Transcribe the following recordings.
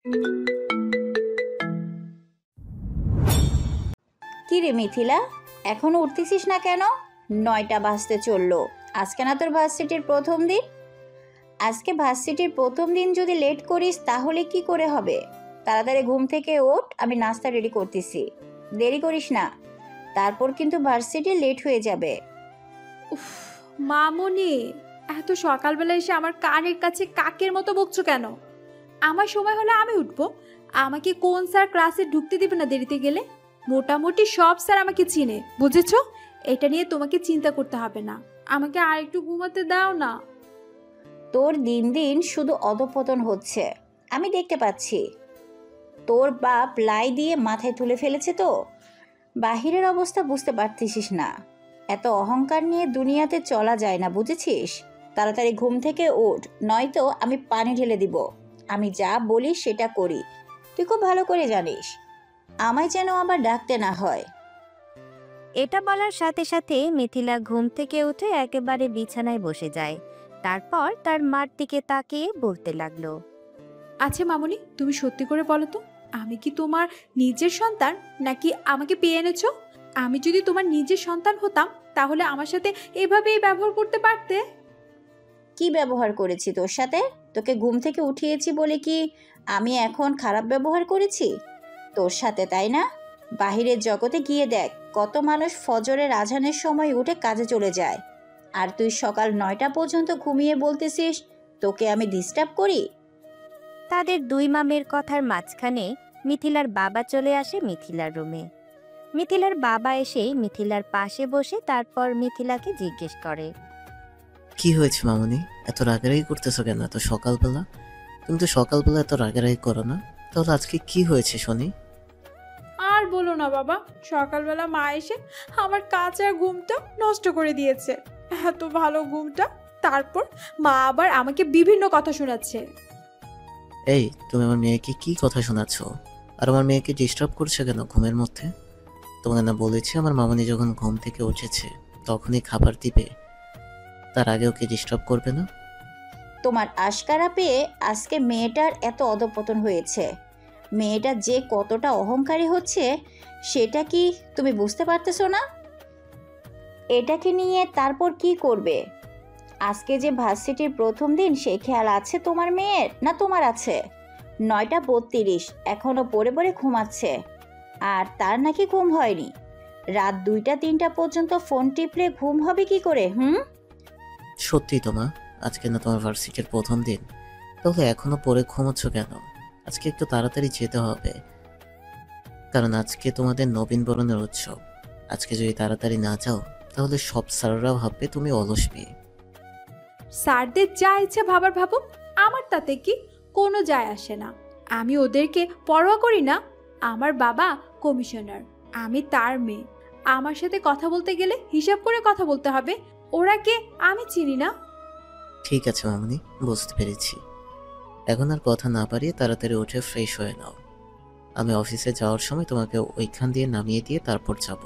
কি রে মিথিলা, এখনো উঠতেছিস না কেন? 9টা বাজতে চললো। আজকে না তোর ভার্সিটির প্রথম দিন? আজকে ভার্সিটির প্রথম দিন যদি লেট করিস তাহলে কি করে হবে? তাড়াতাড়ি ঘুম থেকে ওঠ, আমি নাস্তা রেডি করতেছি। দেরি করিস না, তারপর কিন্তু ভার্সিটি লেট হয়ে যাবে। উফ, মামুনি, এত সকালবেলা এসে আমার কানের কাছে কাকের মতো বকছো কেন? আমার সময় হলে আমি উঠবো। আমাকে কোন স্যার ক্লাসে ঢুকতে দিবে না দেরিতে গেলে? মোটামুটি সব স্যার আমাকে চিনে, বুঝেছো? এটা নিয়ে তোমাকে চিন্তা করতে হবে না। আমাকে আর একটু ঘুমাতে দাও না। তোর দিন দিন শুধু অধঃপতন হচ্ছে, আমি দেখতে পাচ্ছি। তোর বাপ লাই দিয়ে মাথায় তুলে ফেলেছে তো। বাহিরের অবস্থা বুঝতে পারতেছিস না। এত অহংকার নিয়ে দুনিয়াতে চলা যায় না, বুঝেছিস? তাড়াতাড়ি ঘুম থেকে ওঠ, নয়তো আমি পানি ঢেলে দিব। আমি যা বলি সেটা করি, তুই খুব ভালো করে জানিস। আমায় যেন আবার ডাকতে না হয়। এটা বলার সাথে সাথে মিথিলা ঘুম থেকে উঠে একেবারে বিছানায় বসে যায়। তারপর তার মার দিকে তাকিয়ে বলতে লাগলো, আচ্ছা মামুনি, তুমি সত্যি করে বলো তো, আমি কি তোমার নিজের সন্তান নাকি আমাকে পেয়ে এনেছো? আমি যদি তোমার নিজের সন্তান হতাম তাহলে আমার সাথে এভাবেই ব্যবহার করতে পারতে। কি ব্যবহার করেছি তোর সাথে? তোকে ঘুম থেকে উঠিয়েছি বলে কি আমি এখন খারাপ ব্যবহার করেছি তোর সাথে, তাই না? বাহিরের জগতে গিয়ে দেখ, কত মানুষ ফজরের আজানের সময় উঠে কাজে চলে যায়, আর তুই সকাল 9টা পর্যন্ত ঘুমিয়ে বলতেছিস তোকে আমি ডিস্টার্ব করি। তাদের দুই মামের কথার মাঝখানে মিথিলার বাবা চলে আসে মিথিলার রুমে। মিথিলার বাবা এসে মিথিলার পাশে বসে তারপর মিথিলাকে জিজ্ঞেস করে, কি হয়েছে মামুনি? এত রাগারাগি করতেছো কেন এত সকালবেলা? তুমি তো সকালবেলা এত রাগারাগি করো না, তাহলে আজকে কি হয়েছে শুনি? আর বলো না বাবা, সকালবেলা মা এসে আমার কাঁচা ঘুমটা নষ্ট করে দিয়েছে। এত ভালো ঘুমটা, তারপর মা আবার আমাকে বিভিন্ন কথা শোনাচ্ছে। এই, তুমি আমার মেয়েকে কি কথা শোনাচ্ছ? আর আমার মেয়েকে ডিস্টার্ব করছো কেন ঘুমের মধ্যে? তোমাকে না বলেছি আমার মামুনি যখন ঘুম থেকে উঠেছে তখনই খাবার দিবে, তার আগে ওকে ডিস্টার্ব করবে না। তোমার আশকারা পেয়ে আজকে মেয়েটার এত অধঃপতন হয়েছে। মেয়েটা যে কতটা অহংকারী হচ্ছে সেটা কি তুমি বুঝতে পারতেছো না? এটাকে নিয়ে তারপর কি করবে? আজকে যে ভার্সিটির প্রথম দিন সেই খেয়াল আছে তোমার মেয়ের, না তোমার আছে? 9টা 32, এখনো পড়ে পড়ে ঘুমাচ্ছে। আর তার নাকি ঘুম হয়নি। রাত 2টা 3টা পর্যন্ত ফোন টিপলে ঘুম হবে কি করে? সত্যি তো মা, আজকে না তোমার ভার্সিটির প্রথম দিন, তাহলে এখনো পরে ঘুমোচ্ছ কেন? আজকে একটু তাড়াতাড়ি যেতে হবে, কারণ আজকে তোমাদের নবীন বরণের উৎসব। আজকে যদি তাড়াতাড়ি না যাও তাহলে সব স্যাররা ভাববে তুমি অলস মেয়ে। স্যারদের যা ইচ্ছে ভাবার ভাবুক, আমার তাতে কি কোনো যায় আসে না। আমি ওদেরকে পরোয়া করি না। আমার বাবা কমিশনার, আমি তার মেয়ে। আমার সাথে কথা বলতে গেলে হিসাব করে কথা বলতে হবে। ওরা কে আমি চিনি না। ঠিক আছে মামুনি, বুঝতে পেরেছি। এখন আর কথা না পারিয়ে তাড়াতাড়ি উঠে ফ্রেশ হয়ে নাও। আমি অফিসে যাওয়ার সময় তোমাকে ওইখান দিয়ে নামিয়ে দিয়ে তারপর যাব।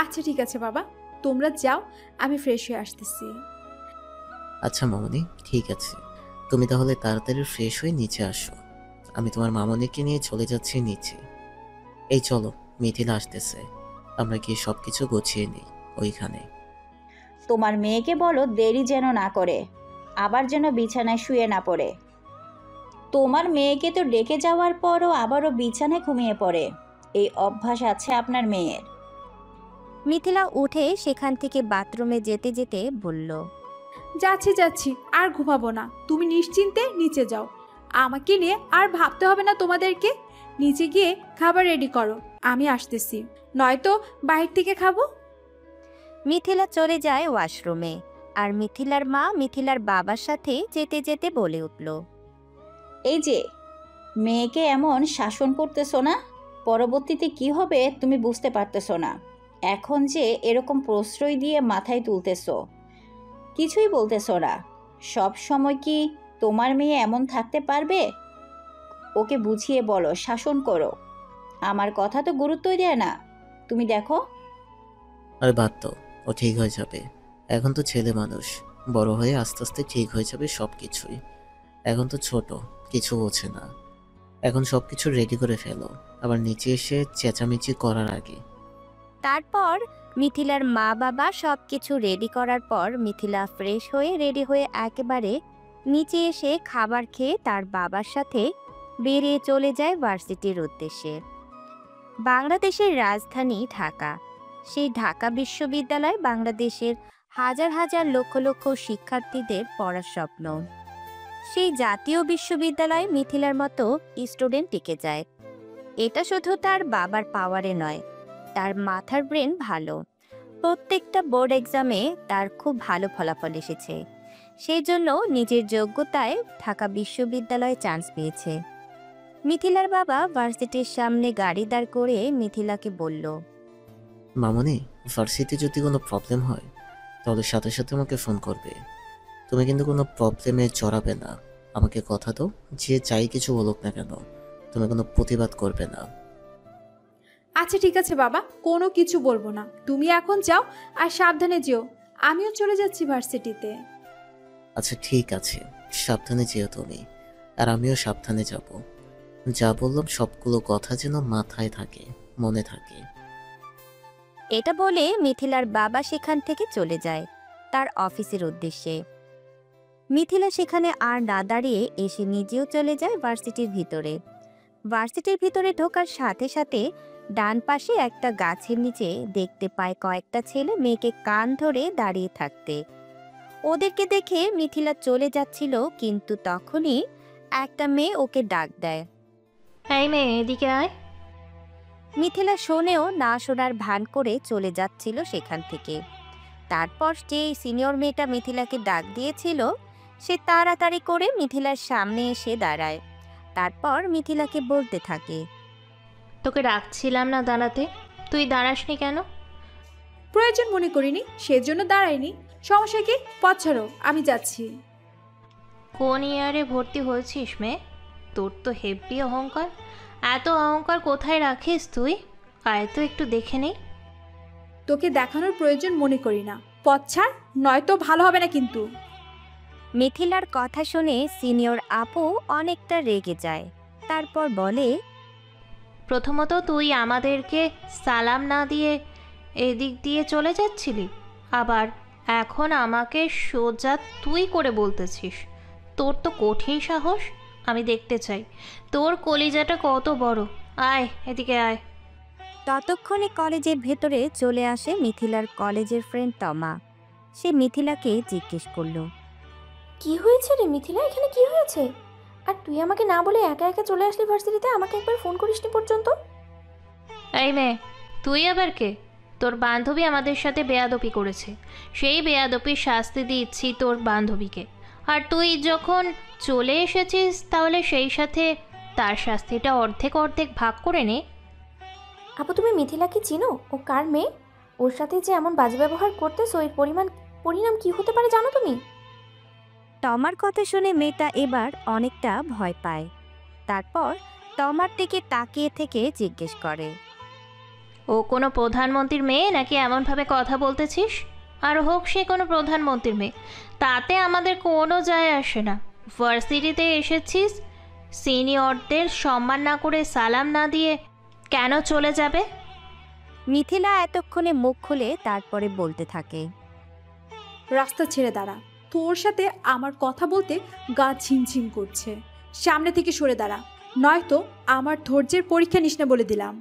আচ্ছা ঠিক আছে বাবা, তোমরা যাও, আমি ফ্রেশ হয়ে আসতেছি। আচ্ছা মামুনি, ঠিক আছে। তুমি তাহলে তাড়াতাড়ি ফ্রেশ হয়ে নিচে আসো, আমি তোমার মামুনিকে নিয়ে চলে যাচ্ছি নিচে। এই চলো, মিথিলা আসতেছে, আমরা গিয়ে সবকিছু গুছিয়ে নিই ওইখানে। তোমার মেয়েকে বলো দেরি যেন না করে, আবার যেন বিছানায় শুয়ে না পড়ে। তোমার মেয়েকে তো ডেকে যাওয়ার পরও আবারও বিছানায় ঘুমিয়ে পড়ে, এই অভ্যাস আছে আপনার মেয়ের। মিথিলা উঠে সেখান থেকে বাথরুমে যেতে যেতে বলল, যাচ্ছি যাচ্ছি, আর ঘুমাবো না। তুমি নিশ্চিন্তে নিচে যাও, আমাকে নিয়ে আর ভাবতে হবে না তোমাদেরকে। নিচে গিয়ে খাবার রেডি করো, আমি আসতেছি, নয়তো বাইরে থেকে খাবো। মিথিলা চলে যায় ওয়াশরুমে। আর মিথিলার মা মিথিলার বাবার সাথে যেতে যেতে বলে উঠল, এই যে মেয়েকে এমন শাসন করতেছো না, পরবর্তীতে কি হবে তুমি বুঝতে পারতেছো না। এখন যে এরকম প্রশ্রয় দিয়ে মাথায় তুলতেছো, কিছুই বলতেছো না। সব সময় কি তোমার মেয়ে এমন থাকতে পারবে? ওকে বুঝিয়ে বলো, শাসন করো। আমার কথা তো গুরুত্বই দেয় না। তুমি দেখো। আর বাদ তো, ও ঠিক হয়ে যাবে। এখন তো ছেলে মানুষ, বড় হয়ে আস্তে আস্তে ঠিক হয়ে যাবে সব কিছুই। এখন তো ছোট, কিছু বোঝে না। এখন সবকিছু রেডি করে ফেলো, আবার নিচে এসে চেঁচামেচি করার আগে। তারপর মিথিলার মা বাবা সব কিছু রেডি করার পর মিথিলা ফ্রেশ হয়ে রেডি হয়ে একেবারে নিচে এসে খাবার খেয়ে তার বাবার সাথে বেরিয়ে চলে যায় ভার্সিটির উদ্দেশ্যে। বাংলাদেশের রাজধানী ঢাকা। সেই ঢাকা বিশ্ববিদ্যালয় বাংলাদেশের হাজার হাজার লক্ষ লক্ষ শিক্ষার্থীদের পড়ার স্বপ্ন। সেই জাতীয় বিশ্ববিদ্যালয়ে মিথিলার মতো স্টুডেন্ট টিকে যায়। এটা শুধু তার বাবার পাওয়ারে নয়, তার মাথার ব্রেন ভালো। প্রত্যেকটা বোর্ড এক্সামে তার খুব ভালো ফলাফল এসেছে, সেই জন্য নিজের যোগ্যতায় ঢাকা বিশ্ববিদ্যালয়ে চান্স পেয়েছে। মিথিলার বাবা ভার্সিটির সামনে গাড়ি দাঁড় করে মিথিলাকে বলল, মামনি, ভার্সিটি যদি কোনো প্রবলেম হয় তাহলে সাথে সাথে আমাকে ফোন করবে। তুমি কিন্তু কোনো প্রবলেমে জড়াবে না। আমাকে কথা দাও, যে চাই কিছু বলুক না কেন তুমি কোনো প্রতিবাদ করবে না। আচ্ছা ঠিক আছে বাবা, কোনো কিছু বলবো না। তুমি এখন যাও আর সাবধানে যেও। আমিও চলে যাচ্ছি ভার্সিটিতে। আচ্ছা ঠিক আছে, সাবধানে যেও তুমি, আর আমিও সাবধানে যাব। যা বললাম সবগুলো কথা যেন মাথায় থাকে, মনে থাকে। এটা বলে মিথিলার বাবা সেখান থেকে চলে যায় তার অফিসের উদ্দেশ্যে। মিথিলা সেখানে আর না দাঁড়িয়ে এসে নিজেও চলে যায় ভার্সিটির ভিতরে। ভার্সিটির ভিতরে ঢোকার সাথে সাথে ডান পাশে একটা গাছের নিচে দেখতে পায় কয়েকটা ছেলে মেয়েকে কান ধরে দাঁড়িয়ে থাকতে। ওদেরকে দেখে মিথিলা চলে যাচ্ছিল, কিন্তু তখনই একটা মেয়ে ওকে ডাক দেয়। এই মেয়ে, এদিকে আয়। মিথিলা শোনেও না শোনার ভান করে চলে যাচ্ছিল সেখান থেকে। তারপর যে সিনিয়র মেয়েটা মিথিলাকে ডাক দিয়েছিল সে তাড়াতাড়ি করে মিথিলার সামনে এসে দাঁড়ায়। তারপর মিথিলাকে বলতে থাকে, তোকে ডাকছিলাম না দাঁড়াতে, তুই দাঁড়াসনি কেন? প্রয়োজন মনে করিনি, সেজন্য দাঁড়াইনি। সমস্যা কি? পথ ছাড়ো, আমি যাচ্ছি। কোন ইয়ারে ভর্তি হয়েছিস মেয়ে? তোর তো হেব্বি অহংকার। এত অহংকার কোথায় রাখিস তুই? আয় তো একটু দেখে নেই। তোকে দেখানোর প্রয়োজন মনে করি না। পথ ছাড়, নয়তো ভালো হবে না কিন্তু। মিথিলার কথা শুনে সিনিয়র আপু অনেকটা রেগে যায়। তারপর বলে, প্রথমত তুই আমাদেরকে সালাম না দিয়ে এদিক দিয়ে চলে যাচ্ছিলি, আবার এখন আমাকে সোজা তুই করে বলতেছিস। তোর তো কঠিন সাহস। আমি দেখতে চাই তোর কলিজাটা কত বড়। আয় এদিকে আয়। ততক্ষণে কলেজের ভেতরে চলে আসে মিথিলার কলেজের ফ্রেন্ড তমা। সে মিথিলাকে জিজ্ঞেস করলো, কি হয়েছে রে মিথিলা, এখানে কি হয়েছে? আর তুই আমাকে না বলে একা একা চলে আসলি ভার্সিটিতে, আমাকে একবার ফোন করিসনি পর্যন্ত। এই মেয়ে, তুই আবার কে? তোর বান্ধবী আমাদের সাথে বেয়াদপি করেছে, সেই বেয়াদপির শাস্তি দিচ্ছি তোর বান্ধবীকে। আর তুই যখন চলে এসেছিস তাহলে সেই সাথে তার শাস্তিটা অর্ধেক অর্ধেক ভাগ করে নে। আপু তুমি মিথিলাকে চিনো? ও কার মেয়ে? ওর সাথে যে এমন বাজে ব্যবহার করতেছো, এর পরিণাম কি হতে পারে জানো তুমি? তমার কথা শুনে মেয়েটা এবার অনেকটা ভয় পায়। তারপর তমার দিকে তাকিয়ে থেকে জিজ্ঞেস করে, ও কোনো প্রধানমন্ত্রীর মেয়ে নাকি এমনভাবে কথা বলতেছিস? আর হোক সে কোনো প্রধানমন্ত্রীর মেয়ে, তাতে আমাদের কোনো যায় আসে না। ভার্সিটিতে এসেছিস, সিনিয়রদের সম্মান না করে সালাম না দিয়ে কেন চলে যাবে? মিথিলা এতক্ষণে মুখ খুলে তারপরে বলতে থাকে, রাস্তা ছেড়ে দাঁড়া। তোর সাথে আমার কথা বলতে গা ঝিমঝিম করছে। সামনে থেকে সরে দাঁড়া, নয়তো আমার ধৈর্যের পরীক্ষা নিস না বলে দিলাম।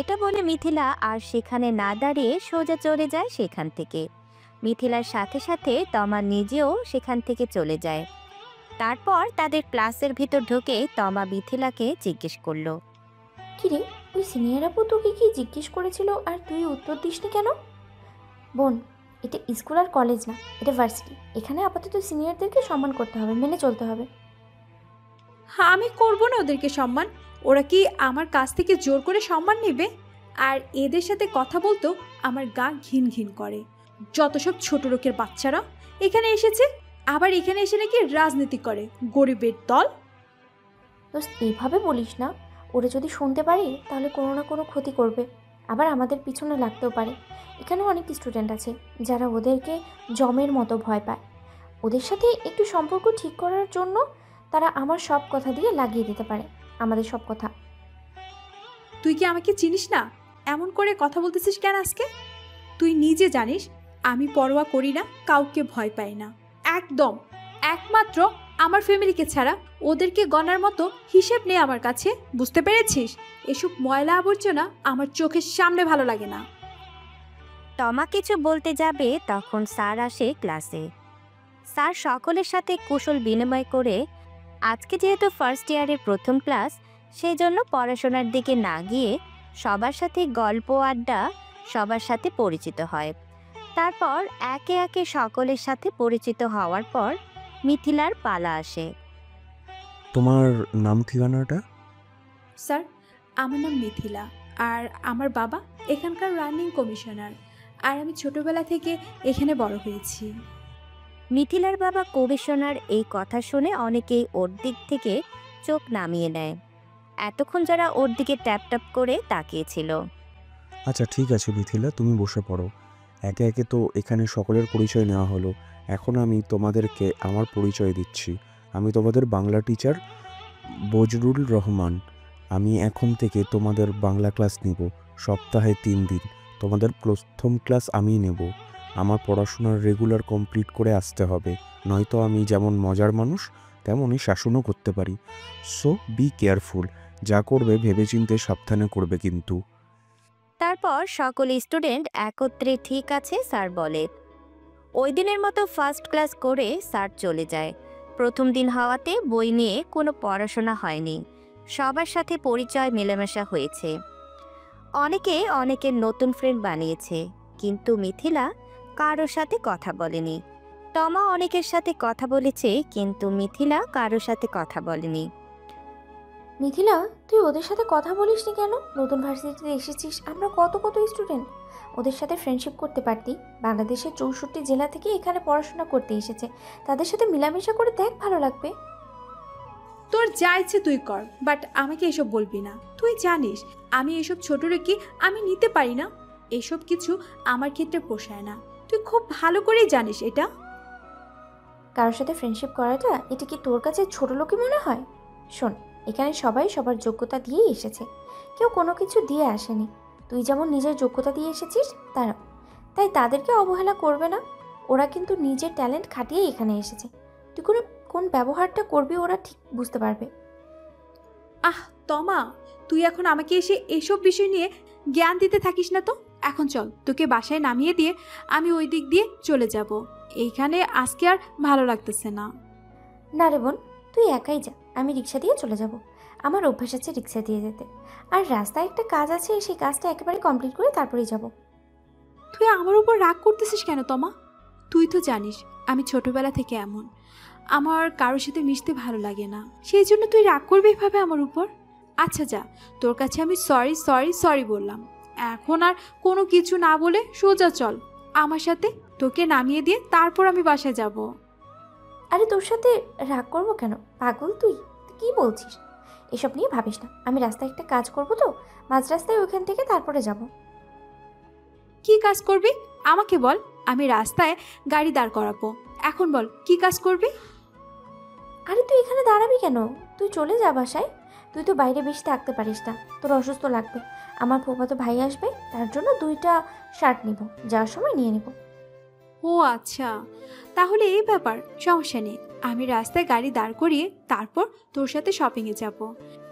এটা বলে মিথিলা আর সেখানে না দাঁড়িয়ে সোজা চলে যায় সেখান থেকে। মিথিলার সাথে সাথে তমা নিজেও সেখান থেকে চলে যায়। তারপর তাদের ক্লাসের ভিতর ঢুকে তমা মিথিলাকে জিজ্ঞেস করলো, কিরে, ওই সিনিয়র আপু তোকে কি জিজ্ঞেস করেছিল আর তুই উত্তর দিসনি কেন? বোন, এটা স্কুল আর কলেজ না, এটা ভার্সিটি। এখানে আপাতত সিনিয়রদেরকে সম্মান করতে হবে, মেনে চলতে হবে। আমি করবো না ওদেরকে সম্মান। ওরা কি আমার কাছ থেকে জোর করে সম্মান নেবে? আর এদের সাথে কথা বলতেও আমার গা ঘিন ঘিন করে। যত সব ছোট লোকের বাচ্চারা এখানে এসেছে, আবার এখানে এসে নাকি রাজনীতি করে। গরিবের দল। তো এইভাবে বলিস না, ওরা যদি শুনতে পারে তাহলে কোনো না কোনো ক্ষতি করবে, আবার আমাদের পিছনে লাগতেও পারে। এখানেও অনেক স্টুডেন্ট আছে যারা ওদেরকে জমের মতো ভয় পায়। ওদের সাথে একটু সম্পর্ক ঠিক করার জন্য তারা আমার সব কথা দিয়ে লাগিয়ে দিতে পারে, আমাদের সব কথা। তুই কি আমাকে চিনিস না? এমন করে কথা বলতেছিস কেন আজকে? তুই নিজে জানিস আমি পরোয়া করি না, কাউকে ভয় পাই না একদম। একমাত্র আমার ফ্যামিলিকে ছাড়া ওদেরকে গণার মতো হিসেব নেই আমার কাছে, বুঝতে পেরেছিস? এসব ময়লা আবর্জনা আমার চোখের সামনে ভালো লাগে না। তমা কিছু বলতে যাবে তখন স্যার আসে ক্লাসে। স্যার সকলের সাথে কুশল বিনিময় করে আজকে যেহেতু ফার্স্ট ইয়ারের প্রথম ক্লাস, সেই জন্য পড়াশোনার দিকে না গিয়ে সবার সাথে গল্প আড্ডা, সবার সাথে পরিচিত হয়। তারপর একে একে সকলের সাথে পরিচিত হওয়ার পর মিথিলার পালা আসে। তোমার নাম ঠিকানাটা? স্যার, আমার নাম মিথিলা, আর আমার বাবা এখানকার রানিং কমিশনার, আর আমি ছোটবেলা থেকে এখানে বড় হয়েছি। মিথিলার বাবা কমিশনার এই কথা শুনে অনেকেই ওর দিক থেকে চোখ নামিয়ে নেয়। এতক্ষণ যারা ওর দিকে ট্যাপ ট্যাপ করে তাকিয়েছিল। আচ্ছা ঠিক আছে মিথিলা, তুমি বসে পড়ো। একে একে তো এখানে সকলের পরিচয় নেওয়া হলো, এখন আমি তোমাদেরকে আমার পরিচয় দিচ্ছি। আমি তোমাদের বাংলা টিচার বজরুল রহমান। আমি এখন থেকে তোমাদের বাংলা ক্লাস নিব, সপ্তাহে 3 দিন। তোমাদের প্রথম ক্লাস আমিই নেব। আমার পড়াশোনার রেগুলার কমপ্লিট করে আসতে হবে, নয়তো আমি যেমন মজার মানুষ তেমনই শাসনও করতে পারি। সো বি কেয়ারফুল, যা করবে ভেবেচিন্তে সাবধানে করবে কিন্তু। তারপর সকল স্টুডেন্ট একত্রে ঠিক আছে স্যার বলে। ওই দিনের মতো ফার্স্ট ক্লাস করে স্যার চলে যায়। প্রথম দিন হওয়াতে বই নিয়ে কোনো পড়াশোনা হয়নি, সবার সাথে পরিচয় মেলামেশা হয়েছে। অনেকে অনেকের নতুন ফ্রেন্ড বানিয়েছে, কিন্তু মিথিলা কারোর সাথে কথা বলেনি। তমা অনেকের সাথে কথা বলেছে, কিন্তু মিথিলা কারোর সাথে কথা বলেনি। মিথিলা, তুই ওদের সাথে কথা বলিসনি কেন? নতুন ভার্সিটিতে এসেছিস, আমরা কত কত স্টুডেন্ট, ওদের সাথে ফ্রেন্ডশিপ করতে পারতি। বাংলাদেশের 64 জেলা থেকে এখানে পড়াশোনা করতে এসেছে, তাদের সাথে মেলামেশা করে দেখ, ভালো লাগবে। তোর যা ইচ্ছে তুই কর, বাট আমাকে এসব বলবি না। তুই জানিস আমি এসব ছোট রেখে আমি নিতে পারি না, এসব কিছু আমার ক্ষেত্রে পোষায় না। তুই খুব ভালো করেই জানিস এটা। কারোর সাথে ফ্রেন্ডশিপ করাটা এটা কি তোর কাছে ছোট লোকই মনে হয়? শোন, এখানে সবাই সবার যোগ্যতা দিয়েই এসেছে, কেউ কোনো কিছু দিয়ে আসেনি। তুই যেমন নিজের যোগ্যতা দিয়ে এসেছিস, তারাও তাই, তাদেরকে অবহেলা করবে না। ওরা কিন্তু নিজের ট্যালেন্ট খাটিয়েই এখানে এসেছে। তুই কোন ব্যবহারটা করবি ওরা ঠিক বুঝতে পারবে। আহ তমা, তুই এখন আমাকে এসে এসব বিষয় নিয়ে জ্ঞান দিতে থাকিস না তো। এখন চল, তোকে বাসায় নামিয়ে দিয়ে আমি ওই দিক দিয়ে চলে যাব। এইখানে আজকে আর ভালো লাগতেছে না। না রে বোন, তুই একাই যা, আমি রিক্সা দিয়ে চলে যাব। আমার অভ্যাস আছে রিক্সা দিয়ে যেতে, আর রাস্তায় একটা কাজ আছে, সেই কাজটা একেবারে কমপ্লিট করে তারপরেই যাব। তুই আমার উপর রাগ করতেছিস কেন তমা? তুই তো জানিস আমি ছোটবেলা থেকে এমন, আমার কারোর সাথে মিশতে ভালো লাগে না, সেই জন্য তুই রাগ করবি এভাবে আমার উপর? আচ্ছা যা, তোর কাছে আমি সরি সরি সরি বললাম। এখন আর কোনো কিছু না বলে সোজা চল আমার সাথে, তোকে নামিয়ে দিয়ে তারপর আমি বাসায় যাব। আরে তোর সাথে রাগ করবো কেন? পাগল তুই কি বলছিস? এসব নিয়ে ভাবিস না, আমি রাস্তায় একটা কাজ করব, তো মাঝ রাস্তায় ওইখান থেকে তারপরে যাব। কি কাজ করবি আমাকে বল, আমি রাস্তায় গাড়ি দাঁড় করাবো। এখন বল কি কাজ করবি? আরে তুই এখানে দাঁড়াবি কেন? তুই চলে যা বাসায়। তুই তো বাইরে বেশি থাকতে পারিস না, তোর অসুস্থ লাগবে। আমার ফুফাতো ভাই আসবে, তার জন্য 2টা শার্ট নিব, যাওয়ার সময় নিয়ে নিব। ও আচ্ছা, তাহলে এই ব্যাপার, সমস্যা নেই। আমি রাস্তায় গাড়ি দাঁড় করিয়ে তারপর তোর সাথে শপিংয়ে যাব।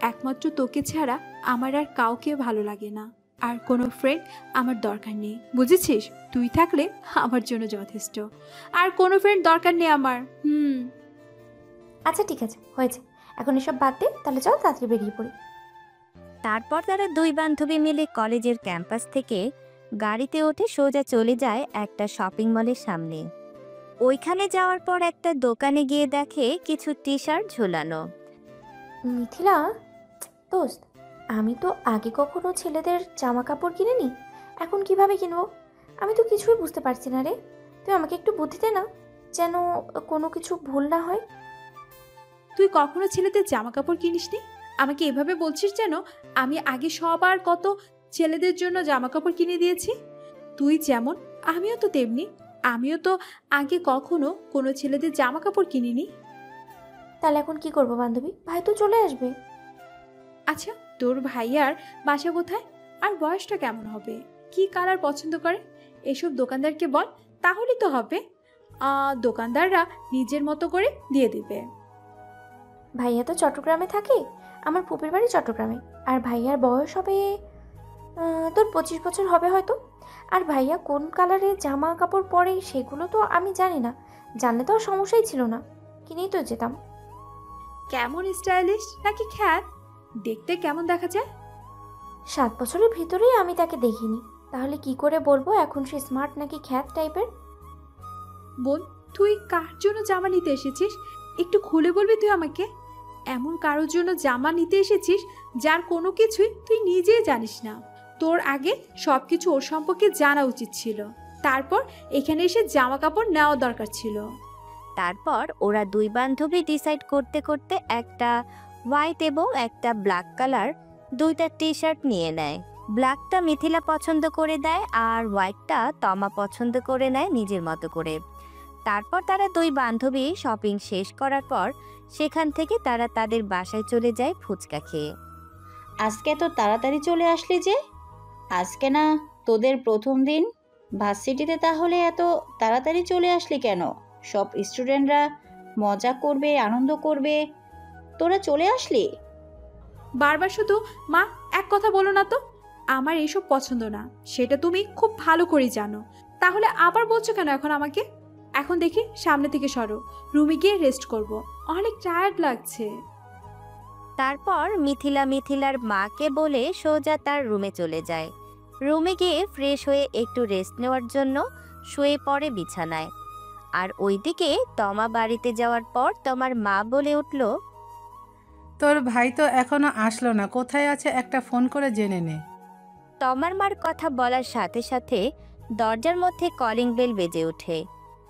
একমাত্র তোকে ছাড়া আমার আর কাউকে ভালো লাগে না, আর কোনো ফ্রেন্ড আমার দরকার নেই, বুঝেছিস? তুই থাকলে আমার জন্য যথেষ্ট, আর কোনো ফ্রেন্ড দরকার নেই আমার। আচ্ছা ঠিক আছে, হয়েছে, এখন এসব বাদ দে, তাহলে চল তাড়াতাড়ি বেরিয়ে পড়ি। তারপর তারা দুই বান্ধবী মিলে কলেজের ক্যাম্পাস থেকে গাড়িতে উঠে সোজা চলে যায় একটা শপিং মলের সামনে। ওইখানে যাওয়ার পর একটা দোকানে গিয়ে দেখে কিছু টি শার্ট ঝুলানো। মিথিলা, দোস্ত, আমি তো আগে কখনো ছেলেদের জামা কাপড় কিনিনি, এখন কিভাবে কিনবো? আমি তো কিছুই বুঝতে পারছি না রে। তুই আমাকে একটু বুদ্ধি দে না, যেন কোনো কিছু ভুল না হয়। তুই কখনো ছেলেদের জামা কাপড় কিনিসনি? আমাকে এভাবে বলছিস যেন আমি আগে সবার কত ছেলেদের জন্য জামা কাপড় কিনে দিয়েছি। তুই যেমন আমিও তো তেমনি, আমিও তো আগে কখনো কোনো ছেলেদের জামা কাপড় কিনিনি। তাহলে এখন কি করবো বান্ধবী? ভাই তো চলে আসবে। আচ্ছা, তোর ভাইয়ার বাসা কোথায় আর বয়সটা কেমন হবে, কি কালার পছন্দ করে, এসব দোকানদারকে বল, তাহলে তো হবে। দোকানদাররা নিজের মতো করে দিয়ে দিবে। ভাইয়া তো চট্টগ্রামে থাকে, আমার ফুপির বাড়ি চট্টগ্রামে। আর ভাইয়ার বয়স হবে তোর 25 বছর হবে হয়তো। আর ভাইয়া কোন কালারের জামা কাপড় পরে সেগুলো তো আমি জানি না, জানলে তো আর সমস্যাই ছিল না, কিনেই তো যেতাম। কেমন স্টাইলিশ নাকি খ্যাত, দেখতে কেমন দেখা যায়? 7 বছরের ভিতরেই আমি তাকে দেখিনি, তাহলে কি করে বলবো এখন সে স্মার্ট নাকি খ্যাত টাইপের? বোন, তুই কার জন্য জামা নিতে এসেছিস, একটু খুলে বলবি তুই আমাকে? এমন কারোর জন্য জামা নিতে এসেছিস যার কোনো কিছুই তুই নিজেই জানিস না। তোর আগে সব কিছু ওর সম্পর্কে জানা উচিত ছিল, তারপর এখানে এসে জামা কাপড় নেওয়া দরকার ছিল। তারপর ওরা দুই বান্ধবী ডিসাইড করতে করতে একটা হোয়াইট এবং একটা ব্ল্যাক কালার দুইটা টি শার্ট নিয়ে নেয়। ব্ল্যাকটা মিথিলা পছন্দ করে দেয় আর হোয়াইটটা তমা পছন্দ করে নেয় নিজের মতো করে। তারপর তারা দুই বান্ধবী শপিং শেষ করার পর সেখান থেকে তারা তাদের বাসায় চলে যায় ফুচকা খেয়ে। আজকে তো তাড়াতাড়ি চলে আসলি যে? আজকে না তোদের প্রথম দিন ভার্সিটিতে, তাহলে এত তাড়াতাড়ি চলে আসলি কেন? সব স্টুডেন্টরা মজা করবে, আনন্দ করবে, তোরা চলে আসলি? বারবার শুধু মা এক কথা বলো না তো, আমার এইসব পছন্দ না, সেটা তুমি খুব ভালো করেই জানো। তাহলে আবার বলছো কেন এখন আমাকে? এখন দেখি সামনে থেকে সরো, রুমে গিয়ে রেস্ট করব, অনেক টায়ার্ড লাগছে। তারপর মিথিলার মাকে বলে সোজা তার রুমে চলে যায়। রুমে গিয়ে ফ্রেশ হয়ে একটু রেস্ট নেওয়ার জন্য শুয়ে পড়ে বিছানায়। আর ওইদিকে তমা বাড়িতে যাওয়ার পর তোমার মা বলে উঠল, তোর ভাই তো এখনো আসলো না, কোথায় আছে একটা ফোন করে জেনে নে। তমার মার কথা বলার সাথে সাথে দরজার মধ্যে কলিং বেল বেজে ওঠে।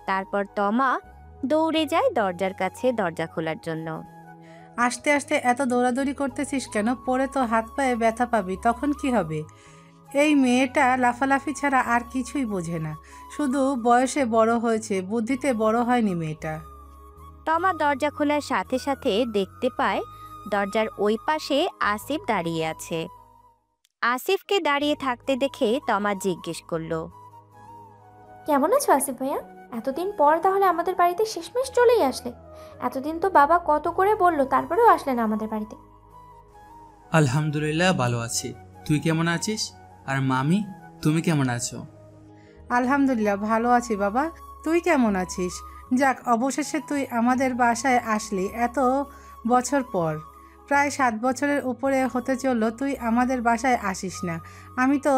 তারপর তমা দৌড়ে যায় দরজার কাছে দরজা খোলার জন্য। আস্তে আস্তে এত দৌড়াদৌড়ি করতেছিস কেন? পরে তো হাত পায়ে ব্যথা পাবি, তখন কি হবে? এই মেয়েটা লাফালাফি ছাড়া আর কিছুই বোঝে না, শুধু বয়সে বড় হয়েছে, বুদ্ধিতে বড় হয়নি মেয়েটা। তমা দরজা খোলার সাথে সাথে দেখতে পায় দরজার ওই পাশে আসিফ দাঁড়িয়ে আছে। আসিফকে দাঁড়িয়ে থাকতে দেখে তমা জিজ্ঞেস করলো, কেমন আছো আসিফ ভাইয়া? এতদিন পর তাহলে আমাদের বাড়িতে শেষমেশ চলেই আসলে। এতদিন তো বাবা কত করে বললো, তারপরেও আসলে না আমাদের বাড়িতে। আলহামদুলিল্লাহ ভালো আছি, তুই কেমন আছিস? আর মামি, তুমি কেমন আছো? আলহামদুলিল্লাহ ভালো আছি বাবা, তুই কেমন আছিস? যাক, অবশেষে তুই আমাদের বাসায় আসলি এত বছর পর। প্রায় 7 বছরের উপরে হতে চললো তুই আমাদের বাসায় আসিস না। আমি তো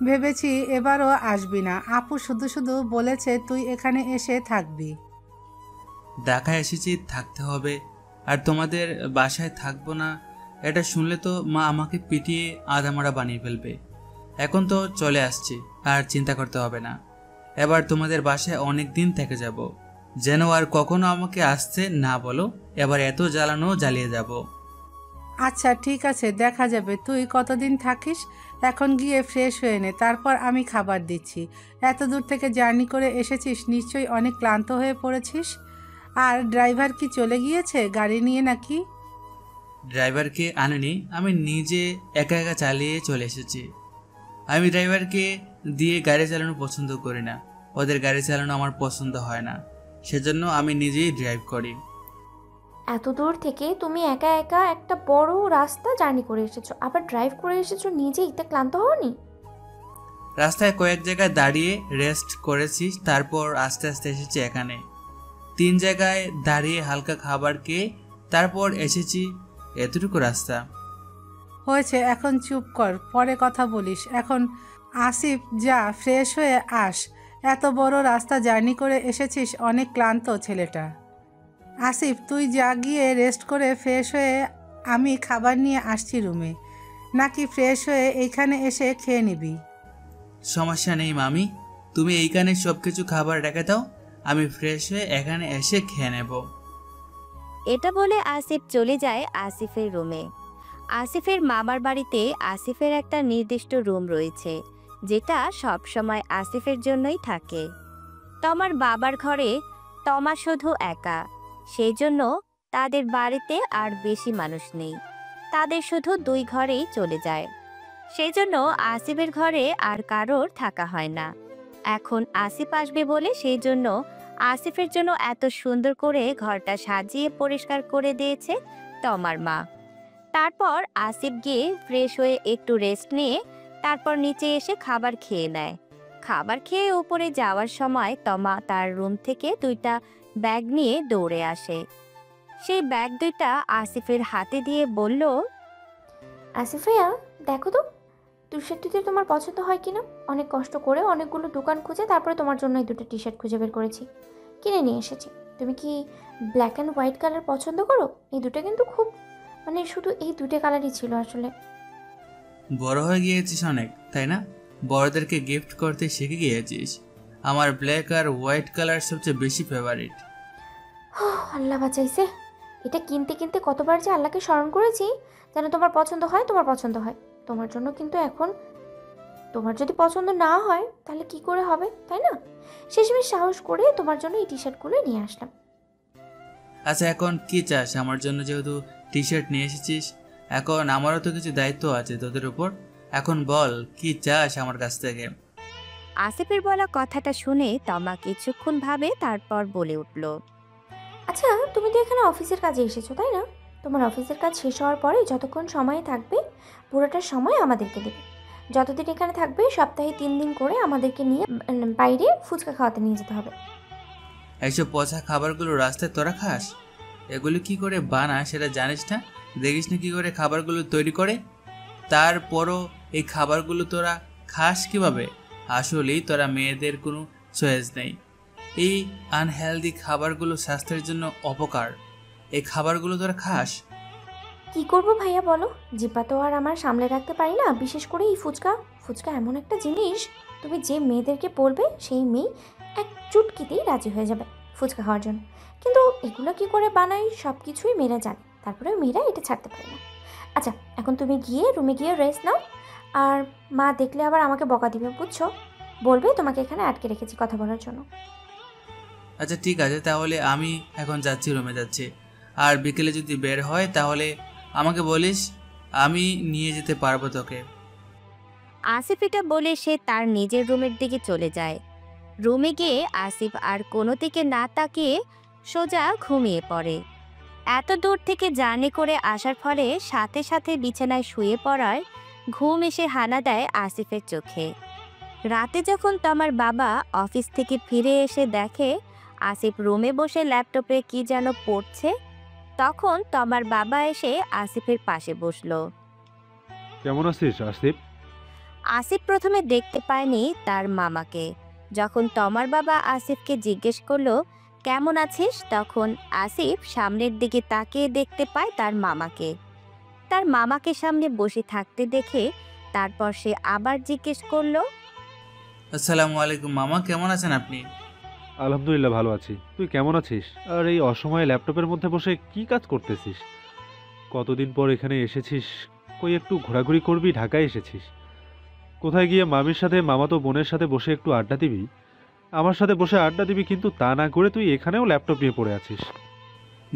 ভেবেছি এবারও আসবি না। আপু শুধু শুধু বলেছে তুই এখানে এসে থাকবি। ঢাকায় এসেছি, থাকতে হবে, আর তোমাদের বাসায় থাকবো না এটা শুনলে তো মা আমাকে পিটিয়ে আদামারা বানিয়ে ফেলবে। এখন তো চলে আসছি, আর চিন্তা করতে হবে না। এবার তোমাদের বাসায় অনেক দিন থেকে যাব, যেন আর কখনো আমাকে আসতে না বলো। এবার এত জ্বালানো জ্বালিয়ে যাব। আচ্ছা ঠিক আছে, দেখা যাবে তুই কতদিন থাকিস। এখন গিয়ে ফ্রেশ হয়ে নে, তারপর আমি খাবার দিচ্ছি। এত দূর থেকে জার্নি করে এসেছিস, নিশ্চয়ই অনেক ক্লান্ত হয়ে পড়েছিস। আর ড্রাইভার কি চলে গিয়েছে গাড়ি নিয়ে নাকি? ড্রাইভারকে আনেনি, আমি নিজে একা একা চালিয়ে চলে এসেছি। আমি ড্রাইভারকে দিয়ে গাড়ি চালানো পছন্দ করি না, ওদের গাড়ি চালানো আমার পছন্দ হয় না, সেজন্য আমি নিজেই ড্রাইভ করি। এত দূর থেকে তুমি একা একা একটা বড় রাস্তা জার্নি করে এসেছো, আবার ড্রাইভ করে এসেছো নিজেই, তা ক্লান্ত হওনি? রাস্তায় কয়েক জায়গায় দাঁড়িয়ে রেস্ট করেছি, তারপর আস্তে আস্তে এসেছি এখানে। 3 জায়গায় দাঁড়িয়ে হালকা খাবার খেয়ে তারপর এসেছি। এতটুকু রাস্তা হয়েছে, এখন চুপ কর, পরে কথা বলিস। এখন আসিফ যা, ফ্রেশ হয়ে আস। এত বড় রাস্তা জার্নি করে এসেছিস, অনেক ক্লান্ত ছেলেটা। আসিফ তুই যা, গিয়ে রেস্ট করে ফ্রেশ হয়ে আমি খাবার নিয়ে আসছি রুমে, নাকি ফ্রেশ হয়ে এইখানে এসে খেয়ে নিবি? সমস্যা নেই মামি, তুমি এইখানে সব কিছু খাবার রেখে দাও, আমি ফ্রেশ হয়ে এখানে এসে খেয়ে নেব। এটা বলে আসিফ চলে যায় আসিফের রুমে। আসিফের মামার বাড়িতে আসিফের একটা নির্দিষ্ট রুম রয়েছে, যেটা সব সময় আসিফের জন্যই থাকে। তমার বাবার ঘরে তমা শুধু একা, সেই জন্য তাদের বাড়িতে আর বেশি মানুষ নেই, তাদের শুধু 2 ঘরেই চলে যায়। সেই জন্য আসিফের ঘরে আর কারোর থাকা হয় না। এখন আসিফ আসবে বলে সেই জন্য আসিফের জন্য এত সুন্দর করে ঘরটা সাজিয়ে পরিষ্কার করে দিয়েছে তমার মা। তারপর আসিফ গিয়ে ফ্রেশ হয়ে একটু রেস্ট নিয়ে তারপর নিচে এসে খাবার খেয়ে নেয়। খাবার খেয়ে উপরে যাওয়ার সময় তমা তার রুম থেকে 2টা ব্যাগ নিয়ে দৌড়ে আসে। সেই ব্যাগ 2টা আসিফের হাতে দিয়ে বলল, আসিফ ভাইয়া দেখো তো টি-শার্টটিতে তোমার পছন্দ হয় কিনা। অনেক কষ্ট করে অনেকগুলো দোকান খুঁজে তারপরে তোমার জন্য এই 2টা টি-শার্ট খুঁজে বের করেছি, কিনে নিয়ে এসেছি। তুমি কি ব্ল্যাক অ্যান্ড হোয়াইট কালার পছন্দ করো? এই 2টা কিন্তু খুব শুধু এই 2টা কালারই ছিল আসলে। বড় হয়ে গিয়েছিস অনেক, তাই না? বড়দেরকে গিফট করতে শিখে গিয়েছিস। আমার ব্ল্যাক আর হোয়াইট কালার সবচেয়ে বেশি ফেভারিট। আল্লাহ বাঁচাইছে, এটা কিনতে কিনতে কতবার যে আল্লাহকে স্মরণ করেছি যেন তোমার পছন্দ হয়, তোমার পছন্দ হয়। তোমার জন্য কিন্তু এখন তোমার যদি পছন্দ না হয় তাহলে কি করে হবে, তাই না? শেষমেশ সাহস করে তোমার জন্য এই টি-শার্টগুলো নিয়ে আসলাম। আচ্ছা, এখন কি চাস আমার জন্য? যেহেতু টি শার্ট নিয়ে এসেছিস, এখন আমারও তো কিছু দায়িত্ব আছে তোদের উপর। এখন বল কি চাস আমার কাছ থেকে? আসিফের বলা কথাটা শুনে তমা কিছুক্ষণ ভাবে তারপর বলে উঠল, আচ্ছা তুমি তো এখানে অফিসের কাজে এসেছো, তাই না? তোমার অফিসের কাজ শেষ হওয়ার পরে যতক্ষণ সময় থাকবে পুরোটার সময় আমাদেরকে দেবে। যতদিন এখানে থাকবে সপ্তাহে 3 দিন করে আমাদেরকে নিয়ে বাইরে ফুচকা খাওয়াতে নিয়ে যেতে হবে। এইসব পচা খাবারগুলো রাস্তায় তোরা খাস? এগুলো কি করে বানায় সেটা জানিস না? দেখিস না কি করে খাবারগুলো তৈরি করে? তারপরও এই খাবারগুলো তোরা খাস কিভাবে? আসলেই তোরা মেয়েদের কোনো চয়েস নেই। এই আনহেলদি খাবারগুলো স্বাস্থ্যের জন্য অপকার। এই খাবারগুলো তোরা খাস? কি করব ভাইয়া বলো, জিব্বা তো আর আমার সামলে রাখতে পারি না। বিশেষ করে এই ফুচকা এমন একটা জিনিস, তুমি যে মেয়েদেরকে বলবে সেই মেয়ে এক চুটকিতেই রাজি হয়ে যাবে ফুচকা খাওয়ার জন্য। কিন্তু এগুলো কি করে বানাই সব কিছুই মেয়েরা জানে, তারপরেও মেয়েরা এটা ছাড়তে পারে না। আচ্ছা এখন তুমি গিয়ে রুমে গিয়ে রেস্ট নাও, আর মা দেখলে আবার আমাকে বকা দিবে, বুঝছো? বলবে তোমাকে এখানে আটকে রেখেছি কথা বলার জন্য। আচ্ছা ঠিক আছে, তাহলে আমি এখন যাচ্ছি, রুমে যাচ্ছি। আর বিকেলে যদি বের হয় তাহলে আমাকে বলিস, আমি নিয়ে যেতে পারবো তোকে। আসিফ এটা বলে সে তার নিজের রুমের দিকে চলে যায়। রুমে গিয়ে আসিফ আর কোনো দিকে না তাকিয়ে সোজা ঘুমিয়ে পড়ে। এত দূর থেকে জার্নি করে আসার ফলে সাথে সাথে বিছানায় শুয়ে পড়ায় ঘুম এসে হানা দেয় আসিফের চোখে। রাতে যখন তমার বাবা অফিস থেকে ফিরে এসে দেখে আসিফ রুমে বসে ল্যাপটপে কি যেন পড়ছে, তখন তমার বাবা এসে আসিফের পাশে বসলো। কেমন আছিস আসিফ? আসিফ প্রথমে দেখতে পায়নি তার মামাকে। যখন তমার বাবা আসিফকে জিজ্ঞেস করলো কেমন আছিস, তখন আসিফ সামনের দিকে তাকিয়ে দেখতে পায় তার মামাকে। তার মামাকে সামনে বসে থাকতে দেখে তারপর সে আবার জিজ্ঞেস করলো, আসসালামু আলাইকুম মামা, কেমন আছেন আপনি? আলহামদুলিল্লাহ ভালো আছি, তুই কেমন আছিস? আর এই অসময়ে ল্যাপটপের মধ্যে বসে কি কাজ করতেছিস? কতদিন পর এখানে এসেছিস, কই একটু ঘোরাঘুরি করবি? ঢাকায় এসেছিস কোথায় গিয়ে মামির সাথে মামাতো বোনের সাথে বসে একটু আড্ডা দিবি, আমার সাথে বসে আড্ডা দিবি, কিন্তু তা না করে তুই এখানেও ল্যাপটপ নিয়ে পড়ে আছিস।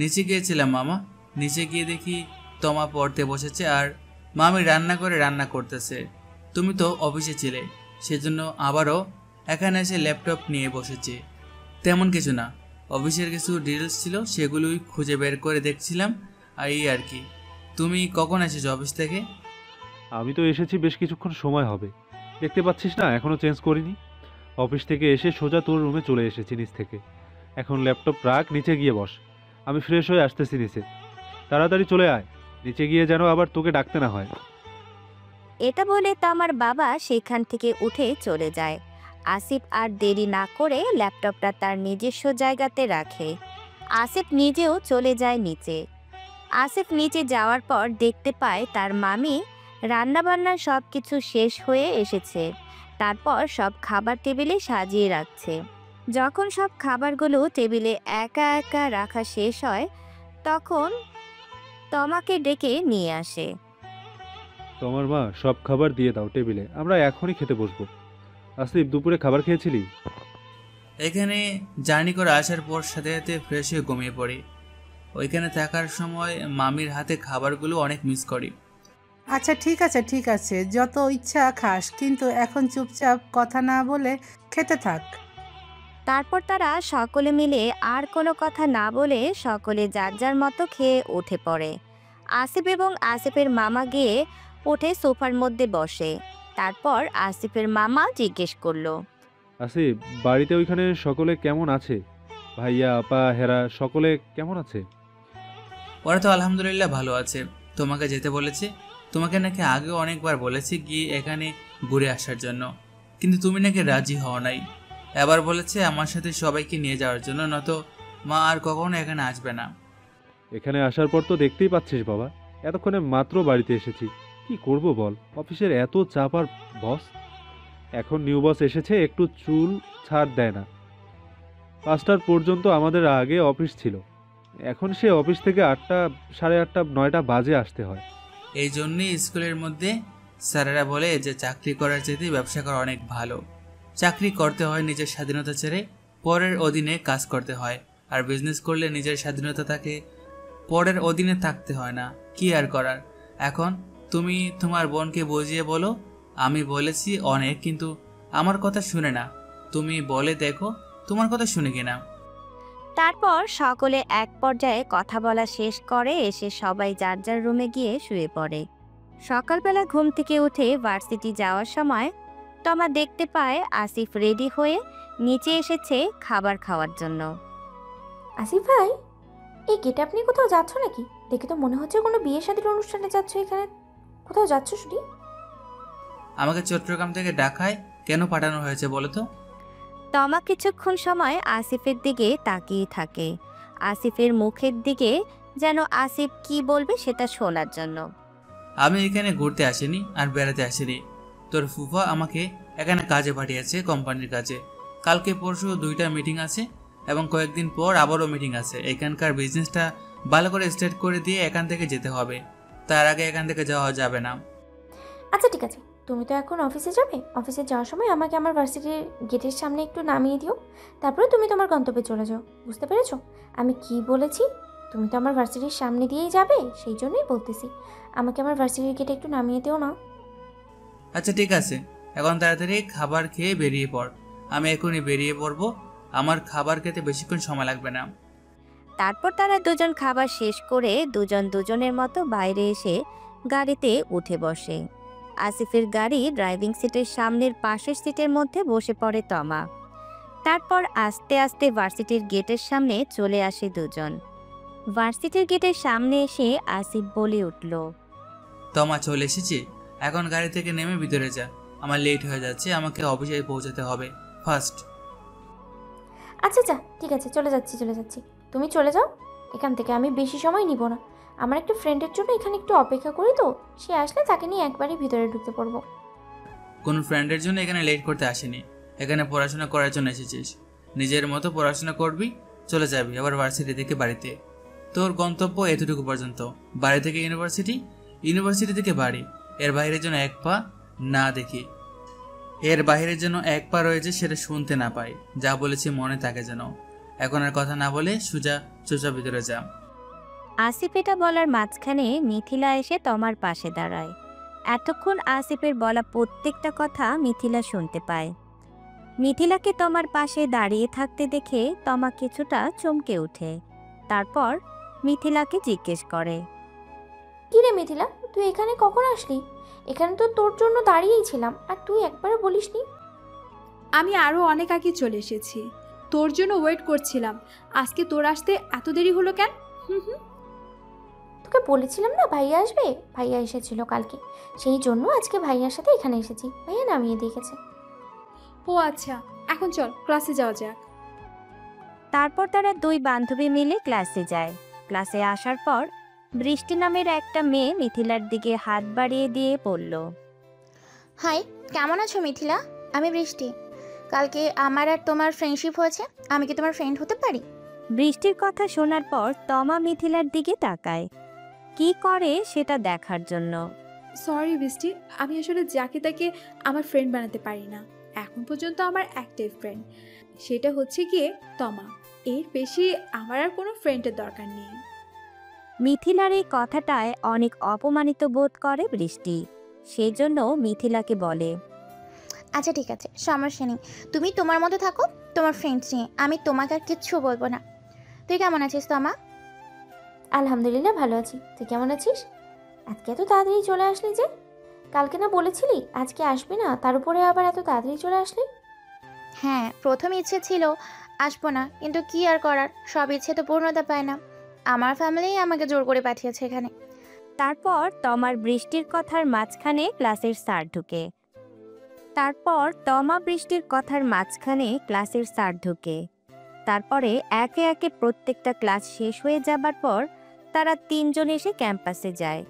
নিচে গিয়েছিলাম মামা, নিচে গিয়ে দেখি তমা পড়তে বসেছে আর মামি রান্না করে রান্না করতেছে। তুমি তো অফিসে ছিলে, সেজন্য আবারও এখানে এসে ল্যাপটপ নিয়ে বসেছে। তেমন কিছু না, অফিসের কিছু ডিটেলস ছিল সেগুলোই খুঁজে বের করে দেখছিলাম, আর এই আর কি। তুমি কখন এসেছো অফিস থেকে? আমি তো এসেছি বেশ কিছুক্ষণ সময় হবে, দেখতে পাচ্ছিস না এখনও চেঞ্জ করিনি। অফিস থেকে এসে সোজা তোর রুমে চলে এসেছি নিচ থেকে। এখন ল্যাপটপ রাখ, নিচে গিয়ে বস, আমি ফ্রেশ হয়ে আসতেছি নিচে। তাড়াতাড়ি চলে আয়, নিচে গিয়ে যেন আবার তোকে ডাকতে না হয়। এটা বলে তমার বাবা সেখান থেকে উঠে চলে যায়। আসিফ আর দেরি না করে ল্যাপটপটা তার নিজস্ব জায়গাতে রাখে। আসিফ নিজেও চলে যায় নিচে। আসিফ নিচে যাওয়ার পর দেখতে পায় তার মামি রান্নাবান্না সব কিছু শেষ হয়ে এসেছে। তারপর সব খাবার টেবিলে সাজিয়ে রাখছে। যখন সব খাবারগুলো টেবিলে একা একা রাখা শেষ হয়, তখন তমাকে ডেকে নিয়ে আসে। তোমার মা সব খাবার দিয়ে দাও টেবিলে, আমরা এখনই খেতে বসবো। আসিফ, দুপুরে খাবার খেয়েছিলি? এখানে জার্নি করে আসার পর সাথে সাথে ফ্রেশ হয়ে ঘুমিয়ে পড়ি। ওইখানে থাকার সময় মামির হাতে খাবারগুলো অনেক মিস করি। আচ্ছা ঠিক আছে, যত ইচ্ছা খাস, কিন্তু এখন চুপচাপ কথা না বলে খেতে থাক। তারপর তারা সকলে মিলে আর কোনো কথা না বলে সকলে যার যার মতো খেয়ে উঠে পড়ে। আসিফ এবং আসিফের মামা গিয়ে উঠে সোফার মধ্যে বসে। তারপর আসিফের মামা জিজ্ঞেস করলো, আসিফ, বাড়িতে ওইখানে সকলে কেমন আছে? ভাইয়া, আপা, হেরা সকলে কেমন আছে? ওরা তো আলহামদুলিল্লাহ ভালো আছে। তোমাকে যেতে বলেছে। তোমাকে নাকি আগেও অনেকবার বলেছি গিয়ে এখানে ঘুরে আসার জন্য, কিন্তু তুমি নাকি রাজি হও নাই। এবার বলেছে আমার সাথে সবাইকে নিয়ে যাওয়ার জন্য, নয়তো মা আর কখনো এখানে আসবে না। এখানে আসার পর তো দেখতেই পাচ্ছিস বাবা, এতক্ষণে মাত্র বাড়িতে এসেছি। কি করব বল, অফিসের এত চাপ। আর বস, এখন নিউ বস এসেছে, একটু চুল ছাড় দেয় না। 5টা পর্যন্ত আমাদের আগে অফিস ছিল, এখন সে অফিস থেকে 8টা, সাড়ে 8টা, 9টা বাজে আসতে হয়। এই জন্যই স্কুলের মধ্যে স্যারেরা বলে যে চাকরি করার চাইতে ব্যবসা করা অনেক ভালো। চাকরি করতে হয় নিজের স্বাধীনতা ছেড়ে, পরের অধীনে কাজ করতে হয়। আর বিজনেস করলে নিজের স্বাধীনতা থাকে, পরের অধীনে থাকতে হয় না। কি আর করার। এখন তুমি তোমার বোনকে বুঝিয়ে বলো। আমি বলেছি অনেক, কিন্তু আমার কথা শুনে না। তুমি বলে দেখো তোমার কথা শুনে কিনা। তারপর সকলে এক পর্যায়ে কথা বলা শেষ করে এসে সবাই যার যার রুমে গিয়ে শুয়ে পড়ে। সকালবেলা ঘুম থেকে উঠে ভার্সিটি যাওয়ার সময় তমা দেখতে পায় আসিফ রেডি হয়ে নিচে এসেছে খাবার খাওয়ার জন্য। আসিফ ভাই, এই গেট আপনি কোথাও যাচ্ছ নাকি? দেখে তো মনে হচ্ছে কোনো বিয়ে শাদীর অনুষ্ঠানে যাচ্ছ। এখানে কোথাও যাচ্ছ শুনি? আমাকে চট্টগ্রাম থেকে ঢাকায় কেন পাঠানো হয়েছে বলো তো? তমা কিছুক্ষণ সময় আসিফের দিকে তাকিয়ে থাকে, আসিফের মুখের দিকে, যেন আসিফ কি বলবে সেটা শোনার জন্য। আমি এখানে ঘুরতে আসিনি আর বেড়াতে আসিনি। তোর ফুফা আমাকে এখানে কাজে পাঠিয়েছে, কোম্পানির কাজে। কালকে পরশু 2টা মিটিং আছে এবং কয়েকদিন পর আবারও মিটিং আছে। এখানকার বিজনেসটা ভালো করে স্টার্ট করে দিয়ে এখান থেকে যেতে হবে, তার আগে এখান থেকে যাওয়া যাবে না। আচ্ছা ঠিক আছে, তুমি তো এখন অফিসে যাবে। অফিসে যাওয়ার সময় আমাকে আমার ভার্সিটির গেটের সামনে একটু নামিয়ে দিও, তারপরে তুমি তোমার গন্তব্যে চলে যাও। বুঝতে পেরেছো আমি কি বলেছি? তুমি তো আমার ভার্সিটির সামনে দিয়েই যাবে, সেই জন্যই বলতেছি আমাকে আমার ভার্সিটির গেটে একটু নামিয়ে দিও না। আচ্ছা ঠিক আছে, এখন তাড়াতাড়ি খাবার খেয়ে বেরিয়ে পড়। আমি এখনই বেরিয়ে পড়বো, আমার খাবার খেতে বেশিক্ষণ সময় লাগবে না। তারপর তারা দুজন খাবার শেষ করে দুজন দুজনের মতো বাইরে এসে গাড়িতে উঠে বসে। আসিফের গাড়ি ড্রাইভিং সিটের সামনের পাশের সিটের মধ্যে বসে পড়ে তমা। তারপর আস্তে আস্তে ভার্সিটির গেটের সামনে চলে আসে দুজন। ভার্সিটির গেটের সামনে এসে আসিফ বলে উঠল, তমা চলে এসেছি, এখন গাড়ি থেকে নেমে ভিতরে যা। আমার লেট হয়ে যাচ্ছে, আমাকে অফিসে পৌঁছাতে হবে ফার্স্ট। আচ্ছা আচ্ছা ঠিক আছে, চলে যাচ্ছি। তুমি চলে যাও এখান থেকে, আমি বেশি সময় নিব না। আমার একটা ফ্রেন্ডের জন্য এখানে একটু অপেক্ষা করি, তো সে আসলে তাকে নিয়ে একবারই ভিতরে ঢুকতে পারবো। কোনো ফ্রেন্ডের জন্য এখানে লেট করতে আসেনি, এখানে পড়াশোনা করার জন্য এসেছিস। নিজের মতো পড়াশোনা করবি, চলে যাবি আবার ভার্সিটি থেকে বাড়িতে। তোর গন্তব্য এতটুকু পর্যন্ত, বাড়ি থেকে ইউনিভার্সিটি, ইউনিভার্সিটি থেকে বাড়ি। এর বাইরের জন্য এক পা না দেখি, এর বাইরের জন্য এক পা রয়েছে সেটা শুনতে না পাই। যা বলেছি মনে থাকে যেন। এখন আর কথা না বলে সোজা চুপচাপ ভিতরে যা। আসিফ এটা বলার মাঝখানে মিথিলা এসে তমার পাশে দাঁড়ায়। এতক্ষণ আসিফের বলা প্রত্যেকটা কথা মিথিলা শুনতে পায়। মিথিলাকে তমার পাশে দাঁড়িয়ে থাকতে দেখে তমা কিছুটা চমকে ওঠে। তারপর মিথিলাকে জিজ্ঞেস করে, কি রে মিথিলা, তুই এখানে কখন আসলি? এখানে তো তোর জন্য দাঁড়িয়েই ছিলাম, আর তুই একবারও বলিসনি। আমি আরও অনেক আগে চলে এসেছি, তোর জন্য ওয়েট করছিলাম। আজকে তোর আসতে এত দেরি হলো কেন? তোকে বলেছিলাম না ভাইয়া আসবে, ভাইয়া এসেছিল কালকে, সেই জন্য আজকে ভাইয়ার সাথে এখানে এসেছি। ভাইয়া নামিয়ে দিয়ে গেছে। ও আচ্ছা, এখন চল ক্লাসে যাওয়া যাক। তারপর তারা দুই বান্ধবী মিলে ক্লাসে যায়। ক্লাসে আসার পর বৃষ্টি নামের একটা মেয়ে মিথিলার দিকে হাত বাড়িয়ে দিয়ে বলল, হাই, কেমন আছো মিথিলা? আমি বৃষ্টি। কালকে আমার আর তোমার ফ্রেন্ডশিপ হয়েছে, আমি কি তোমার ফ্রেন্ড হতে পারি? বৃষ্টির কথা শোনার পর তমা মিথিলার দিকে তাকায়, কি করে সেটা দেখার জন্য। সরি বৃষ্টি, আমি আসলে যাকে তাকে আমার ফ্রেন্ড বানাতে পারি না। এখন পর্যন্ত আমার অ্যাক্টিভ ফ্রেন্ড সেটা হচ্ছে গিয়ে তমা। এর বেশি আমার আর কোনো ফ্রেন্ডের দরকার নেই। মিথিলার এই কথাটায় অনেক অপমানিত বোধ করে বৃষ্টি। সেজন্য মিথিলাকে বলে, আচ্ছা ঠিক আছে, সমস্যা নেই। তুমি তোমার মতো থাকো, তোমার ফ্রেন্ডস নিয়ে। আমি তোমাকে আর কিচ্ছু বলবো না। তুই কেমন আছিস তমা? আলহামদুলিল্লাহ ভালো আছি। তুই কেমন আছিস? আজকে এত তাড়াতাড়ি চলে আসলি যে? কালকে না বলেছিলি আজকে আসবি না, তার উপরে আবার এত তাড়াতাড়ি চলে আসলি? হ্যাঁ, প্রথম ইচ্ছে ছিল আসবো না, কিন্তু কি আর করার, সব ইচ্ছে তো পূর্ণতা পায় না। আমার ফ্যামিলি আমাকে জোর করে পাঠিয়েছে এখানে। তারপর তমার বৃষ্টির কথার মাঝখানে ক্লাসের স্যার ঢুকে। তারপরে একে একে প্রত্যেকটা ক্লাস শেষ হয়ে যাবার পর তারা তিনজন এসে ক্যাম্পাসে যায়।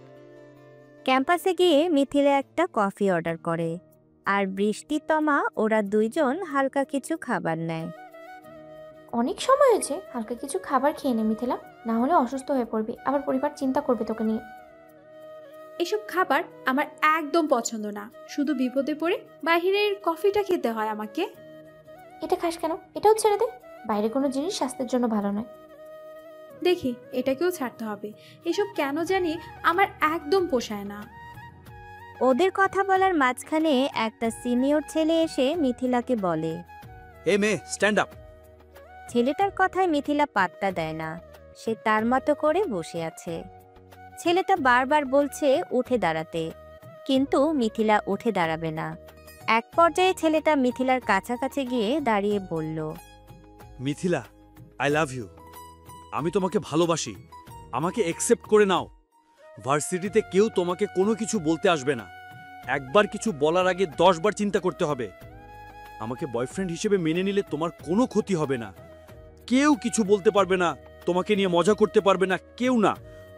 ক্যাম্পাসে গিয়ে মিথিলা একটা কফি অর্ডার করে, আর বৃষ্টি তমা ওরা দুইজন হালকা কিছু খাবার নেয়। অনেক সময় হয়েছে, হালকা কিছু খাবার খেয়ে নে মিথিলা, না হলে অসুস্থ হয়ে পড়বি, আবার পরিবার চিন্তা করবে তোকে নিয়ে। এসব খাবার আমার একদম পছন্দ না। শুধু বিপদে পড়ে বাইরের কফিটা খেতে হয় আমাকে। এটা খাস কেন? এটাও ছেড়ে দে। বাইরে কোনো জিনিস স্বাস্থ্যের জন্য ভালো নয়। দেখি এটাকেও ছাড়তে হবে। এসব কেন জানি আমার একদম পোষায় না। ওদের কথা বলার মাঝখানে একটা সিনিয়র ছেলে এসে মিথিলাকে বলে, এই মেয়ে, স্ট্যান্ড আপ। ছেলেটার কথায় মিথিলা পাত্তা দেয় না, সে তার মতো করে বসে আছে। ছেলেটা বারবার বলছে উঠে দাঁড়াতে, কিন্তু মিথিলা উঠে দাঁড়াবে না। এক পর্যায়ে ছেলেটা মিথিলার কাছাকাছি গিয়ে দাঁড়িয়ে বলল, মিথিলা, আই লাভ ইউ। আমি তোমাকে ভালোবাসি, আমাকে অ্যাকসেপ্ট করে নাও। ভার্সিটিতে কেউ তোমাকে কোনো কিছু বলতে আসবে না। একবার কিছু বলার আগে 10 বার চিন্তা করতে হবে। আমাকে বয়ফ্রেন্ড হিসেবে মেনে নিলে তোমার কোনো ক্ষতি হবে না। কেউ কিছু বলতে পারবে না, তোমাকে নিয়ে মজা করতে পারবে না, কেউ না।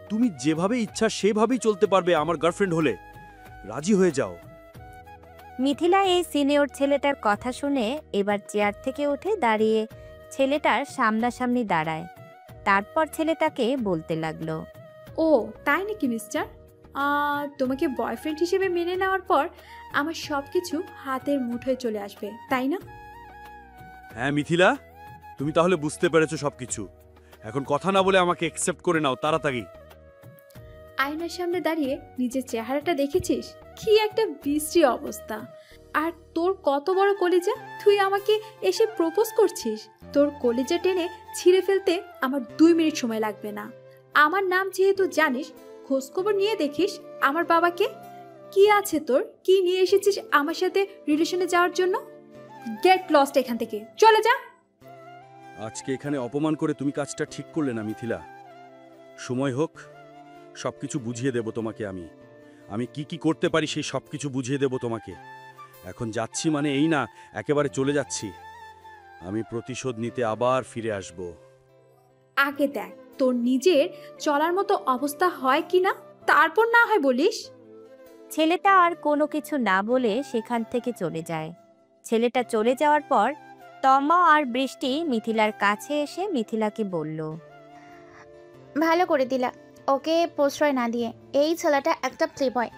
তুমি যেভাবে ইচ্ছা সেভাবেই চলতে পারবে আমার গার্লফ্রেন্ড হলে। রাজি হয়ে যাও। মিথিলা এই সিনিয়র ছেলেটার কথা শুনে এবার চেয়ার থেকে উঠে দাঁড়িয়ে ছেলেটার সামনাসামনি দাঁড়ায়। তারপর ছেলেটাকে বলতে লাগলো, ও তাই নাকি মিস্টার? তোমাকে বয়ফ্রেন্ড হিসেবে মেনে নেওয়ার পর আমার সব কিছু হাতের মুঠোয় চলে আসবে, তাই না? হ্যাঁ মিথিলা, তুমি তাহলে বুঝতে পেরেছো সবকিছু। এখন কথা না বলে আমাকে অ্যাকসেপ্ট করে নাও তাড়াতাড়ি। আয়নার সামনে দাঁড়িয়ে নিজের চেহারাটা দেখেছিস? কি একটা বিশ্রী অবস্থা। আর তোর কত বড় কলিজা, তুই আমাকে এসে প্রপোজ করছিস? তোর কলিজা টেনে ছিঁড়ে ফেলতে আমার 2 মিনিট সময় লাগবে না। আমার নাম যেহেতু জানিস, খোঁজখবর নিয়ে দেখিস আমার বাবাকে। কি আছে তোর? কি নিয়ে এসেছিস আমার সাথে রিলেশনে যাওয়ার জন্য? গেট লস্ট এখান থেকে, চলে যা। আজকে এখানে অপমান করে তুমি কাজটা ঠিক করলে না মিথিলা। সময় হোক, সবকিছু বুঝিয়ে দেব তোমাকে। আমি কি করতে পারি সেই সবকিছু বুঝিয়ে দেব তোমাকে। এখন যাচ্ছি মানে এই না একেবারে চলে যাচ্ছি। আমি প্রতিশোধ নিতে আবার ফিরে আসব। আগে দেখ তোর নিজের চলার মতো অবস্থা হয় কিনা, তারপর না হয় বলিস। ছেলেটা আর কোনো কিছু না বলে সেখান থেকে চলে যায়। ছেলেটা চলে যাওয়ার পর তমা আর বৃষ্টি মিথিলার কাছে এসে মিথিলাকে বলল, ভালো করে দিলা ওকে প্রশ্রয় না দিয়ে। এই ছেলেটা একটা প্লে বয়।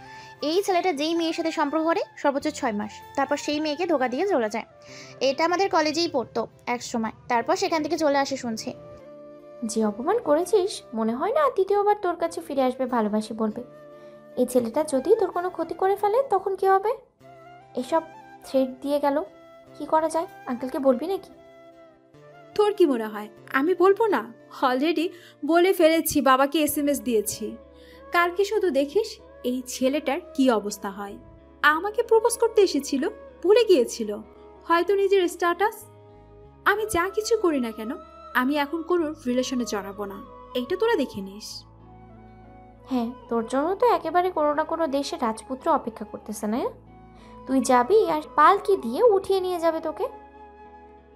এই ছেলেটা যেই মেয়ের সাথে সম্পর্ক করে সর্বোচ্চ 6 মাস, তারপর সেই মেয়েকে ধোকা দিয়ে চলে যায়। এটা আমাদের কলেজেই পড়তো এক সময়, তারপর সেখান থেকে চলে আসে শুনছি। যে অপমান করেছিস মনে হয় না দ্বিতীয়বার তোর কাছে ফিরে আসবে ভালোবাসি বলবে। এই ছেলেটা যদি তোর কোনো ক্ষতি করে ফেলে তখন কি হবে? এসব থ্রেট দিয়ে গেল, কি করা যায়? আঙ্কেলকে বলবি নাকি? তোর কি মনে হয় আমি বলবো না? অলরেডি বলে ফেলেছি, বাবাকে SMS দিয়েছি। কালকে শুধু দেখিস এই ছেলেটার কি অবস্থা হয়। আমাকে প্রপোজ করতে এসেছিল, ভুলে গিয়েছিল হয়তো নিজের স্ট্যাটাস। আমি যা কিছু করি না কেন, আমি এখন কোনো রিলেশনে জড়াবো না, এইটা তোরা দেখে নিস। হ্যাঁ, তোর জন্য তো একেবারে কোনো না কোনো দেশের রাজপুত্র অপেক্ষা করতেছে না? তুই যাবি আর পালকি দিয়ে উঠিয়ে নিয়ে যাবে তোকে।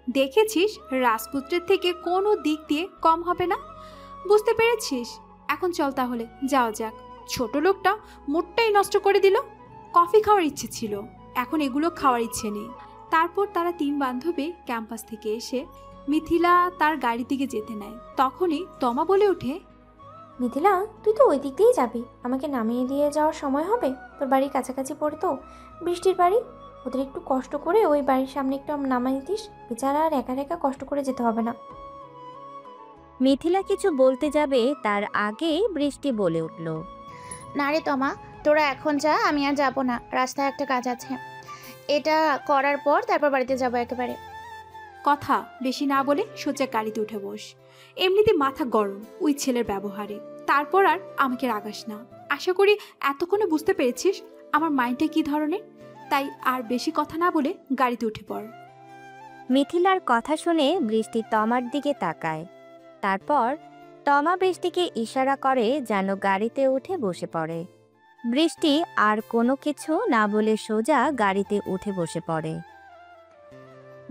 দেখেছিস রাজপুত্রের থেকে কোনো দিক দিয়ে কম হবে না, বুঝতে পেরেছিস? এখন চল তাহলে, যাও যাক। ছোট লোকটা মুডটাই নষ্ট করে দিল। কফি খাওয়ার ইচ্ছে ছিল, এখন এগুলো খাওয়ার ইচ্ছে নেই। তারপর তারা 3 বান্ধবী ক্যাম্পাস থেকে এসে মিথিলা তার গাড়ির দিকে যেতে নেয়। তখনই তমা বলে ওঠে, মিথিলা তুই তো ওই দিক দিয়েই যাবি, আমাকে নামিয়ে দিয়ে যাওয়ার সময় হবে। তোর বাড়ির কাছাকাছি পড়ে তো বৃষ্টির বাড়ি, ওদের একটু কষ্ট করে ওই বাড়ির সামনে একটু নামাই দিস। বেচারা আর একা একা কষ্ট করে যেতে হবে না। মিথিলা কিছু বলতে যাবে তার আগেই বৃষ্টি বলে উঠল, না রে তমা, তোরা এখন যা, আমি আর যাবো না, রাস্তায় একটা কাজ আছে, এটা করার পর তারপর বাড়িতে যাবো একেবারে। কথা বেশি না বলে সোজা গাড়িতে উঠে বস। এমনিতে মাথা গরম ওই ছেলের ব্যবহারে, তারপর আর আমাকে রাগাস না। আশা করি এতক্ষণে বুঝতে পেরেছিস আমার মাইন্ডটা কি ধরনের। তাই আর বেশি কথা না বলে গাড়িতে উঠে পড়। মিথিলার কথা শুনে বৃষ্টি তমার দিকে তাকায়। তারপর তমা বৃষ্টিকে ইশারা করে যেন গাড়িতে উঠে বসে পড়ে। বৃষ্টি আর কোনো কিছু না বলে সোজা গাড়িতে উঠে বসে পড়ে।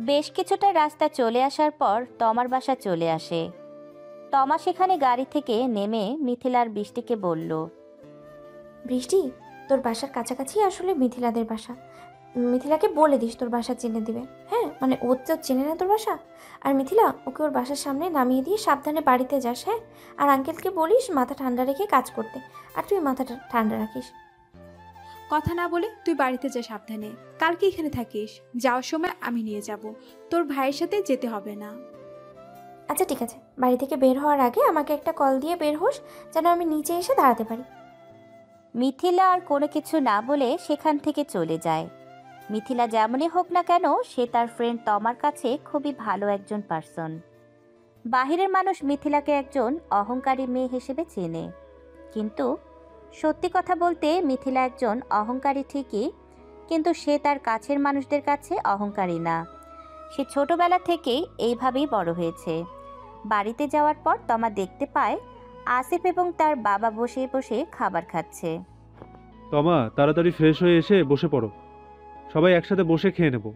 বেশ কিছুটা রাস্তা চলে আসার পর তমার বাসা চলে আসে। তমা সেখানে গাড়ি থেকে নেমে মিথিলার বৃষ্টিকে বলল, বৃষ্টি, তোর বাসার কাছাকাছি আসলে মিথিলাদের বাসা। মিথিলাকে বলে দিস তোর বাসা চিনে দিবে। হ্যাঁ, মানে ও তো চেনে না তোর বাসা। আর মিথিলা, ওকে ওর বাসার সামনে নামিয়ে দিয়ে সাবধানে বাড়িতে যাস। হ্যাঁ, আর আঙ্কেলকে বলিস মাথা ঠান্ডা রেখে কাজ করতে, আর তুই মাথাটা ঠান্ডা রাখিস। কথা না বলে তুই বাড়িতে যা সাবধানে। কালকে এখানে থাকিস, যাওয়ার সময় আমি নিয়ে যাব, তোর ভাইয়ের সাথে যেতে হবে না। আচ্ছা ঠিক আছে, বাড়ি থেকে বের হওয়ার আগে আমাকে একটা কল দিয়ে বের হোস, যেন আমি নিচে এসে দাঁড়াতে পারি। মিথিলা আর কোনো কিছু না বলে সেখান থেকে চলে যায়। মিথিলা যেমনই হোক না কেন, সে তার ফ্রেন্ড তমার কাছে খুবই ভালো একজন পার্সন। বাহিরের মানুষ মিথিলাকে একজন অহংকারী মেয়ে হিসেবে চেনে, কিন্তু সত্যি কথা বলতে মিথিলা একজন অহংকারী ঠিকই, কিন্তু সে তার কাছের মানুষদের কাছে অহংকারী না। সে ছোটবেলা থেকেই এইভাবেই বড় হয়েছে। বাড়িতে যাওয়ার পর তমা দেখতে পায় আসিফ এবং তার বাবা বসে বসে খাবার খাচ্ছে। তমা, তাড়াতাড়ি ফ্রেশ হয়ে এসে বসে পড়ো, সবাই একসাথে বসে খেয়ে নেব।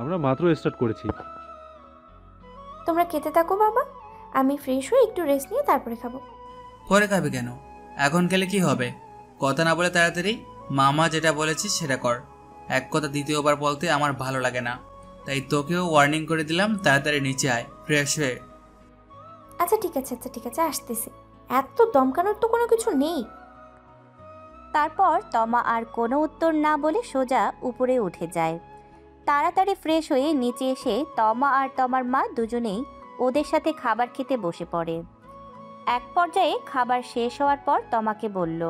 আমরা মাত্র স্টার্ট করেছি। তোমরা খেতে থাকো বাবা, আমি ফ্রেশ হয়ে একটু রেস্ট নিয়ে তারপরে খাবো। পরে খাবে কেন? এখন খেলে কি হবে? কথা না বলে তাড়াতাড়ি মামা যেটা বলেছিস সেটা কর। এক কথা দ্বিতীয়বার বলতে আমার ভালো লাগে না, তাই তোকেও ওয়ার্নিং করে দিলাম, তাড়াতাড়ি নিচে আয় ফ্রেশ হয়ে। আচ্ছা ঠিক আছে, আসতেছি। এত দমকানোর তো কোনো কিছু নেই। তারপর তমা আর কোনো উত্তর না বলে সোজা উপরে উঠে যায়। তাড়াতাড়ি ফ্রেশ হয়ে নিচে এসে তমা আর তমার মা দুজনেই ওদের সাথে খাবার খেতে বসে পড়ে। এক পর্যায়ে খাবার শেষ হওয়ার পর তমাকে বলল,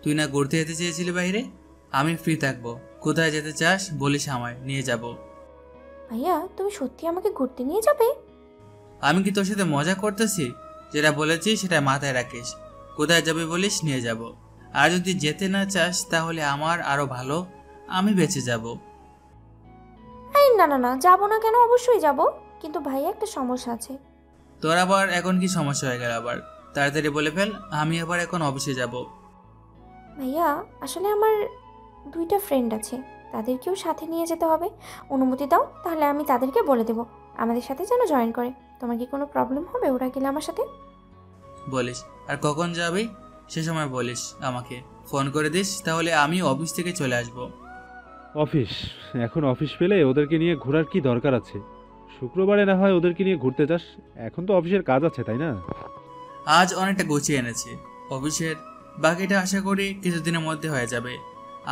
তুই না ঘুরতে যেতে চেয়েছিলি বাইরে? আমি ফ্রি থাকবো, কোথায় যেতে চাস বলিস, আমায় নিয়ে যাব। ভাইয়া, তুমি সত্যি আমাকে ঘুরতে নিয়ে যাবে? আমি কি তোর সাথে মজা করতেছি? যেটা বলেছি সেটা মাথায় রাখিস। কোথায় যাবে বলিস, নিয়ে যাব। আর যদি যেতে না চাস তাহলে আমার আরো ভালো, আমি বেঁচে যাব। এই না, যাবো না কেন? অবশ্যই যাব, কিন্তু ভাইয়া একটা সমস্যা আছে। তোর আবার এখন কি সমস্যা হয়ে গেল আবার? তাড়াতাড়ি বলে ফেল, আমি আবার এখন অফিসে যাব। ভাইয়া, আসলে আমার 2টা ফ্রেন্ড আছে, তাদেরকেও সাথে নিয়ে যেতে হবে। অনুমতি দাও, তাহলে আমি তাদেরকে বলে দেবো আমাদের সাথে যেন জয়েন করে। তোমার কি কোনো প্রবলেম হবে ওরা গেলে আমার সাথে? বলিস, আর কখন যাবি সে সময় বলিস, আমাকে ফোন করে দিস, তাহলে আমি অফিস থেকে চলে আসব। অফিস? এখন অফিস পেলে ওদেরকে নিয়ে ঘোরার কি দরকার আছে? শুক্রবারে না হয় ওদেরকে নিয়ে ঘুরতে যাস, এখন তো অফিসের কাজ আছে, তাই না? আজ অনেকটা গুছিয়ে এনেছি অফিসের, বাকিটা আশা করি কিছুদিনের মধ্যে হয়ে যাবে।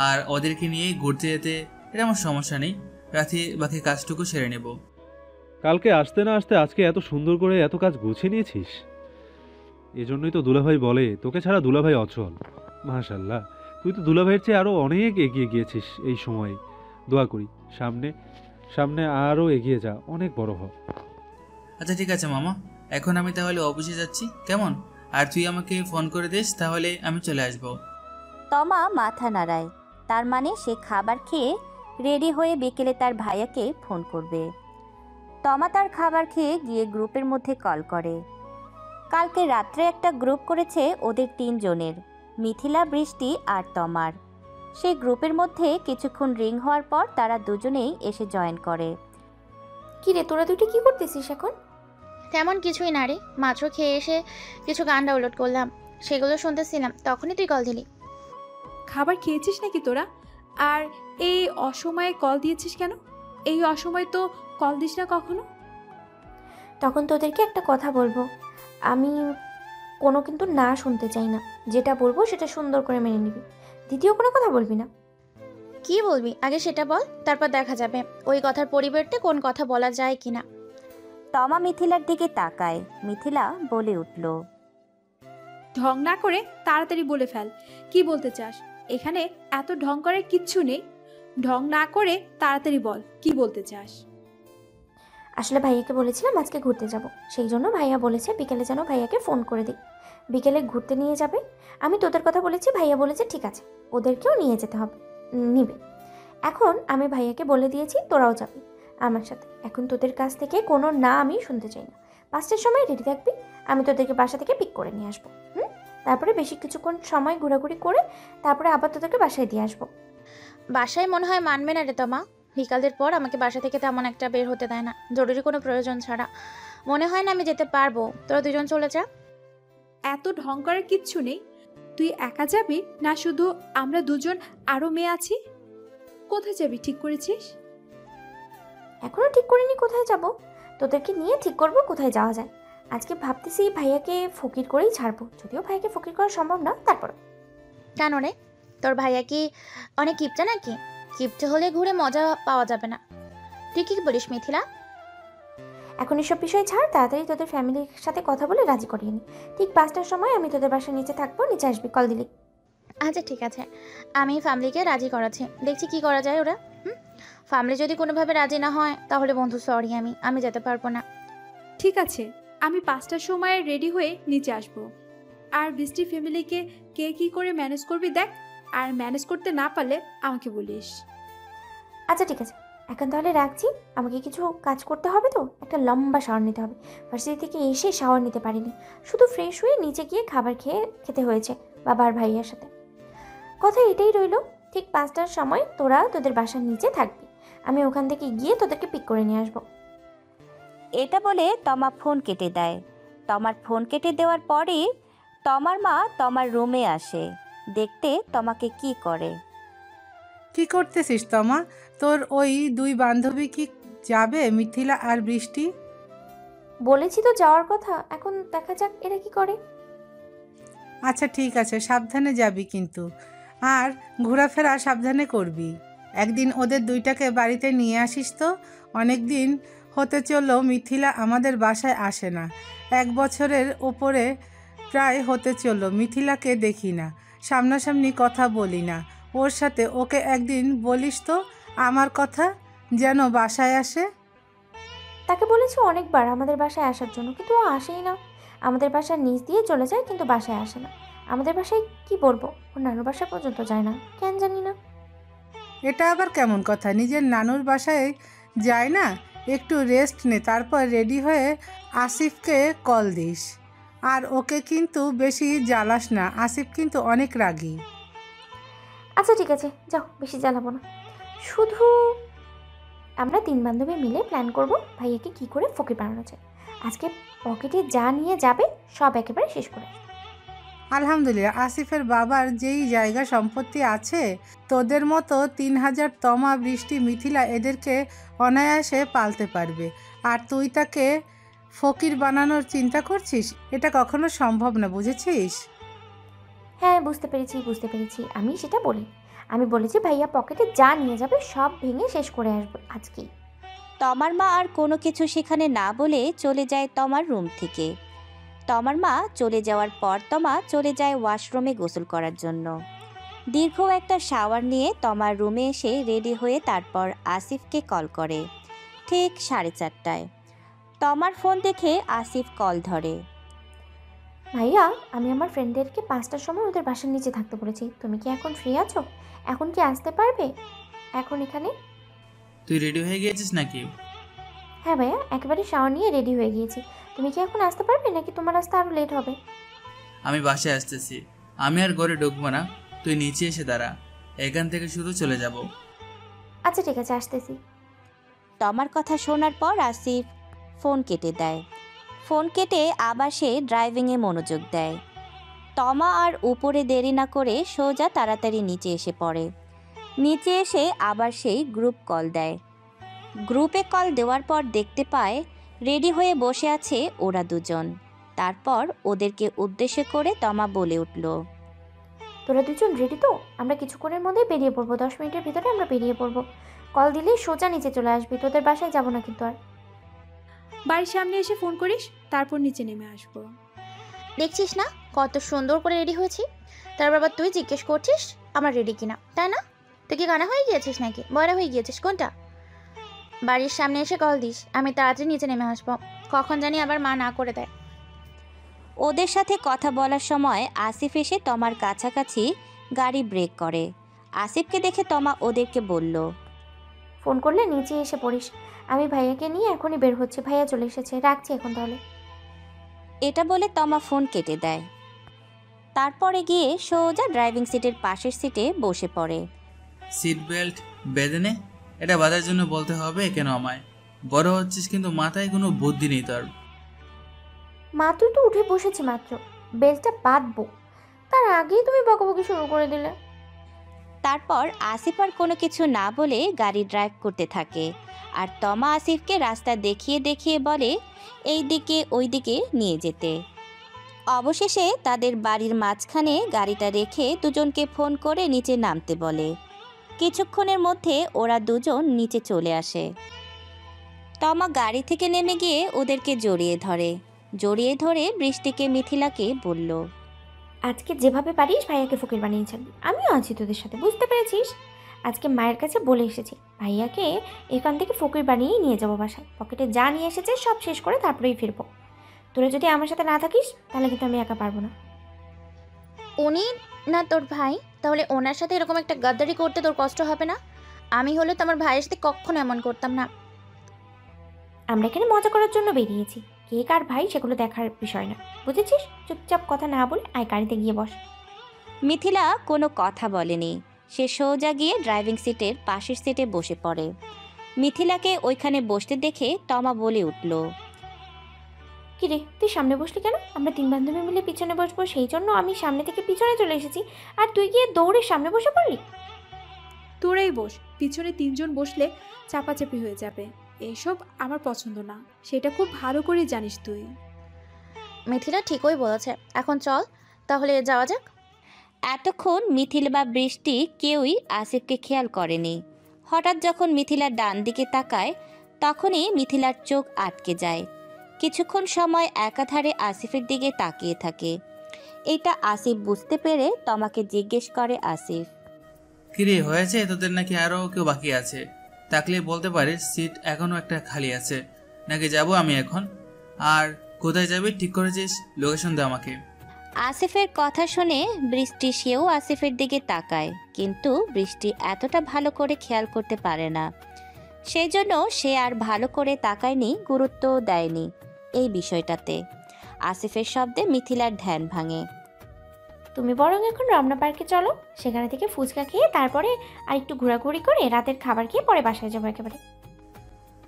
আর ওদেরকে নিয়েই ঘুরতে যেতে এটা আমার সমস্যা নেই, রাতে বাকি কাজটুকু সেরে নেব। কালকে আসতে না আসতে আজকে এত সুন্দর করে এত কাজ গুছিয়ে নিয়েছিস। এজন্যই তো দুলাভাই বলে তোকে ছাড়া দুলাভাই অচল। মাশাল্লাহ, তুই তো দুলাভাইয়ের চেয়ে আরো অনেক এগিয়ে গিয়েছিস এই সময়ে। দোয়া করি সামনে সামনে আরো এগিয়ে যা, অনেক বড় হ। আচ্ছা ঠিক আছে মামা, এখন আমি তাহলে অফিসে যাচ্ছি, কেমন? আর তুই আমাকে ফোন করে দিস, তাহলে আমি চলে আসব। তমা মাথা নাড়ায়, তার মানে সে খাবার খেয়ে রেডি হয়ে বিকেলে তার ভাইয়াকে ফোন করবে। তমা তার খাবার খেয়ে গিয়ে গ্রুপের মধ্যে কল করে। কালকে রাত্রে একটা গ্রুপ করেছে ওদের 3 জনের, মিথিলা, বৃষ্টি আর তমার। সেই গ্রুপের মধ্যে কিছুক্ষণ রিং হওয়ার পর তারা দুজনেই এসে জয়েন করে। কি রে, তোরা দুটো কি করতেছিস এখন? তেমন কিছুই না রে, মাত্র খেয়ে এসে কিছু গান ডাউনলোড করলাম, সেগুলো শুনতেছিলাম, তখনই তুই কল দিলি। খাবার খেয়েছিস নাকি তোরা? আর এই অসময়ে কল দিয়েছিস কেন? এই অসময়ে তো কল দিস না কখনো। তখন তোদেরকে একটা কথা বলবো, আমি কোনো কিন্তু না শুনতে চাই না। যেটা বলবো সেটা সুন্দর করে মেনে নিবি, দ্বিতীয় কোনো কথা বলবি না। কি বলবি আগে সেটা বল, তারপর দেখা যাবে ওই কথার পরিবর্তে কোন কথা বলা যায় কিনা। তমা মিথিলার দিকে তাকায়। মিথিলা বলে উঠল, ঢং না করে তাড়াতাড়ি বলে ফেল, কি বলতে চাস? এখানে এত ঢং করার কিচ্ছু নেই। ঢং না করে তাড়াতাড়ি বল, কি বলতে চাস? আসলে ভাইয়াকে বলেছিলাম আজকে ঘুরতে যাব, সেই জন্য ভাইয়া বলেছে বিকেলে যেন ভাইয়াকে ফোন করে দিই, বিকেলে ঘুরতে নিয়ে যাবে। আমি তোদের কথা বলেছি, ভাইয়া বলেছে ঠিক আছে, ওদেরকেও নিয়ে যেতে হবে, নিবে। এখন আমি ভাইয়াকে বলে দিয়েছি তোরাও যাবি আমার সাথে। এখন তোদের কাছ থেকে কোনো না আমি শুনতে চাই না। 5টার সময় রেডি থাকবি, আমি তোদেরকে বাসা থেকে পিক করে নিয়ে আসবো। তারপরে বেশি কিছুক্ষণ সময় ঘোরাঘুরি করে তারপরে আবার তোদেরকে বাসায় দিয়ে আসবো। বাসায় মনে হয় মানবে না রে তোমা, বিকালের পর আমাকে বাসা থেকে তেমন একটা বের হতে দেয় না, জরুরি কোনো প্রয়োজন ছাড়া। মনে হয় না আমি যেতে পারবো, তোরা দুজন চলে যা। এত ঢং করার কিচ্ছু নেই। তুই একা যাবি না শুধু আমরা দুজন আরও মেয়ে আছি? কোথায় যাবি ঠিক করেছিস? এখনো ঠিক করিনি কোথায় যাব, তোদেরকে নিয়ে ঠিক করব কোথায় যাওয়া যায়। আজকে ভাবতেছি ভাইয়াকে ফকির করেই ছাড়বো, যদিও ভাইয়াকে ফকির করা সম্ভব না। তারপর কেন রে, তোর ভাইয়া কি অনেক কিপটা নাকি? কিপটে হলে ঘুরে মজা পাওয়া যাবে না। তুই কি বলিস মিথিলা? এখন এসব বিষয় ছাড়, তাড়াতাড়ি তোদের ফ্যামিলির সাথে কথা বলে রাজি করিয়ে নি। ঠিক 5টার সময় আমি তোদের বাসার নিচে থাকবো, নিচে আসবি, কল দিলি। আচ্ছা ঠিক আছে, আমি ফ্যামিলিকে রাজি করাচ্ছি, দেখছি কি করা যায় ওরা। ফ্যামিলি যদি কোনোভাবে রাজি না হয় তাহলে বন্ধু সরি, আমি যেতে পারবো না। ঠিক আছে, আমি 5টার সময় রেডি হয়ে নিচে আসবো। আর বৃষ্টি ফ্যামিলিকে কে কি করে ম্যানেজ করবি দেখ, আর ম্যানেজ করতে না পারলে আমাকে বলিস। আচ্ছা ঠিক আছে, এখন তাহলে রাখছি, আমাকে কিছু কাজ করতে হবে, তো একটা লম্বা শাওয়ার নিতে হবে। ভার্সিটি থেকে এসে শাওয়ার নিতে পারিনি, শুধু ফ্রেশ হয়ে নিচে গিয়ে খাবার খেতে হয়েছে বাবার ভাইয়ার সাথে। কথা এটাই রইলো, ঠিক 5টার সময় তোরা তোদের বাসার নিচে থাকবি, আমি ওখান থেকে গিয়ে তোদেরকে পিক করে নিয়ে আসবো। এটা বলে তমা ফোন কেটে দেয়। তমার ফোন কেটে দেওয়ার পরই তমার মা তমার রুমে আসে, দেখতে তমাকে কি করে। কি করতেছিস তমা? তোর ওই 2 বান্ধবী কি যাবে, মিথিলা আর বৃষ্টি? বলেছি তো যাওয়ার কথা, এখন দেখা যাক এরা কি করে। আচ্ছা ঠিক আছে, সাবধানে যাবি কিন্তু, আর ঘোরাফেরা সাবধানে করবি। একদিন ওদের 2টাকে বাড়িতে নিয়ে আসিস তো। অনেক দিন হতে চললো মিথিলা আমাদের বাসায় আসে না, 1 বছরের ওপরে প্রায় হতে চললো মিথিলাকে দেখি না, সামনাসামনি কথা বলি না ওর সাথে। ওকে একদিন বলিস তো আমার কথা, যেন বাসায় আসে। তাকে বলেছি অনেকবার আমাদের বাসায় আসার জন্য, কিন্তু ও আসেই না। আমাদের বাসার নিচ দিয়ে চলে যায় কিন্তু বাসায় আসে না। আমাদের বাসায় কি বলবো, ওর নানুর বাসা পর্যন্ত যায় না, কেন জানি না। এটা আবার কেমন কথা? নিজের নানুর বাসায় যায় না? একটু রেস্ট নে, তারপর রেডি হয়ে আসিফকে কল দিস। আর ওকে কিন্তু বেশি জ্বালাস না, আসিফ কিন্তু অনেক রাগী। আচ্ছা ঠিক আছে, যাও, বেশি জ্বালাবো না। শুধু আমরা 3 বান্ধবী মিলে প্ল্যান করব ভাইয়াকে কি করে ফকির বানানো যায়। আজকে পকেটে যা নিয়ে যাবে সব একেবারে শেষ করে। আলহামদুলিল্লাহ, আসিফের বাবার যেই জায়গা সম্পত্তি আছে, তোদের মতো 3000 তমা, বৃষ্টি, মিথিলা এদেরকে অনায়াসে পালতে পারবে। আর তুই তাকে ফকির বানানোর চিন্তা করছিস? এটা কখনো সম্ভব না, বুঝেছিস? হ্যাঁ বুঝতে পেরেছি, আমি সেটা বলি। আমি বলেছি ভাইয়া পকেটে যা নিয়ে যাবে সব ভেঙে শেষ করে আসবো আজকেই। তমার মা আর কোনো কিছু সেখানে না বলে চলে যায় তমার রুম থেকে। তমার মা চলে যাওয়ার পর তমা চলে যায় ওয়াশরুমে গোসল করার জন্য। দীর্ঘ একটা শাওয়ার নিয়ে তমার রুমে এসে রেডি হয়ে তারপর আসিফকে কল করে ঠিক 4:30টায়। তমার ফোন দেখে আসিফ কল ধরে। ভাইয়া, আমি আমার ফ্রেন্ডদেরকে 5টার সময় ওদের বাসার নিচে থাকতে বলেছি, তুমি কি এখন ফ্রি আছো? এখন কি আসতে পারবে এখন এখানে? তুই রেডি হয়ে গিয়েছিস নাকি? হ্যাঁ ভাইয়া, একেবারে শাওয়ার নিয়ে রেডি হয়ে গিয়েছি। তুমি কি এখন আসতে পারবে নাকি তোমার আসতে আরও লেট হবে? আমি বাসায় আসতেছি, আমি আর ঘরে ঢুকবো না, তুই নিচে এসে দাঁড়া, এখান থেকে শুধু চলে যাব। আচ্ছা ঠিক আছে, আসতেছি। তমার কথা শোনার পর আসিফ ফোন কেটে দেয়। ফোন কেটে আবার সে ড্রাইভিংয়ে মনোযোগ দেয়। তমা আর উপরে দেরি না করে সোজা তাড়াতাড়ি নিচে এসে পড়ে। নিচে এসে আবার সেই গ্রুপ কল দেয়। গ্রুপে কল দেওয়ার পর দেখতে পায় রেডি হয়ে বসে আছে ওরা দুজন। তারপর ওদেরকে উদ্দেশ্য করে তমা বলে উঠল, তোরা দুজন রেডি তো? আমরা কিছুক্ষণের মধ্যে বেরিয়ে পড়বো, 10 মিনিটের ভিতরে আমরা বেরিয়ে পড়বো। কল দিলেই সোজা নিচে চলে আসবি, তোদের বাসায় যাবো না কিন্তু আর। বাড়ির সামনে এসে ফোন করিস, তারপর নিচে নেমে আসবো। দেখছিস না কত সুন্দর করে রেডি হয়েছি, তারপর আবার তুই জিজ্ঞেস করছিস আমার রেডি কিনা, তাই না? তুই কি কানা হয়ে গিয়েছিস নাকি বয়রা হয়ে গিয়েছিস কোনটা? বাড়ির সামনে এসে কল দিস, আমি তাড়াতাড়ি নিচে নেমে আসবো, কখন জানি আবার মা না করে দেয়। ওদের সাথে কথা বলার সময় আসিফ এসে তমার কাছাকাছি গাড়ি ব্রেক করে। আসিফকে দেখে তমা ওদেরকে বলল, ফোন করলে নিচে এসে পড়িস। আমি ভাইয়াকে নিয়ে এখনই বের হচ্ছি, ভাইয়া চলে এসেছে, রাখছি এখন তাহলে। এটা বলে তমা ফোন কেটে দেয়। তারপরে গিয়ে সোজা ড্রাইভিং সিটের পাশের সিটে বসে পড়ে। সিট বেল্ট বেঁধে নে, এটা বাঁধার জন্য বলতে হবে কেন আমায়? বড় হচ্ছিস কিন্তু মাথায় কোনো বুদ্ধি নেই তোর। মা তুই তো উঠে বসেছি মাত্র, বেলটা বাঁধবো, তার আগেই তুমি বকাবকি শুরু করে দিলে। তারপর আসিফ আর কোনো কিছু না বলে গাড়ি ড্রাইভ করতে থাকে, আর তমা আসিফকে রাস্তা দেখিয়ে দেখিয়ে বলে এই দিকে ওই দিকে নিয়ে যেতে। অবশেষে তাদের বাড়ির মাঝখানে গাড়িটা রেখে দুজনকে ফোন করে নিচে নামতে বলে। কিছুক্ষণের মধ্যে ওরা দুজন নিচে চলে আসে। তমা গাড়ি থেকে নেমে গিয়ে ওদেরকে জড়িয়ে ধরে বৃষ্টিকে মিথিলাকে বলল, আজকে যেভাবে পারিস ভাইয়াকে ফকির বানিয়ে ছাড়বি, আমিও আছি তোদের সাথে, বুঝতে পেরেছিস? আজকে মায়ের কাছে বলে এসেছি ভাইয়াকে এখান থেকে ফকির বানিয়েই নিয়ে যাবো বাসায়, পকেটে যা নিয়ে এসেছে সব শেষ করে তারপরেই ফিরবো। তোরা যদি আমার সাথে না থাকিস তাহলে কিন্তু আমি একা পারবো না। উনি না তোর ভাই, তাহলে ওনার সাথে এরকম একটা গাদ্দারি করতে তোর কষ্ট হবে না? আমি হলে তো আমার ভাইয়ের সাথে কখনো এমন করতাম না। আমরা এখানে মজা করার জন্য বেরিয়েছি, কে কার ভাই সেগুলো দেখার বিষয় না, বুঝেছিস? চুপচাপ কথা না বলে আয় গাড়িতে গিয়ে বস। মিথিলা কোনো কথা বলেনি। সে সোজা গিয়ে ড্রাইভিং সিটের পাশের সিটে বসে পড়ে। মিথিলাকে ওইখানে বসতে দেখে তমা বলে উঠল, কিরে তুই সামনে বসলি কেন? আমরা তিন বান্ধবী মিলে পিছনে বসবো, সেই জন্য আমি সামনে থেকে পিছনে চলে এসেছি, আর তুই গিয়ে দৌড়ে সামনে বসে পড়লি। তোরাই বস, পিছনে তিনজন বসলে চাপাচাপি হয়ে যাবে, এসব আমার পছন্দ না, সেটা খুব ভালো করে জানিস তুই। মিথিলা ঠিকই বলেছে, এখন চল তাহলে যাওয়া যাক। এতক্ষণ মিথিলা বা বৃষ্টি কেউই আসিফকে খেয়াল করেনি। হঠাৎ যখন মিথিলার ডান দিকে তাকায় তখনই মিথিলার চোখ আটকে যায়। কিছুক্ষণ সময় একাধারে আসিফের দিকে তাকিয়ে থাকে। এটা আসিফ বুঝতে পেরে তমাকে জিজ্ঞেস করে আসিফ, কিরে হয়েছে তোদের নাকি আরও কেউ বাকি আছে? থাকলে বলতে পারিস, সিট এখনও একটা খালি আছে, নাকি যাব আমি এখন? আর কোথায় যাবি ঠিক করেছিস? লোকেশন দে আমাকে। আসিফের কথা শুনে বৃষ্টি সেও আসিফের দিকে তাকায়, কিন্তু বৃষ্টি এতটা ভালো করে খেয়াল করতে পারে না, সেই জন্য সে আর ভালো করে তাকায়নি, গুরুত্বও দেয়নি এই বিষয়টাতে। আসিফের শব্দে মিথিলার ধ্যান ভাঙে। তুমি বরং এখন রমনা পার্কে চলো, সেখানে থেকে ফুচকা খেয়ে তারপরে আর একটু ঘোরাঘুরি করে রাতের খাবার খেয়ে পরে বাসায় যাবো একেবারে।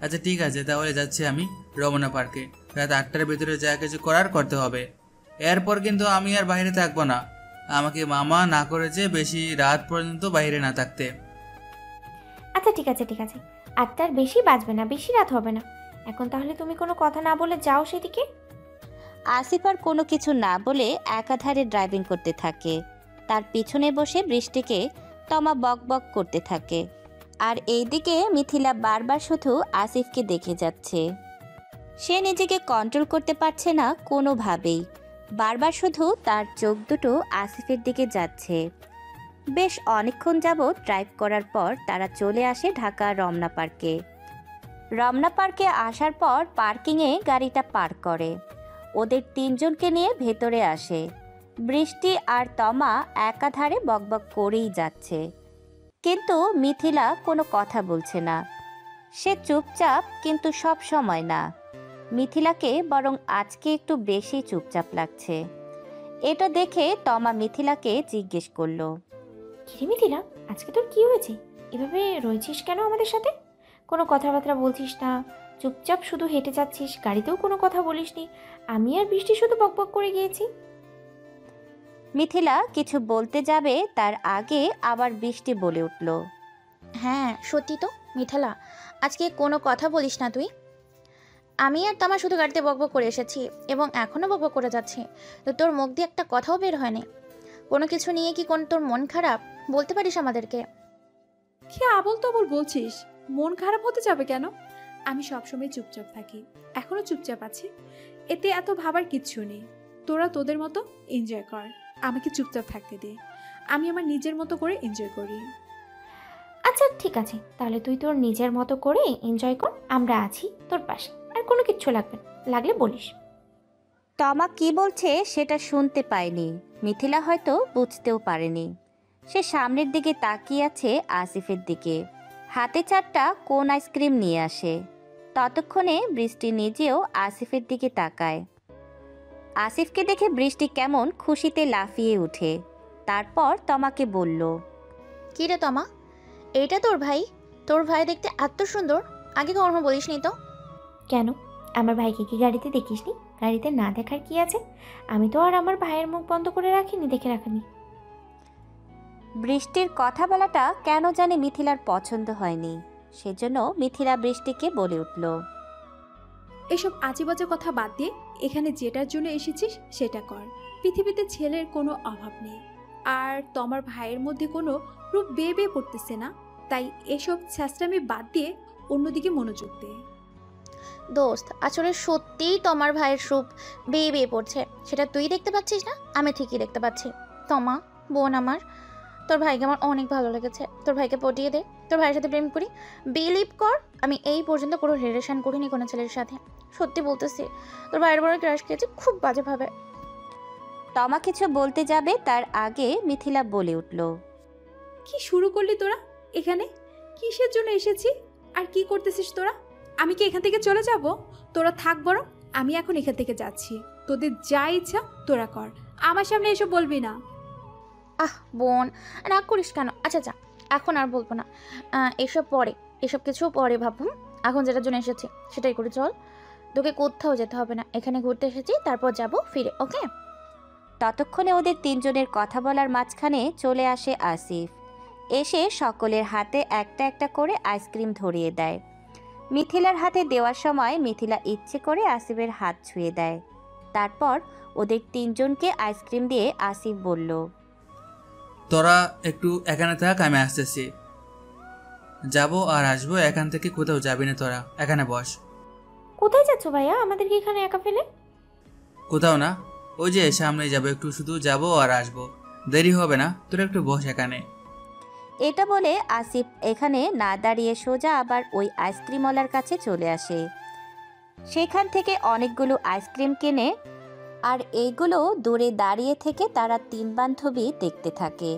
আচ্ছা ঠিক আছে, তাহলে যাচ্ছি আমি রমনা পার্কে। রাত 8টার ভিতরে যা কিছু করার করতে হবে, এরপর কিন্তু আমি আর বাইরে থাকবো না। আমাকে মামা না করেছে বেশি রাত পর্যন্ত বাইরে না থাকতে। আচ্ছা ঠিক আছে 8টার বেশি বাজবে না, বেশি রাত হবে না। এখন তাহলে তুমি কোনো কথা না বলে যাও সেদিকে। আসিফ আর কোনো কিছু না বলে একাধারে ড্রাইভিং করতে থাকে। তার পিছনে বসে বৃষ্টিকে তমা বক বক করতে থাকে, আর এইদিকে মিথিলা বারবার শুধু আসিফকে দেখে যাচ্ছে। সে নিজেকে কন্ট্রোল করতে পারছে না কোনোভাবেই, বারবার শুধু তার চোখ দুটো আসিফের দিকে যাচ্ছে। বেশ অনেকক্ষণ যাবৎ ড্রাইভ করার পর তারা চলে আসে ঢাকা রমনা পার্কে। রমনা পার্কে আসার পর পার্কিংয়ে গাড়িটা পার্ক করে। ওদের তিনজনকে নিয়ে ভেতরে আসে। বৃষ্টি আর তমা একাধারে বকবক করেই যাচ্ছে, কিন্তু মিথিলা কোনো কথা বলছে না। সে চুপচাপ, কিন্তু সব সময় না। মিথিলাকে বরং আজকে একটু বেশি চুপচাপ লাগছে। এটা দেখে তমা মিথিলাকে জিজ্ঞেস করলো, কিরে মিথিলা, আজকে তোর কি হয়েছে? এভাবে রয়েছিস কেন আমাদের সাথে? কোনো কথাবার্তা বলছিস না, চুপচাপ শুধু হেঁটে যাচ্ছিস, গাড়িতেও কোনো কথা বলিসনি, আমি আর বৃষ্টি শুধু বকবক করে গিয়েছি। মিথিলা কিছু বলতে যাবে তার আগে আবার বৃষ্টি বলে উঠল, হ্যাঁ সত্যি তো মিথিলা, আজকে কোনো কথা বলিস না তুই। আমি আর তমা শুধু গাড়িতে বকবক করে এসেছি এবং এখনও বকবক করে যাচ্ছি, তো তোর মুখ দিয়ে একটা কথাও বের হয়নি। কোনো কিছু নিয়ে কি তোর মন খারাপ? বলতে পারিস আমাদেরকে। কি আবল তাবল বলছিস? মন খারাপ হতে যাবে কেন? আমি সবসময় চুপচাপ থাকি, এখনো চুপচাপ আছি, এতে এত ভাবার কিচ্ছু নেই। তোরা তোদের মতো এনজয় কর, আমাকে চুপচাপ থাকতে দে, আমি আমার নিজের মতো করে এনজয় করি। আচ্ছা ঠিক আছে, তাহলে তুই তোর নিজের মতো করে এনজয় কর, আমরা আছি তোর পাশে, আর কোনো কিচ্ছু লাগবে না, লাগলে বলিস। তমা কি বলছে সেটা শুনতে পায়নি, মিথিলা হয়তো বুঝতেও পারেনি। সে সামনের দিকে তাকিয়ে আছে আসিফের দিকে, হাতে 4টা কোন আইসক্রিম নিয়ে আসে। ততক্ষণে বৃষ্টি নিজেও আসিফের দিকে তাকায়। আসিফকে দেখে বৃষ্টি কেমন খুশিতে লাফিয়ে ওঠে। তারপর তমাকে বলল, কি রে তমা, এইটা তোর ভাই? তোর ভাই দেখতে এত সুন্দর, আগে কখনো বলিসনি তো। কেন, আমার ভাইকে কি গাড়িতে দেখিসনি? গাড়িতে না দেখার কি আছে? আমি তো আর আমার ভাইয়ের মুখ বন্ধ করে রাখিনি, দেখে রাখিনি। বৃষ্টির কথা বলাটা কেন জানি মিথিলার পছন্দ হয়নি, সেজন্য মিথিলা বৃষ্টিকে বলে উঠল, এসব আজেবাজে কথা বাদ দিয়ে এখানে যেটার জন্য এসেছিস সেটা কর। পৃথিবীতে ছেলের কোনো অভাব নেই, আর তোমার ভাইয়ের মধ্যে কোনো রূপ বেয়ে বেয়ে পড়তেছে না, তাই এসব ছ্যাঁচড়ামি বাদ দিয়ে অন্যদিকে মনোযোগ দে। দোস্ত, আসলে সত্যিই তোমার ভাইয়ের রূপ বেয়ে বেয়ে পড়ছে, সেটা তুই দেখতে পাচ্ছিস না? আমি ঠিকই দেখতে পাচ্ছি। তমা বোন আমার, তোর ভাইকে আমার অনেক ভালো লেগেছে, তোর ভাইকে পটিয়ে দে, তোর ভাইয়ের সাথে প্রেম করি। বিলিভ কর, আমি এই পর্যন্ত কোনো রিলেশন করিনি কোনো ছেলের সাথে, সত্যি বলতেছি। তোর ভাইয়ের বড় ক্রাশ খেয়েছে খুব বাজেভাবে। তমা কিছু বলতে যাবে তার আগে মিথিলা বলে উঠল, কি শুরু করলি তোরা? এখানে কিসের জন্য এসেছি আর কি করতেছিস তোরা? আমি কি এখান থেকে চলে যাব? তোরা থাক বরং, আমি এখন এখান থেকে যাচ্ছি। তোদের যা ইচ্ছা তোরা কর, আমার সামনে এসব বলবি না। আহ বোন, রাগ করিস কেন? আচ্ছা যা, এখন আর বলবো না, এসব পরে, এসব কিছু পরে ভাবুন। এখন যেটার জন্য এসেছি সেটাই করে চল, তোকে কোথাও যেতে হবে না, এখানে ঘুরতে এসেছি, তারপর যাব ফিরে, ওকে? ততক্ষণে ওদের 3 জনের কথা বলার মাঝখানে চলে আসে আসিফ। এসে সকলের হাতে একটা একটা করে আইসক্রিম ধরিয়ে দেয়। মিথিলার হাতে দেওয়ার সময় মিথিলা ইচ্ছে করে আসিফের হাত ছুঁয়ে দেয়। তারপর ওদের 3 জনকে আইসক্রিম দিয়ে আসিফ বলল, তোরা একটু এখানে থাক, আমি আসতেছি। যাবো আর আসবো, এখান থেকে কোথাও যাবি না, তোরা এখানে বস। কোথায় যাচ্ছ ভাইয়া, আমাদেরকে এখানে একা ফেলে? কোথাও না, ওই যে সামনে যাবো, একটু শুধু যাবো আর আসবো, দেরি হবে না, তোরা একটু বস এখানে। এটা বলে আসিফ এখানে না দাঁড়িয়ে সোজা আবার ওই আইসক্রিমওয়ালার কাছে চলে আসে। সেখান থেকে অনেকগুলো আইসক্রিম কেনে, আর এইগুলো দূরে দাঁড়িয়ে থেকে তারা 3 বান্ধবী দেখতে থাকে।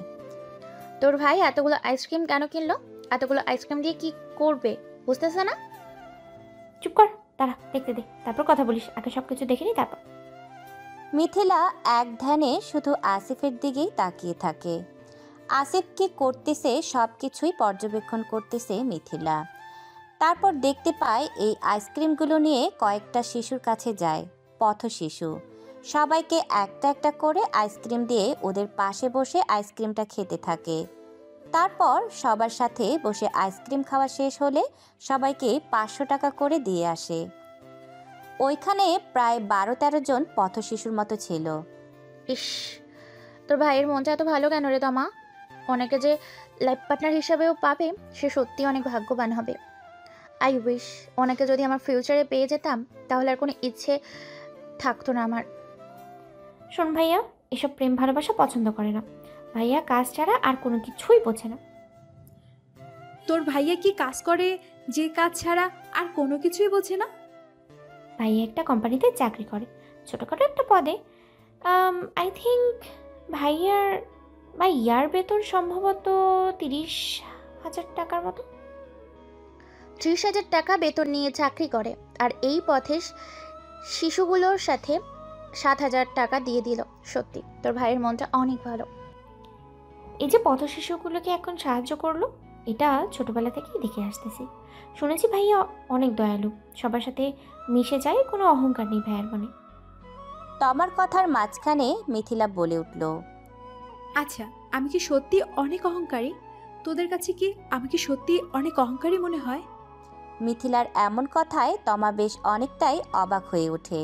তোর ভাই এতগুলো আইসক্রিম কেন কিনলো? এতগুলো আইসক্রিম দিয়ে কি করবে বুঝতেছে না? চুপ কর, দাঁড়া দেখতে দে, তারপর কথা বলিস, আগে সব কিছু দেখে নি তারপর। মিথিলা এক ধ্যানে শুধু আসিফের দিকেই তাকিয়ে থাকে। আসিফ কি করতেছে সব কিছুই পর্যবেক্ষণ করতেছে মিথিলা। তারপর দেখতে পায় এই আইসক্রিমগুলো নিয়ে কয়েকটা শিশুর কাছে যায়, পথ শিশু। সবাইকে একটা একটা করে আইসক্রিম দিয়ে ওদের পাশে বসে আইসক্রিমটা খেতে থাকে। তারপর সবার সাথে বসে আইসক্রিম খাওয়া শেষ হলে সবাইকে 500 টাকা করে দিয়ে আসে। ওইখানে প্রায় 12-13 জন পথ শিশুর মতো ছিল। ইস, তোর ভাইয়ের মনটা এত ভালো কেন রে তমা? অনেকে যে লাইফ পার্টনার হিসাবেও পাবে, সে সত্যি অনেক ভাগ্যবান হবে। আই উইশ অনেকে যদি আমার ফিউচারে পেয়ে যেতাম, তাহলে আর কোনো ইচ্ছে থাকতো না আমার। শোন ভাইয়া, এসব প্রেম ভালোবাসা পছন্দ করে না। ভাইয়া কাজ ছাড়া আর কোনো কিছুই বোঝে না। তোর ভাইয়া কি কাজ করে যে কাজ ছাড়া আর কোনো কিছুই বোঝে না? ভাইয়া একটা কোম্পানিতে চাকরি করে, ছোটোখাটো একটা পদে। আই থিঙ্ক ভাইয়ার বেতন সম্ভবত 30,000 টাকার মতো। 30,000 টাকা বেতন নিয়ে চাকরি করে, আর এই পথে শিশুগুলোর সাথে 7,000 টাকা দিয়ে দিল। সত্যি তোর ভাইয়ের মনটা অনেক ভালো। এই যে পথ শিশুগুলোকে এখন সাহায্য করলো, এটা ছোটবেলা থেকেই দেখে আসতেছি। শুনেছি ভাইয়া অনেক দয়ালু, সবার সাথে মিশে যায়, কোনো অহংকার নেই ভাইয়ার মনে। তমার কথার মাঝখানে মিথিলা বলে উঠল, আচ্ছা, আমি কি সত্যি অনেক অহংকারী? তোদের কাছে কি আমি কি সত্যি অনেক অহংকারী মনে হয়? মিথিলার এমন কথায় তমা বেশ অনেকটাই অবাক হয়ে ওঠে,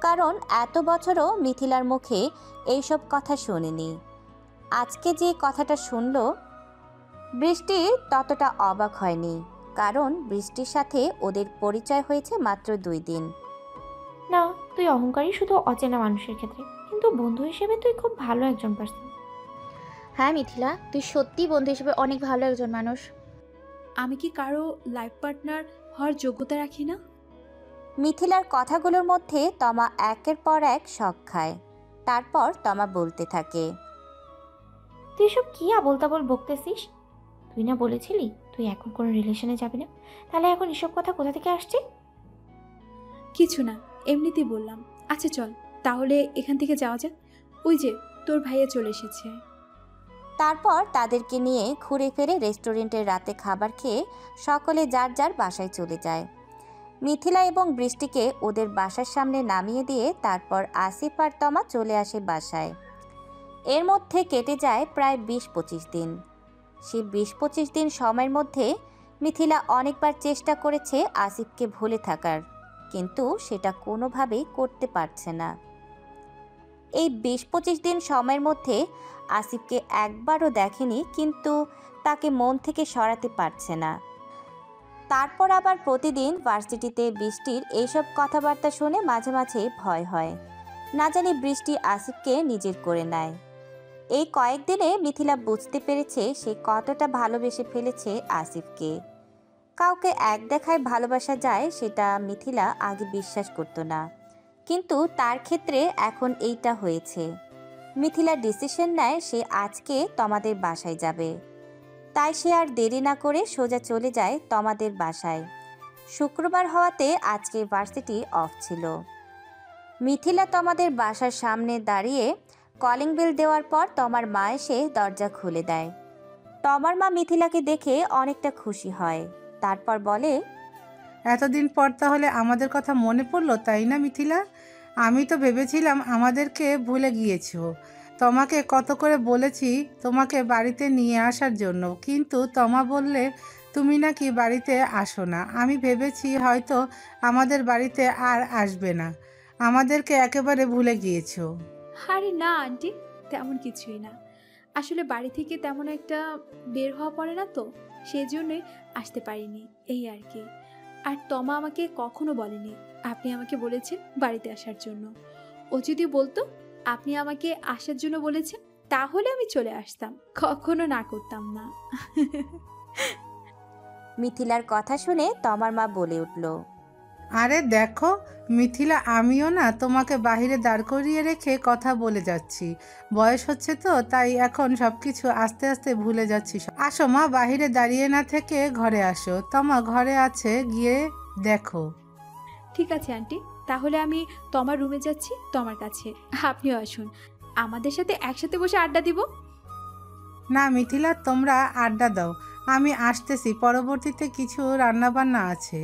কারণ এত বছরও মিথিলার মুখে এইসব কথা শোনেনি। আজকে যে কথাটা শুনল, বৃষ্টি ততটা অবাক হয়নি, কারণ বৃষ্টির সাথে ওদের পরিচয় হয়েছে মাত্র 2 দিন। না, তুই অহংকারী শুধু অচেনা মানুষের ক্ষেত্রে, কিন্তু বন্ধু হিসেবে তুই খুব ভালো একজন পার্সন। হ্যাঁ মিথিলা, তুই সত্যিই বন্ধু হিসেবে অনেক ভালো একজন মানুষ। আমি কি কারো লাইফ পার্টনার হওয়ার যোগ্যতা রাখি না? মিথিলার কথাগুলোর মধ্যে তমা একের পর এক শক খায়। তারপর তমা বলতে থাকে, তুই সব কি আবোল তাবোল বকতেছিস? তুই না বলেছিলি তুই এখন কোনো রিলেশনে যাবি না? তাহলে এখন এসব কথা কোথা থেকে আসছে? কিছু না, এমনিতেই বললাম। আচ্ছা চল তাহলে এখান থেকে যাওয়া যাক, ওই যে তোর ভাইয়া চলে এসেছে। তারপর তাদেরকে নিয়ে ঘুরে ফিরে রেস্টুরেন্টের রাতে খাবার খেয়ে সকলে যার যার বাসায় চলে যায়। মিথিলা এবং বৃষ্টিকে ওদের বাসার সামনে নামিয়ে দিয়ে তারপর আসিফ আর তমা চলে আসে বাসায়। এর মধ্যে কেটে যায় প্রায় 20-25 দিন। সেই 20-25 দিন সময়ের মধ্যে মিথিলা অনেকবার চেষ্টা করেছে আসিফকে ভুলে থাকার, কিন্তু সেটা কোনোভাবেই করতে পারছে না। এই 20-25 দিন সময়ের মধ্যে আসিফকে একবারও দেখেনি, কিন্তু তাকে মন থেকে সরাতে পারছে না। তারপর আবার প্রতিদিন ভার্সিটিতে বৃষ্টির এইসব কথাবার্তা শুনে মাঝে মাঝে ভয় হয়, না জানি বৃষ্টি আসিফকে নিজের করে নেয়। এই কয়েকদিনে মিথিলা বুঝতে পেরেছে সে কতটা ভালোবেসে ফেলেছে আসিফকে। কাউকে এক দেখায় ভালোবাসা যায় সেটা মিথিলা আগে বিশ্বাস করতো না, কিন্তু তার ক্ষেত্রে এখন এইটা হয়েছে। মিথিলা ডিসিশন নেয় সে আজকে তমাদের বাসায় যাবে। তাই সে আর দেরি না করে সোজা চলে যায় তমাদের বাসায়। শুক্রবার হওয়াতে আজকে ভার্সিটি অফ ছিল। মিথিলা তমাদের বাসার সামনে দাঁড়িয়ে কলিং বেল দেওয়ার পর তমার মা এসে দরজা খুলে দেয়। তমার মা মিথিলাকে দেখে অনেকটা খুশি হয়, তারপর বলে, এতদিন পর তাহলে আমাদের কথা মনে পড়লো, তাই না মিথিলা? আমি তো ভেবেছিলাম আমাদেরকে ভুলে গিয়েছো। তোমাকে কত করে বলেছি তোমাকে বাড়িতে নিয়ে আসার জন্য, কিন্তু তমা বললে তুমি নাকি বাড়িতে আসো না। আমি ভেবেছি হয়তো আমাদের বাড়িতে আর আসবে না, আমাদেরকে একেবারে ভুলে গিয়েছো। আরে না আন্টি, তেমন কিছুই না। আসলে বাড়ি থেকে তেমন একটা বের হওয়া পড়ে না, তো সেই জন্যই আসতে পারিনি, এই আর কি। আর তমা আমাকে কখনো বলেনি আপনি আমাকে বলেছেন বাড়িতে আসার জন্য। ও যদি বলতো আপনি আমাকে আসার জন্য বলেছেন, তাহলে আমি চলে আসতাম, কখনো না করতাম না। মিথিলার কথা শুনে তমার মা বলে উঠল, আরে দেখো মিথিলা, আমিও না তোমাকে বাহিরে দাঁড় করিয়ে রেখে কথা বলে যাচ্ছি। বয়স হচ্ছে তো, তাই এখন সব কিছু আস্তে আস্তে ভুলে যাচ্ছি। আসো মা, বাহিরে দাঁড়িয়ে না থেকে ঘরে আসো। তমা ঘরে আছে, গিয়ে দেখো। ঠিক আছে আন্টি, তাহলে আমি তোমার রুমে যাচ্ছি, তোমার কাছে। আপনিও আসুন, আমাদের সাথে একসাথে বসে আড্ডা দিব। না মিথিলা, তোমরা আড্ডা দাও, আমি আসতেছি। পরবর্তীতে কিছু রান্নাবান্না আছে।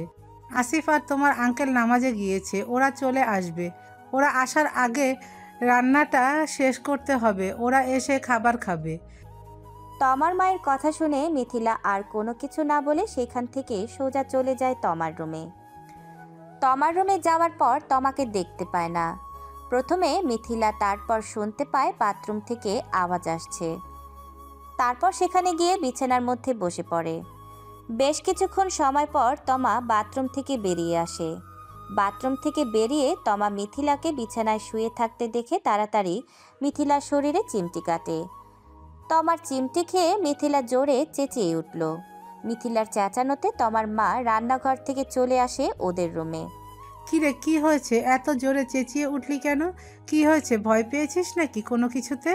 আসিফ আর তোমার আঙ্কেল নামাজে গিয়েছে, ওরা চলে আসবে। ওরা আসার আগে রান্নাটা শেষ করতে হবে, ওরা এসে খাবার খাবে। তমার মায়ের কথা শুনে মিথিলা আর কোনো কিছু না বলে সেখান থেকে সোজা চলে যায় তমার রুমে। তমার রুমে যাওয়ার পর তমাকে দেখতে পায় না। প্রথমে মিথিলা, তারপর শুনতে পায় বাথরুম থেকে আওয়াজ আসছে। তারপর সেখানে গিয়ে বিছানার মধ্যে বসে পড়ে। বেশ কিছুক্ষণ সময় পর তমা বাথরুম থেকে বেরিয়ে আসে। বাথরুম থেকে বেরিয়ে তমা মিথিলাকে বিছানায় শুয়ে থাকতে দেখে তাড়াতাড়ি মিথিলার শরীরে চিমটি কাটে। তমার চিমটি খেয়ে মিথিলা জোরে চেঁচিয়ে উঠল। মিথিলার চেঁচানোতে তমার মা রান্নাঘর থেকে চলে আসে ওদের রুমে। কিরে, কি হয়েছে? এত জোরে চেঁচিয়ে উঠলি কেন? কি হয়েছে, ভয় পেয়েছিস নাকি কোনো কিছুতে?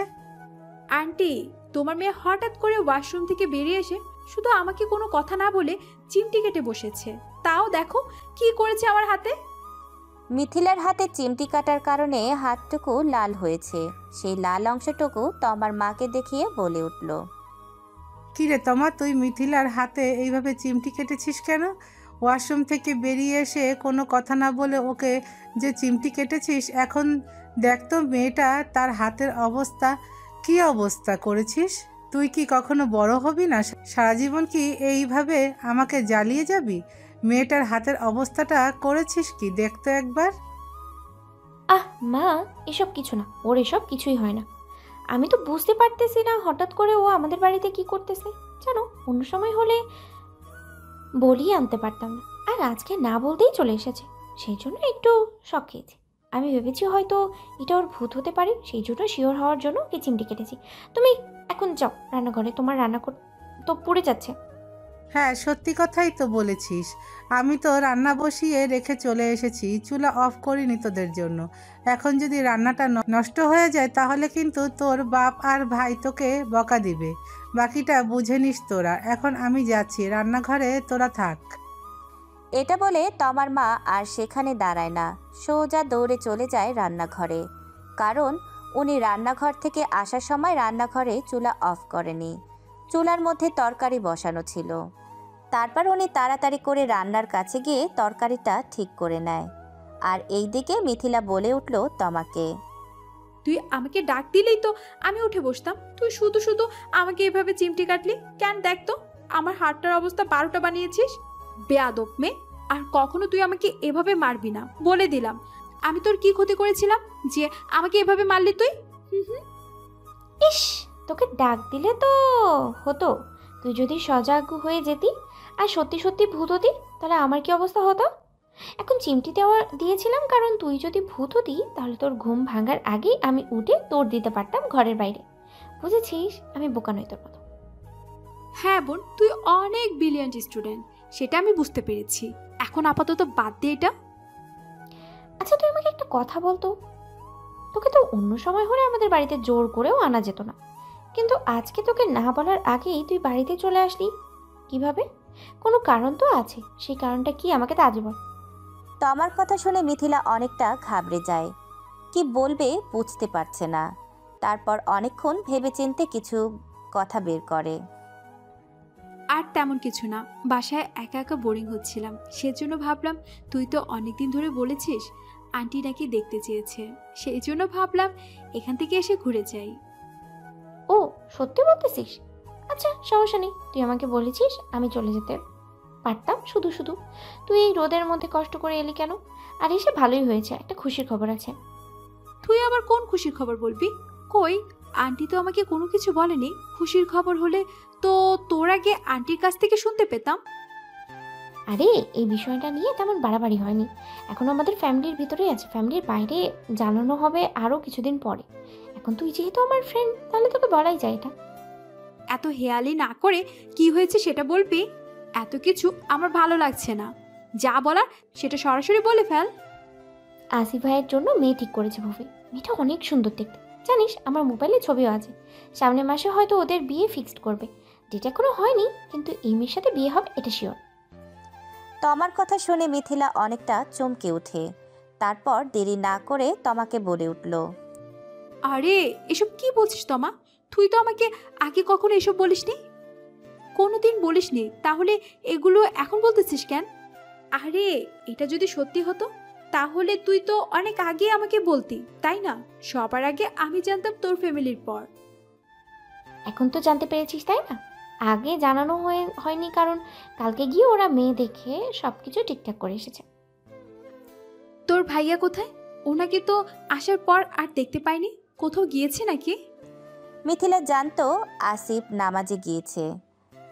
আন্টি, তোমার মেয়ে হঠাৎ করে ওয়াশরুম থেকে বেরিয়ে এসে শুধু আমাকে কোনো কথা না বলে চিমটি কেটে বসেছে, তাও দেখো কি করেছে আমার হাতে। মিথিলার হাতে চিমটি কাটার কারণে হাতটুকু লাল হয়েছে। সেই লাল অংশটুকু তমার মাকে দেখিয়ে বলে উঠল, কিরে তমা, তুই মিথিলার হাতে এইভাবে চিমটি কেটেছিস কেন? ওয়াশরুম থেকে বেরিয়ে এসে কোনো কথা না বলে ওকে যে চিমটি কেটেছিস, এখন দেখ তো মেয়েটা, তার হাতের অবস্থা, কি অবস্থা করেছিস? তুই কি কখনো বড় হবি না? সারা জীবন কি এইভাবে আমাকে জ্বালিয়ে যাবি? মেয়েটার হাতের অবস্থাটা করেছিস কি, দেখতো একবার। আহ মা, এসব কিছু না, ওর এসব কিছুই হয় না। আমি তো বুঝতে পারতেছি না হঠাৎ করে ও আমাদের বাড়িতে কি করতেছে। জানো, অন্য সময় হলে বলিয়ে আনতে পারতাম না, আর আজকে না বলতেই চলে এসেছে। সেই জন্য একটু শখ খেয়েছি। আমি ভেবেছি হয়তো এটা ওর ভূত হতে পারে, সেই জন্য শিওর হওয়ার জন্য ওকে চিমটি কেটেছি। তুমি এখন যাও রান্নাঘরে, তোমার রান্না তো পুড়ে যাচ্ছে। হ্যাঁ, সত্যি কথাই তো বলেছিস। আমি তো রান্না বসিয়ে রেখে চলে এসেছি, চুলা অফ করিনি তোদের জন্য। এখন যদি রান্নাটা নষ্ট হয়ে যায় তাহলে কিন্তু তোর বাপ আর ভাই তোকে বকা দিবে। বাকিটা বুঝে নিস তোরা। এখন আমি যাচ্ছি, রান্নাঘরে তোরা থাক। এটা বলে তমার মা আর সেখানে দাঁড়ায় না, সোজা দৌড়ে চলে যায় রান্নাঘরে। কারণ উনি রান্নাঘর থেকে আসার সময় রান্নাঘরে চুলা অফ করেনি, চুলার মধ্যে তরকারি বসানো ছিল। তারপর উনি তাড়াতাড়ি করে রান্নার কাছে গিয়ে তরকারিটা ঠিক করে নেয়। আর এইদিকে মিথিলা বলে উঠল তমাকে, তুই আমাকে ডাক দিলেই তো আমি উঠে বসতাম, তুই শুধু শুধু আমাকে এভাবে চিমটি কাটলি কেন? দেখ তো আমার হাতটার অবস্থা 12টা বানিয়েছিস। বেয়াদব মেয়ে, আর কখনো তুই আমাকে এভাবে মারবি না বলে দিলাম। আমি তোর কি ক্ষতি করেছিলাম যে আমাকে এভাবে মারলি তুই? ইস, তোকে ডাক দিলে তো হতো, তুই যদি সজাগ হয়ে যেতি আর সত্যি সত্যি ভূত হতি তাহলে আমার কি অবস্থা হতো? এখন চিমটি দিয়েছিলাম কারণ তুই যদি ভূত হতি তাহলে তোর ঘুম ভাঙার আগেই আমি উঠে তোর দিতে পারতাম ঘরের বাইরে। বুঝেছিস? আমি বোকা নই তোর মতো। হ্যাঁ বোন, তুই অনেক ব্রিলিয়ান্ট স্টুডেন্ট, সেটা আমি বুঝতে পেরেছি। এখন আপাতত বাদ দে এটা। আচ্ছা তুই আমাকে একটা কথা বলতো, তোকে তো অন্য সময় হলে আমাদের বাড়িতে জোর করেও আনা যেত না, কিন্তু আজকে তোকে না বলার আগেই তুই বাড়িতে চলে আসলি কিভাবে? কোনো কারণ তো আছে, সেই কারণটা কি আমাকে তা আজ বল। তমার কথা শুনে মিথিলা অনেকটা ঘাবড়ে যায়, কি বলবে বুঝতে পারছে না। তারপর অনেকক্ষণ ভেবেচিন্তে কিছু কথা বের করে। আর তেমন কিছু না, বাসায় একা একা বোরিং হচ্ছিলাম, সেজন্য ভাবলাম তুই তো অনেকদিন ধরে বলেছিস আন্টি নাকি দেখতে চেয়েছে, সেই জন্য ভাবলাম এখান থেকে এসে ঘুরে যাই। ও সত্যি বলতেছিস? আচ্ছা সমস্যা নেই, তুই আমাকে বলেছিস আমি চলে যেতে পারতাম, শুধু শুধু তুই এই রোদের মধ্যে কষ্ট করে এলি কেন? আর এসে ভালোই হয়েছে, একটা খুশির খবর আছে। তুই আবার কোন খুশির খবর বলবি? কই, আন্টি তো আমাকে কোনো কিছু বলেনি। খুশির খবর হলে তো তোর আগে আন্টির কাছ থেকে শুনতে পেতাম। আরে এই বিষয়টা নিয়ে তেমন বাড়াবাড়ি হয়নি, এখন আমাদের ফ্যামিলির ভিতরেই আছে, ফ্যামিলির বাইরে জানানো হবে আরও কিছুদিন পরে। এখন তুই যেহেতু আমার ফ্রেন্ড তাহলে তোকে বলাই যায় এটা। এত হেয়ালি না করে কি হয়েছে সেটা বলবি? এত কিছু আমার ভালো লাগছে না, যা বলার সেটা সরাসরি বলে ফেল। আসিফ ভাইয়ের জন্য মেয়ে ঠিক করেছে ভুবি, মেয়েটা অনেক সুন্দর দেখতে, জানিস আমার মোবাইলে ছবিও আছে। সামনের মাসে হয়তো ওদের বিয়ে ফিক্সড করবে, ডেট এখনো হয়নি, কিন্তু এই মেয়ের সাথে বিয়ে হবে এটা শিওর। তমার কথা শুনে মিথিলা অনেকটা চমকে ওঠে। তারপর দেরি না করে তমাকে বলে উঠল, আরে এসব কি বলছিস তমা? তুই তো আমাকে আগে কখনো এসব বলিসনি, কোনোদিন বলিসনি, তাহলে এগুলো এখন বলতেছিস কেন? আরে এটা যদি সত্যি হতো তাহলে তুই তো অনেক আগে আমাকে বলতি, তাই না? সবার আগে আমি জানতাম তোর ফ্যামিলির পর। এখন তো জানতে পেরেছিস তাই না? আগে জানানো হয়নি কারণ কালকে গিয়ে ওরা মেয়ে দেখে সব কিছু ঠিকঠাক করে এসেছে। তোর ভাইয়া কোথায়? ওনাকে তো আসার পর আর দেখতে পাইনি, কোথাও গিয়েছে নাকি? মিথিলা জানতো আসিফ নামাজে গিয়েছে।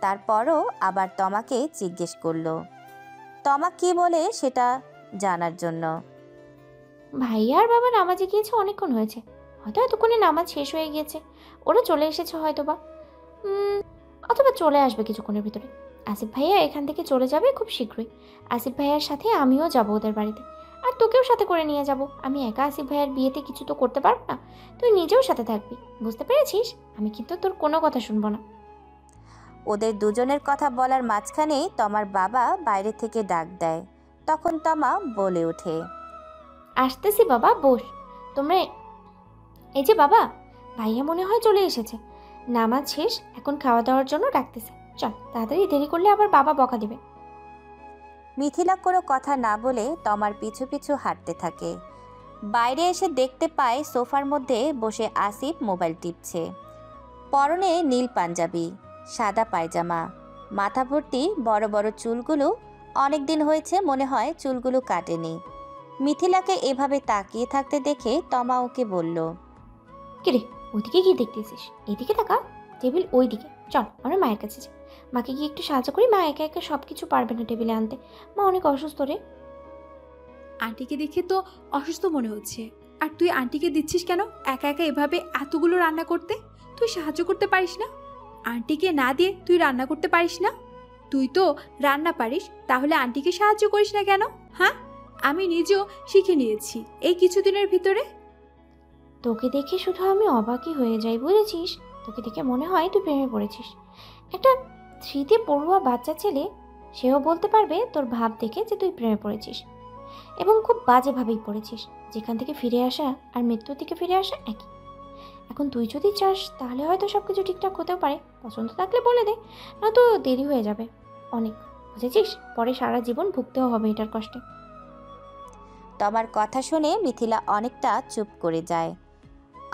তারপরও আবার তমাকে জিজ্ঞেস করলো, তমা কি বলে সেটা জানার জন্য। ভাইয়া আর বাবা নামাজে গিয়েছে অনেকক্ষণ হয়েছে, হয়তো এতক্ষণে নামাজ শেষ হয়ে গিয়েছে, ওরা চলে এসেছে হয়তো বা অথবা চলে আসবে কিছুক্ষণের ভিতরে। আসিফ ভাইয়া এখান থেকে চলে যাবে খুব শীঘ্রই। আসিফ ভাইয়ার সাথে আমিও যাব ওদের বাড়িতে, আর তোকেও সাথে করে নিয়ে যাব। আমি একা আসিফ ভাইয়ার বিয়েতে কিছু তো করতে পারবো না, তুই নিজেও সাথে থাকবি, বুঝতে পেরেছিস? আমি কিন্তু তোর কোনো কথা শুনবো না। ওদের দুজনের কথা বলার মাঝখানেই তমার বাবা বাইরে থেকে ডাক দেয়। তখন তমা বলে ওঠে, আসতেছি বাবা, বস তোমরা। এই যে বাবা, ভাইয়া মনে হয় চলে এসেছে, নামাজ শেষ, এখন খাওয়া দাওয়ার জন্য ডাকতেছে, চল তাড়াতাড়ি, দেরি করলে আবার বাবা বকা দেবে। মিথিলা কোনো কথা না বলে তমার পিছু পিছু হাঁটতে থাকে। বাইরে এসে দেখতে পায় সোফার মধ্যে বসে আসিফ মোবাইল টিপছে। পরনে নীল পাঞ্জাবি, সাদা পায়জামা, মাথা ভর্তি বড় বড় চুলগুলো, অনেক দিন হয়েছে মনে হয় চুলগুলো কাটেনি। মিথিলাকে এভাবে তাকিয়ে থাকতে দেখে তমা ওকে বলল, কিরে ওইদিকে গিয়ে দেখতেছিস? এদিকে তাকা, টেবিল ওই দিকে, চল আমরা মায়ের কাছে যাই, মাকে গিয়ে একটু সাহায্য করি, মা একা একা সব কিছু পারবে না টেবিলে আনতে, মা অনেক অসুস্থ রে। আন্টিকে দেখে তো অসুস্থ মনে হচ্ছে। আর তুই আন্টিকে দিচ্ছিস কেন একা একা এভাবে এতগুলো রান্না করতে? তুই সাহায্য করতে পারিস না? আন্টিকে না দিয়ে তুই রান্না করতে পারিস না? তুই তো রান্না পারিস, তাহলে আন্টিকে সাহায্য করিস না কেন? হ্যাঁ, আমি নিজেও শিখে নিয়েছি এই কিছুদিনের ভিতরে। তোকে দেখে শুধু আমি অবাকই হয়ে যাই, বুঝেছিস? তোকে দেখে মনে হয় তুই প্রেমে পড়েছিস। একটা স্মৃতি পড়ুয়া বাচ্চা ছেলে, সেও বলতে পারবে তোর ভাব দেখে যে তুই প্রেমে পড়েছিস, এবং খুব বাজেভাবেই পড়েছিস। যেখান থেকে ফিরে আসা আর মৃত্যুর দিকে ফিরে আসা একই। এখন তুই যদি চাস তাহলে হয়তো সব কিছু ঠিকঠাক হতেও পারে। পছন্দ থাকলে বলে দে, নয়তো দেরি হয়ে যাবে অনেক, বুঝেছিস? পরে সারা জীবন ভুগতেও হবে এটার কষ্টে। তমার কথা শুনে মিথিলা অনেকটা চুপ করে যায়,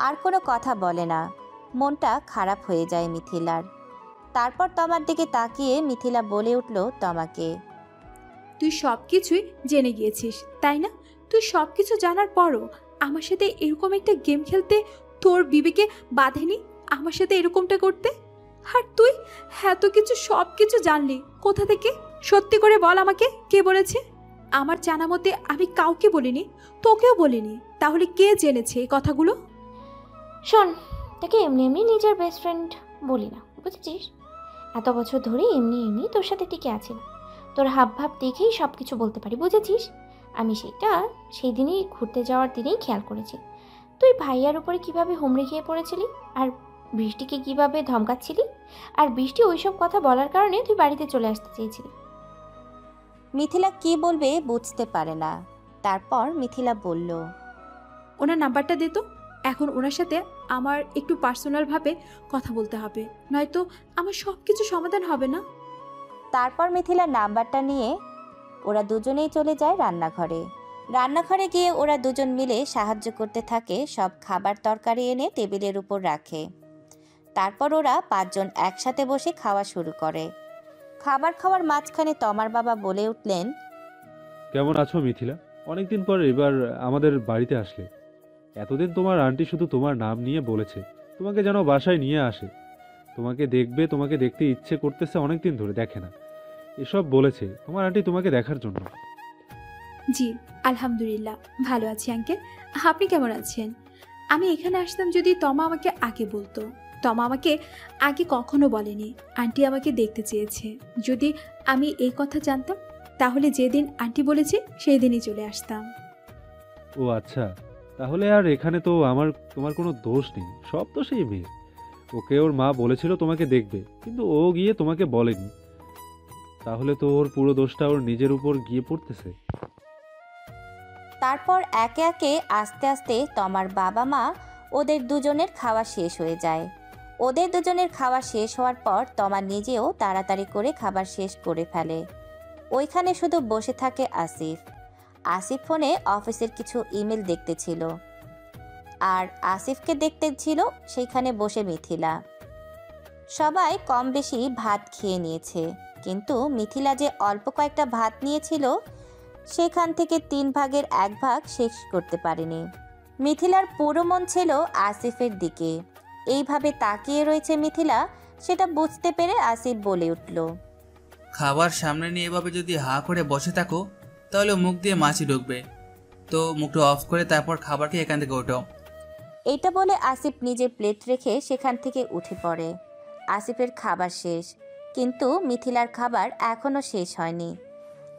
আর কোনো কথা বলে না। মনটা খারাপ হয়ে যায় মিথিলার। তারপর তমার দিকে তাকিয়ে মিথিলা বলে উঠল তমাকে, তুই সব কিছুই জেনে গিয়েছিস তাই না? তুই সব কিছু জানার পরও আমার সাথে এরকম একটা গেম খেলতে তোর বিবেকে বাঁধেনি আমার সাথে এরকমটা করতে? আর তুই এত কিছু সব কিছু জানলি কোথা থেকে? সত্যি করে বল আমাকে, কে বলেছে? আমার জানা মতে আমি কাউকে বলিনি, তোকেও বলিনি। তাহলে কে জেনেছে এই কথাগুলো? শোন, তাকে এমনি এমনি নিজের বেস্ট ফ্রেন্ড বলি না, বুঝেছিস? এত বছর ধরে এমনি এমনি তোর সাথে টিকে আছি না। তোর হাব ভাব দেখেই সব কিছু বলতে পারি, বুঝেছিস? আমি সেটা সেই দিনই ঘুরতে যাওয়ার দিনেই খেয়াল করেছি। তুই ভাইয়ার উপরে কিভাবে হুমড়ি খেয়ে পড়েছিলি, আর বৃষ্টিকে কিভাবে ধমকাচ্ছিলি, আর বৃষ্টি ওইসব কথা বলার কারণে তুই বাড়িতে চলে আসতে চেয়েছিলি। মিথিলা কি বলবে বুঝতে পারে না। তারপর মিথিলা বলল, ওনার নাম্বারটা দে তো, এখন ওনার সাথে আমার একটু পার্সোনালভাবে কথা বলতে হবে, নয়তো আমার সব কিছু সমাধান হবে না। তারপর মিথিলার নাম্বারটা নিয়ে ওরা দুজনেই চলে যায় রান্নাঘরে। রান্নাঘরে গিয়ে ওরা দুজন মিলে সাহায্য করতে থাকে, সব খাবার তরকারি এনে টেবিলের উপর রাখে। তারপর ওরা 5 জন একসাথে বসে খাওয়া শুরু করে। খাবার খাওয়ার মাঝখানে তমার বাবা বলে উঠলেন, কেমন আছো মিথিলা? অনেকদিন পর এবার আমাদের বাড়িতে আসলে। এতদিন তোমার আন্টি শুধু তোমার নাম নিয়ে বলেছে তোমাকে যেন বাসায় নিয়ে আসে, তোমাকে দেখবে, তোমাকে দেখতে ইচ্ছে করতেছে, অনেকদিন ধরে দেখে না, এসব বলেছে তোমার আন্টি তোমাকে দেখার জন্য। জি আলহামদুলিল্লাহ ভালো আছি আঙ্কেল, আপনি কেমন আছেন? আমি এখানে আসতাম যদি তমা আমাকে আগে বলতো। তমা আমাকে আগে কখনো বলেনি আন্টি আমাকে দেখতে চেয়েছে। যদি আমি এই কথা জানতাম তাহলে যেদিন আন্টি বলেছে সেই দিনই চলে আসতাম। ও আচ্ছা, তাহলে আর এখানে তো তোমার কোনো দোষ নেই, সব তো সেই মেয়ে। ওকে ওর মা বলেছিল তোমাকে দেখবে, কিন্তু ও গিয়ে তোমাকে বলেনি, তাহলে তো ওর পুরো দোষটা ওর নিজের উপর গিয়ে পড়তেছে। তারপর একে একে আস্তে আস্তে তমার বাবা মা ওদের দুজনের খাওয়া শেষ হয়ে যায়। ওদের দুজনের খাওয়া শেষ হওয়ার পর তমা নিজেও তাড়াতাড়ি করে খাবার শেষ করে ফেলে। ওইখানে শুধু বসে থাকে আসিফ। আসিফ ফোনে অফিসের কিছু ইমেল দেখতেছিল, আর আসিফকে দেখতে ছিল সেইখানে বসে মিথিলা। সবাই কম বেশি ভাত খেয়ে নিয়েছে, কিন্তু মিথিলা যে অল্প কয়েকটা ভাত নিয়েছিল সেখান থেকে 3 ভাগের 1 ভাগ শেষ করতে পারেনি। মিথিলার পুরো মন ছিল আসিফের দিকে। এইভাবে তাকিয়ে রয়েছে মিথিলা, সেটা বুঝতে পেরে আসিফ বলে উঠল, খাবার সামনে নিয়ে এভাবে যদি হা করে বসে থাকো তাহলে মুখ দিয়ে মাছি ঢুকবে, তো মুখটা অফ করে তারপর খাবারকে এখান থেকে ওঠো। এটা বলে আসিফ নিজের প্লেট রেখে সেখান থেকে উঠে পড়ে। আসিফের খাবার শেষ, কিন্তু মিথিলার খাবার এখনও শেষ হয়নি।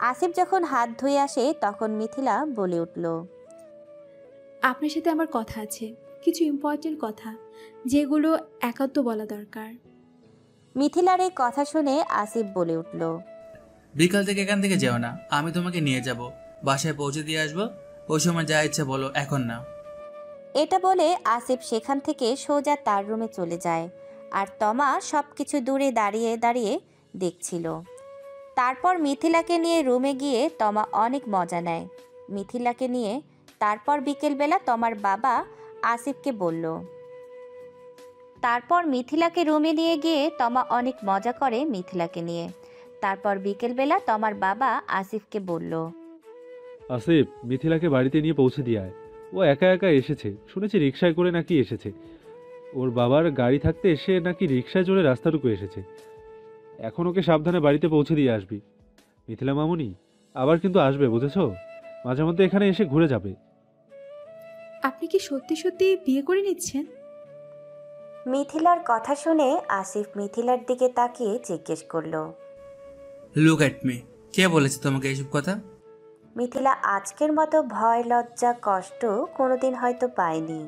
আসিফ যখন হাত ধুয়ে আসে তখন মিথিলা বলে উঠল, আপনার সাথে আমার কথা আছে, কিছু ইম্পর্টেন্ট কথা যেগুলো একান্ত বলা দরকার। মিথিলার এই কথা শুনে আসিফ বলে উঠল, বিকাল থেকে এখান থেকে যেও না, আমি তোমাকে নিয়ে যাব, বাসায় পৌঁছে দিয়ে আসবো, ওই সময় যা ইচ্ছা বলো, এখন না। এটা বলে আসিফ সেখান থেকে সোজা তার রুমে চলে যায়, আর তমা সব কিছু দূরে দাঁড়িয়ে দাঁড়িয়ে দেখছিল। তারপর মিথিলাকে নিয়ে রুমে গিয়ে তমা অনেক মজা নেয় মিথিলাকে নিয়ে। তারপর বিকেলবেলা তমার বাবা আসিফকে বলল, তারপর মিথিলাকে রুমে নিয়ে গিয়ে তমা অনেক মজা করে মিথিলাকে নিয়ে। তারপর বিকেলবেলা তমার বাবা আসিফকে বলল, আসিফ, মিথিলাকে বাড়িতে নিয়ে পৌঁছে দিয়ে আয়। ও একা একা এসেছে, শুনেছি রিকশায় করে নাকি এসেছে। ওর বাবার গাড়ি থাকতে এসে নাকি রিকশায় চড়ে রাস্তাটুকু এসেছে। এখন ওকে সাবধানে বাড়িতে পৌঁছে দিয়ে আসবি। মিথিলা মামুনি আবার কিন্তু আসবে, বুঝেছো? মাঝে মধ্যে এখানে এসে ঘুরে যাবে। আপনি কি সত্যি সত্যি বিয়ে করে নিচ্ছেন? মিথিলার কথা শুনে আসিফ মিথিলার দিকে তাকিয়ে জিজ্ঞেস করলো, লুক অ্যাট মি, কে বলেছে তোমাকে এইসব কথা? মিথিলা আজকের মতো ভয় লজ্জা কষ্ট কোনোদিন হয়তো পায়নি।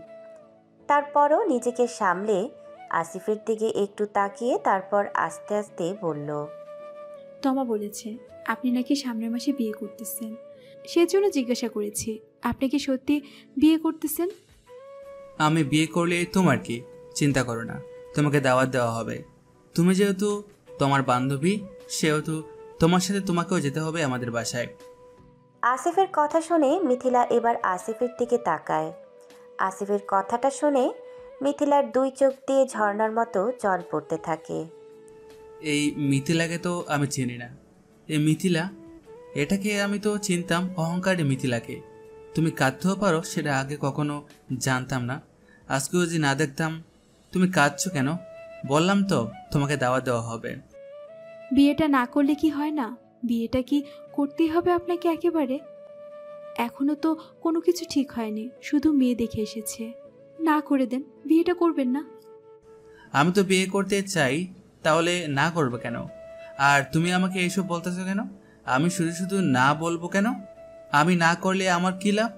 তারপরও নিজেকে সামলে আসিফের দিকে একটু তাকিয়ে তারপর আস্তে আস্তে বলল, তমা বলেছে আপনি নাকি সামনের মাসে বিয়ে করতেছেন, সেজন্য জিজ্ঞাসা করেছি আপনি কি সত্যি বিয়ে করতেছেন? আমি বিয়ে করলে তোমার কি, চিন্তা করো না, তোমাকে দাওয়াত দেওয়া হবে। তুমি যেহেতু তোমার বান্ধবী, সেহেতু তোমার সাথে তোমাকেও যেতে হবে আমাদের বাসায়। আসিফের কথা শুনে মিথিলা এবার আসিফের দিকে তাকায়। আসিফের কথাটা শুনে মিথিলার দুই চোখ দিয়ে ঝর্ণার মতো জল পড়তে থাকে। এই মিথিলাকে তো আমি চিনি না। এই মিথিলা, এটাকে আমি তো চিনতাম অহংকারী মিথিলাকে। তুমি কাঁদতেও পারো সেটা আগে কখনো জানতাম না। আজকেও যদি না দেখতাম। তুমি কাঁদছো কেন? বললাম তো তোমাকে দাওয়াত দেওয়া হবে। বিয়েটা না করলে কি হয় না? বিয়েটা কি করতেই হবে আপনাকে একেবারে? এখনো তো কোনো কিছু ঠিক হয়নি, শুধু মেয়ে দেখে এসেছে। না করে দেন, বিয়েটা করবেন না? আমি তো বিয়ে করতে চাই, তাহলে না করবো কেন? আর তুমি আমাকে এইসব বলতেছো কেন? আমি শুধু শুধু না বলবো কেন? আমি না করলে আমার কি লাভ?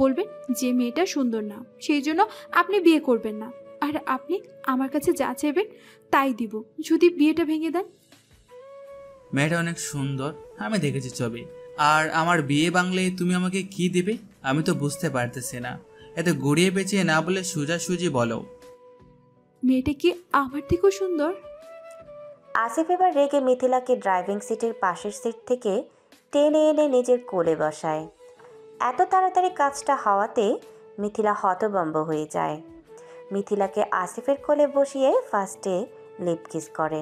বলবেন যে মেয়েটা সুন্দর না, সেই জন্য আপনি বিয়ে করবেন না। আর আপনি আমার কাছে যা চাইবেন তাই দিব যদি বিয়েটা ভেঙে দেন। মেয়েটা অনেক সুন্দর, আমি দেখেছি ছবি। আর আমার বিয়ে ভাঙলে তুমি আমাকে কি দেবে আমি তো বুঝতে পারতেছি না। এত গড়িয়ে পেঁচিয়ে না বলে সোজাসুজি বলো। মেয়েটা কি আমার থেকেও সুন্দর? আসিফ এবার রেগে মিথিলাকে ড্রাইভিং সিটের পাশের সিট থেকে টেনে এনে নিজের কোলে বসায়। এত তাড়াতাড়ি কাজটা হওয়াতে মিথিলা হতভম্ব হয়ে যায়। মিথিলাকে আসিফের কোলে বসিয়ে ফার্স্টে লিপ কিস করে।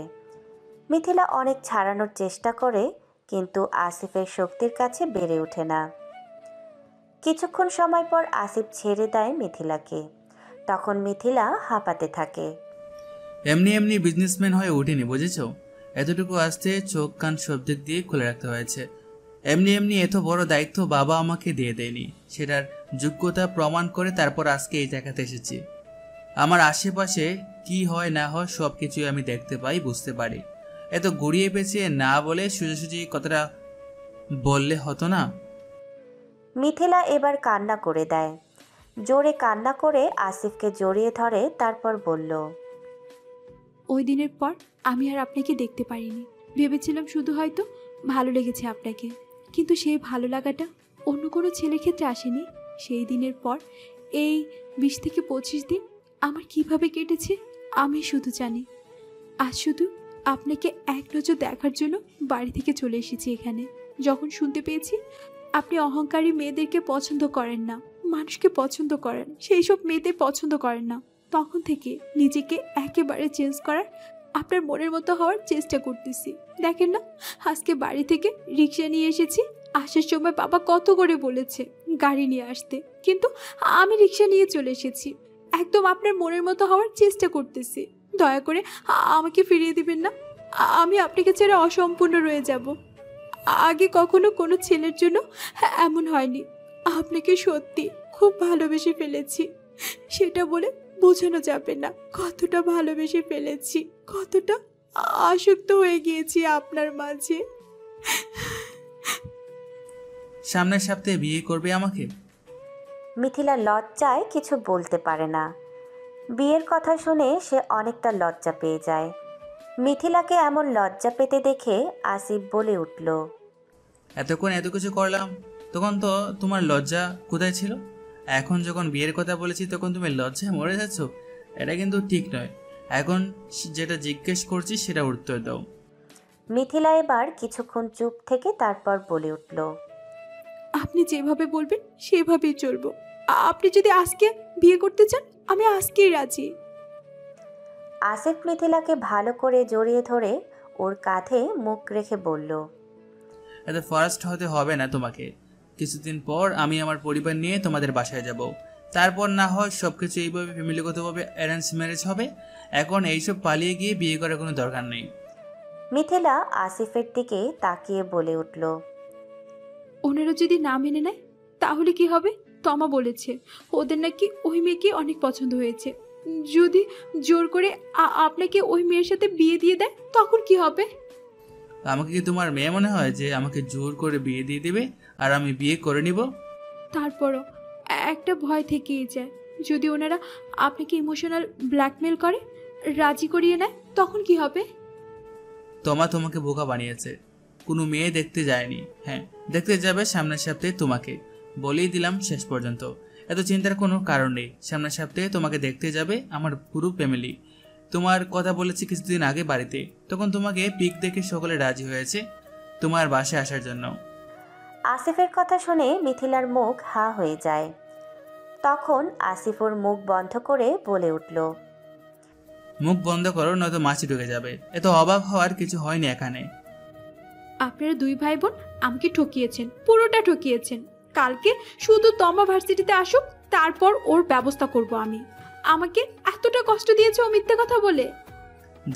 মিথিলা অনেক ছাড়ানোর চেষ্টা করে, কিন্তু আসিফের শক্তির কাছে বেড়ে ওঠে না। কিছুক্ষণ সময় পর আসিফ ছেড়ে দেয় মিথিলাকে। তখন মিথিলা হাঁপাতে থাকে। এমনি এমনি বিজনেসম্যান হয়ে উঠিনি, বুঝেছ? এতটুকু আসতে চোখ কান সব দিক দিয়ে খুলে রাখতে হয়েছে। এমনি এমনি এত বড় দায়িত্ব বাবা আমাকে দিয়ে দেয়নি, সেটার যোগ্যতা প্রমাণ করে তারপর আজকে এই জায়গাতে এসেছি। আমার আশেপাশে কি হয় না হয় সব কিছুই আমি দেখতে পাই, বুঝতে পারি। এত গড়িয়ে পেঁচিয়ে না বলে সোজাসুজি কথাটা বললে হতো না? মিথিলা এবার কান্না করে দেয়। জোরে কান্না করে আসিফকে জড়িয়ে ধরে, তারপর বলল, ওই দিনের পর আমি আর আপনাকে দেখতে পারিনি। ভেবেছিলাম শুধু হয়তো ভালো লেগেছে আপনাকে, কিন্তু সেই ভালো লাগাটা অন্য কোনো ছেলের ক্ষেত্রে আসেনি। সেই দিনের পর এই 20 থেকে 25 দিন আমার কিভাবে কেটেছে আমি শুধু জানি। আজ শুধু আপনাকে এক নজর দেখার জন্য বাড়ি থেকে চলে এসেছি এখানে। যখন শুনতে পেয়েছি আপনি অহংকারী মেয়েদেরকে পছন্দ করেন না, মানুষকে পছন্দ করেন, সেই সব মেয়েদের পছন্দ করেন না, তখন থেকে নিজেকে একেবারে চেঞ্জ করার, আপনার মনের মতো হওয়ার চেষ্টা করতেছি। দেখেন না, আজকে বাড়ি থেকে রিক্সা নিয়ে এসেছি। আসার সময় বাবা কত করে বলেছে গাড়ি নিয়ে আসতে, কিন্তু আমি রিক্সা নিয়ে চলে এসেছি। একদম আপনার মনের মতো হওয়ার চেষ্টা করতেছি। দয়া করে আমাকে ফিরিয়ে দিবেন না। আমি আপনাকে ছেড়ে অসম্পূর্ণ রয়ে যাব। আগে কখনো কোনো ছেলের জন্য এমন হয়নি। আপনাকে সত্যি খুব ভালোবেসে ফেলেছি, সেটা বলে বোঝানো যাবে না কতটা ভালোবেসে ফেলেছি, কতটা আসক্ত হয়ে গিয়েছি আপনার মাঝে। সামনের সপ্তাহে বিয়ে করবে আমাকে? মিথিলা লজ্জায় কিছু বলতে পারে না। বিয়ের কথা শুনে সে অনেকটা লজ্জা পেয়ে যায়। মিথিলাকে এমন লজ্জা পেতে দেখে আসিফ বলে উঠল, এতক্ষণ এত কিছু করলাম, তখন তো তোমার লজ্জা কোথায় ছিল? এখন যখন বিয়ের কথা বলেছি তখন তুমি লজ্জায় মরে যাচ্ছ। এটা কিন্তু ঠিক নয়। এখন যেটা জিজ্ঞেস করছি সেটা উত্তর দাও। মিথিলা এবার কিছুক্ষণ চুপ থেকে তারপর বলে উঠল, আপনি যেভাবে বলবেন সেভাবেই চলবো। আপনি যদি আজকে বিয়ে করতে চান আমি আজকেই রাজি। আসিফ মিথিলাকে ভালো করে জড়িয়ে ধরে ওর কাঁধে মুখ রেখে বলল, এত ফার্স্ট হতে হবে না তোমাকে। কিছুদিন পর আমি আমার পরিবার নিয়ে তোমাদের বাসায় যাব। তারপর না হয় সব কিছু এইভাবে ফ্যামিলিগতভাবে অ্যারেঞ্জ ম্যারেজ হবে। এখন এইসব পালিয়ে গিয়ে বিয়ে করার কোনো দরকার নেই। মিথিলা আসিফের দিকে তাকিয়ে বলে উঠল, ওনারা যদি না মেনে নেয় তাহলে কি হবে? তমা বলেছে ওদের নাকি ওই মেয়েকে অনেক পছন্দ হয়েছে। যদি জোর করে আপনাকে ওই মেয়ের সাথে বিয়ে দিয়ে দেয় তখন কি হবে? আমাকে কি তোমার মেয়ে মনে হয় যে আমাকে জোর করে বিয়ে দিয়ে দেবে আর আমি বিয়ে করে নিব? তারপরও একটা ভয় থেকেই যায়, যদি ওনারা আপনাকে ইমোশনাল ব্ল্যাকমেল করে, রাজি করিয়ে নেয় তখন কি হবে? তোমাকে বোকা বানিয়েছে। কোনো মেয়ে দেখতে যায়নি। হ্যাঁ, দেখতে যাবে সামনের সপ্তাহে। তোমাকে বলেই দিলাম শেষ পর্যন্ত। এত চিন্তার কোনো কারণ নেই। সামনের সপ্তাহে তোমাকে দেখতে যাবে আমার পুরো ফ্যামিলি। তোমার কথা বলেছি কিছুদিন আগে বাড়িতে, তখন তোমাকে পিক দেখে সকলে রাজি হয়েছে তোমার বাসায় আসার জন্য। আসিফের কথা শুনে মিথিলার মুখ হা হয়ে যায়। তখন আসিফ ওর মুখ বন্ধ করে বলে উঠল, মুখ বন্ধ করো নয়তো মাছি ঢুকে যাবে। এত অবাক হওয়ার কিছু হয়নি এখানে। আপনারা দুই ভাই বোন আমাকে ঠকিয়েছেন, পুরোটা ঠকিয়েছেন। কালকে শুধু তমা ভার্সিটিতে আসুক, তারপর ওর ব্যবস্থা করব আমি। আমাকে এতটা কষ্ট দিয়েছে ও মিথ্যে কথা বলে।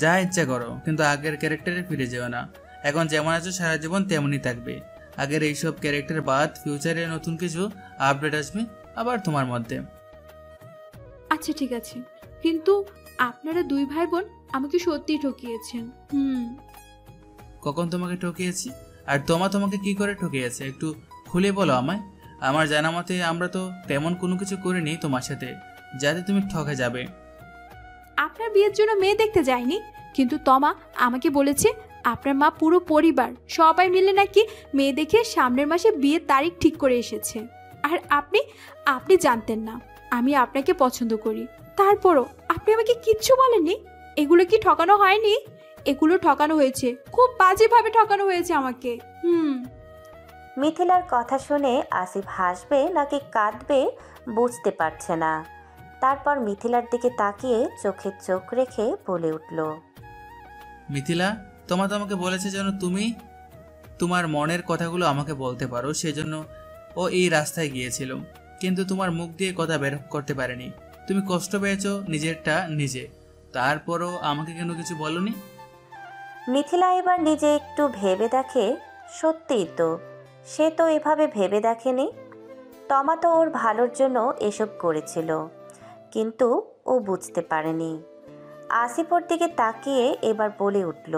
যা ইচ্ছা করো, কিন্তু আগের ক্যারেক্টারে ফিরে যেও না। এখন যেমন আছো সারা জীবন তেমনই থাকবে। আগের এইসব ক্যারেক্টার বাদ ফিউচারে নতুন কিছু আপডেট আসবে আবার তোমার মধ্যে। আচ্ছা ঠিক আছে, কিন্তু আপনারা দুই ভাই বোন আমাকে সত্যিই ঠকিয়েছেন। কখন তোমাকে ঠকিয়েছি? আর তোমাকে কি করে ঠকিয়েছে একটু খুলে বলো আমায়। আমার জানা মতে আমরা তো তেমন কোনো কিছু করিনি তোমার সাথে যাতে তুমি ঠকে যাবে। আপনার বিয়ের জন্য মেয়ে দেখতে যায়নি, কিন্তু তমা আমাকে বলেছে আপনার মা পুরো পরিবার সবাই মিলে নাকি মেয়ে দেখে সামনের মাসে বিয়ের তারিখ ঠিক করে এসেছে। আর আপনি জানতেন না আমি আপনাকে পছন্দ করি, তারপরও আপনি আমাকে কিচ্ছু বলেননি। এগুলো কি ঠকানো হয়নি? এগুলো ঠকানো হয়েছে, খুব বাজেভাবে ঠকানো হয়েছে আমাকে। মিথিলার কথা শুনে আসিফ হাসবে নাকি কাঁদবে বুঝতে পারছে না। তারপর মিথিলার দিকে তাকিয়ে চোখে চোখ রেখে বলে উঠল, মিথিলা, তোমাকে বলেছে যেন তুমি তোমার মনের কথাগুলো আমাকে বলতে পারো, সেজন্য ও এই রাস্তায় গিয়েছিল। কিন্তু তোমার মুখ দিয়ে কথা বের করতে পারেনি। তুমি কষ্ট পেয়েছো নিজেরটা নিজে, তারপরও আমাকে কেন কিছু বলনি? মিথিলা এবার নিজে একটু ভেবে দেখে, সত্যিই তো সে তো এভাবে ভেবে দেখেনি। তমা তো ওর ভালোর জন্য এসব করেছিল, কিন্তু ও বুঝতে পারেনি। আসিফ ওর দিকে তাকিয়ে এবার বলে উঠল,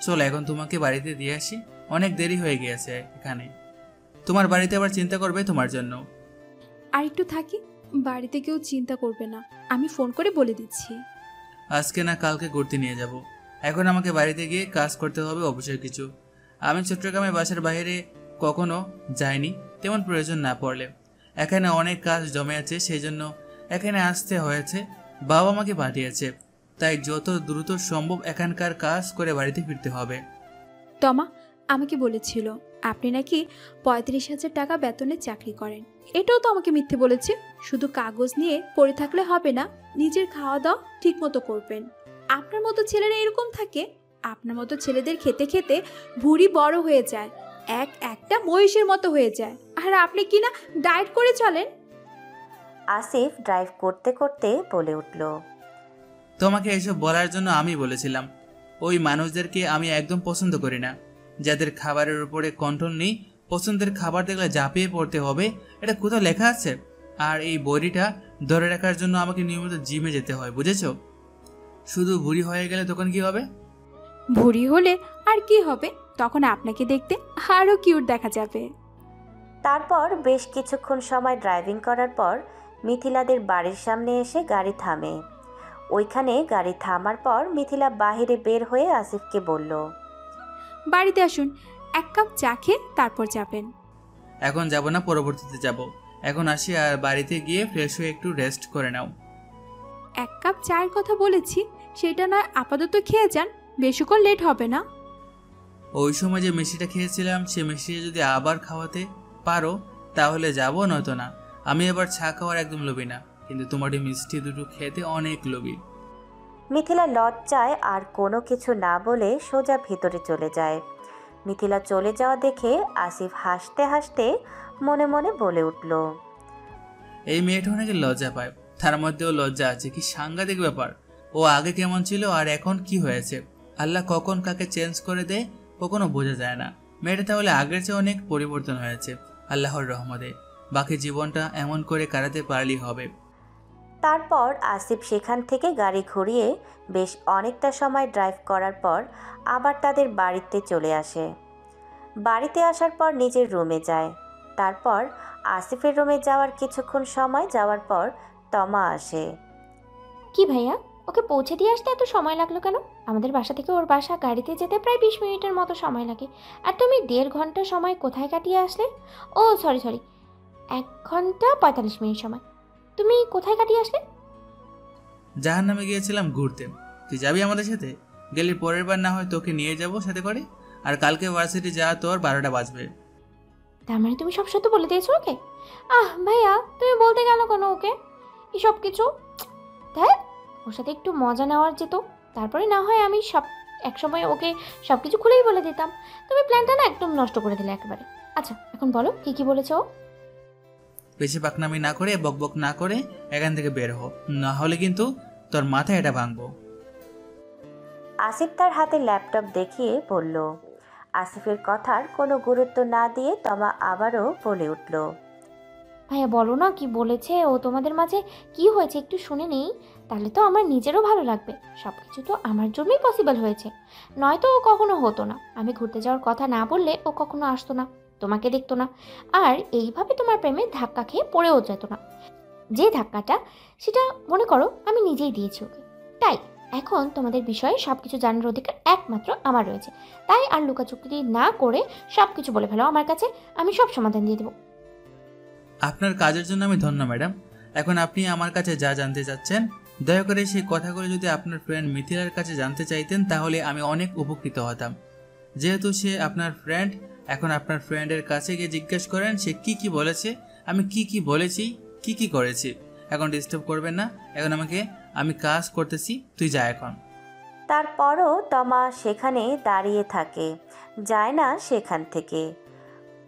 চলো এখন তোমাকে বাড়িতে দিয়ে আসি, অনেক দেরি হয়ে গিয়েছে এখানে। তোমার বাড়িতে আবার চিন্তা করবে তোমার জন্য। আর একটু থাকি, বাড়িতে কেউ চিন্তা করবে না, আমি ফোন করে বলে দিচ্ছি। আজকে না কালকে ঘুরতে নিয়ে যাব। এখন আমাকে বাড়িতে গিয়ে কাজ করতে হবে অবশ্যই কিছু। আমি চট্টগ্রামে বাসার বাইরে কখনো যাইনি, তেমন প্রয়োজন না পড়লে। এখানে অনেক কাজ জমে আছে, সেই জন্য এখানে আসতে হয়েছে। বাবা আমাকে পাঠিয়েছে, তাই যত দ্রুত সম্ভব এখানকার কাজ করে বাড়িতে ফিরতে হবে। তমা আমাকে বলেছিল আপনি নাকি 35,000 টাকা বেতনে চাকরি করেন। এটাও তো আমাকে মিথ্যে বলেছে। শুধু কাগজ নিয়ে পড়ে থাকলে হবে না, নিজের খাওয়া দাওয়া ঠিক মতো করবেন। আপনার মতো ছেলেরা এরকম থাকে। আপনার মতো ছেলেদের খেতে খেতে ভুঁড়ি বড় হয়ে যায়, একটা মহিষের মতো হয়ে যায়। আর আপনি কি না ডায়েট করে চলেন? আসিফ ড্রাইভ করতে করতে বলে উঠল, তোমাকে এসব বলার জন্য আমি বলেছিলাম ওই মানুষদেরকে আমি একদম পছন্দ করি না, যাদের খাবারের উপরে কন্ট্রোল নেই। পছন্দের খাবার দেখলে ঝাঁপিয়ে পড়তে হবে, এটা কোথাও লেখা আছে? আর এই বডিটা ধরে রাখার জন্য আমাকে নিয়মিত জিমে যেতে হয়, বুঝেছো? শুধু ভুঁড়ি হয়ে গেলে তখন কি হবে? ভুঁড়ি হলে আর কি হবে, তখন আপনাকে দেখতে আরও কিউট দেখা যাবে। তারপর বেশ কিছুক্ষণ সময় ড্রাইভিং করার পর মিথিলাদের বাড়ির সামনে এসে গাড়ি থামে। ওইখানে গাড়ি থামার পর মিথিলা বাহিরে বের হয়ে আসিফকে বলল, বাড়িতে আসুন, এক কাপ চা খেয়ে তারপর যাবেন। এখন যাব না, পরবর্তীতে যাব। এখন আসি, আর বাড়িতে গিয়ে ফ্রেশ হয়ে একটু রেস্ট করে নাও। এক কাপ চায়ের কথা বলেছি, সেটা নয় আপাতত খেয়ে যান, বেশিক্ষণ লেট হবে না। ওই সময় যে মিষ্টিটা খেয়েছিলাম সে মিষ্টি যদি আবার খাওয়াতে পারো তাহলে যাব, নয়তো না। আমি এবার চা খাওয়ার একদম লোভী না, কিন্তু তোমার এই মিষ্টি দুটো খেতে অনেক লোভী। মিথিলা লজ্জায় আর কোনো কিছু না বলে সোজা ভিতরে চলে যায়। মিথিলা চলে যাওয়া দেখে আসিফ হাসতে হাসতে মনে মনে বলে উঠল, এই মেয়েটা অনেকে লজ্জা পায়, তার মধ্যেও লজ্জা আছে, কি সাংঘাতিক ব্যাপার। ও আগে কেমন ছিল আর এখন কি হয়েছে, আল্লাহ কখন কাকে চেঞ্জ করে দেয় কখনো বোঝা যায় না। মেয়েটা তাহলে আগের চেয়ে অনেক পরিবর্তন হয়েছে আল্লাহর রহমতে। বাকি জীবনটা এমন করে কাটাতে পারলেই হবে। তারপর আসিফ সেখান থেকে গাড়ি ঘুরিয়ে বেশ অনেকটা সময় ড্রাইভ করার পর আবার তাদের বাড়িতে চলে আসে। বাড়িতে আসার পর নিজের রুমে যায়। তারপর আসিফের রুমে যাওয়ার কিছুক্ষণ সময় যাওয়ার পর তমা আসে। কি ভাইয়া, ওকে পৌঁছে দিয়ে আসতে এত সময় লাগলো কেন? আমাদের বাসা থেকে ওর বাসা গাড়িতে যেতে প্রায় 20 মিনিটের মতো সময় লাগে, আর তুমি 1.5 ঘন্টা সময় কোথায় কাটিয়ে আসলে? ও সরি 1 ঘন্টা 45 মিনিট সময় তুমি কোথায় কাটিয়ে আসলে? জাহান্নামে গিয়েছিলাম ঘুরতে। তুই যাবি আমাদের সাথে? গেলে পরের বার না হয় তোকে নিয়ে যাব সাথে করে। আর কালকে ভার্সিটি যাওয়া তোর 12টা বাজবে। তার মানে তুমি সব সত্য বলে দিয়েছো ওকে? ভাইয়া, তুমি বলতে গেল কেন ওকে এসব কিছু? দেখ, ওর সাথে একটু মজা নেওয়ার যেত, তারপরে না হয় আমি একসময় ওকে সব কিছু খুলেই বলে দিতাম। তুমি প্ল্যানটা না একদম নষ্ট করে দিলে একেবারে। আচ্ছা, এখন বলো কি কি বলেছো? বেশি পাকনামি না করে, বকবক না করে এখান থেকে বের হো, না হলে কিন্তু তোর মাথায় এটা ভাঙবো। আসিফ তার হাতে ল্যাপটপ দেখিয়ে বলল। আসিফের কথার কোনো গুরুত্ব না দিয়ে তমা আবারও বলে উঠল, ভাইয়া বলো না কি বলেছে ও, তোমাদের মাঝে কি হয়েছে একটু শুনে নেই, তাহলে তো আমার নিজেরও ভালো লাগবে। সব কিছু তো আমার জন্যই পসিবল হয়েছে, নয়তো ও কখনো হতো না। আমি ঘুরতে যাওয়ার কথা না বললে ও কখনো আসতো না, তোমাকে দেখতো না, আর এইভাবে তোমার প্রেমে ধাক্কা খেয়ে পড়েও যেত না। যে ধাক্কাটা, সেটা মনে করো আমি নিজেই দিয়েছি ওকে। তাই এখন তোমাদের বিষয়ে সব কিছু জানার অধিকার একমাত্র আমার রয়েছে। তাই আর লুকাচুকি না করে সব কিছু বলে ফেলো আমার কাছে, আমি সব সমাধান দিয়ে দেবো। আপনার কাজের জন্য আমি ধন্য ম্যাডাম। এখন আপনি আমার কাছে যা জানতে চাচ্ছেন, দয়া করে সেই কথাগুলো যদি আপনার ফ্রেন্ড মিথিলার কাছে জানতে চাইতেন তাহলে আমি অনেক উপকৃত হতাম। যেহেতু সে আপনার ফ্রেন্ড, এখন আপনার ফ্রেন্ডের কাছে গিয়ে জিজ্ঞেস করেন সে কি কি বলেছে, আমি কি কি বলেছি, কি কি করেছি। এখন ডিস্টার্ব করবেন না, এখন আমি কাজ করতেছি, তুই যা এখন। তারপরও তমা সেখানে দাঁড়িয়ে থাকে, যায় না সেখান থেকে।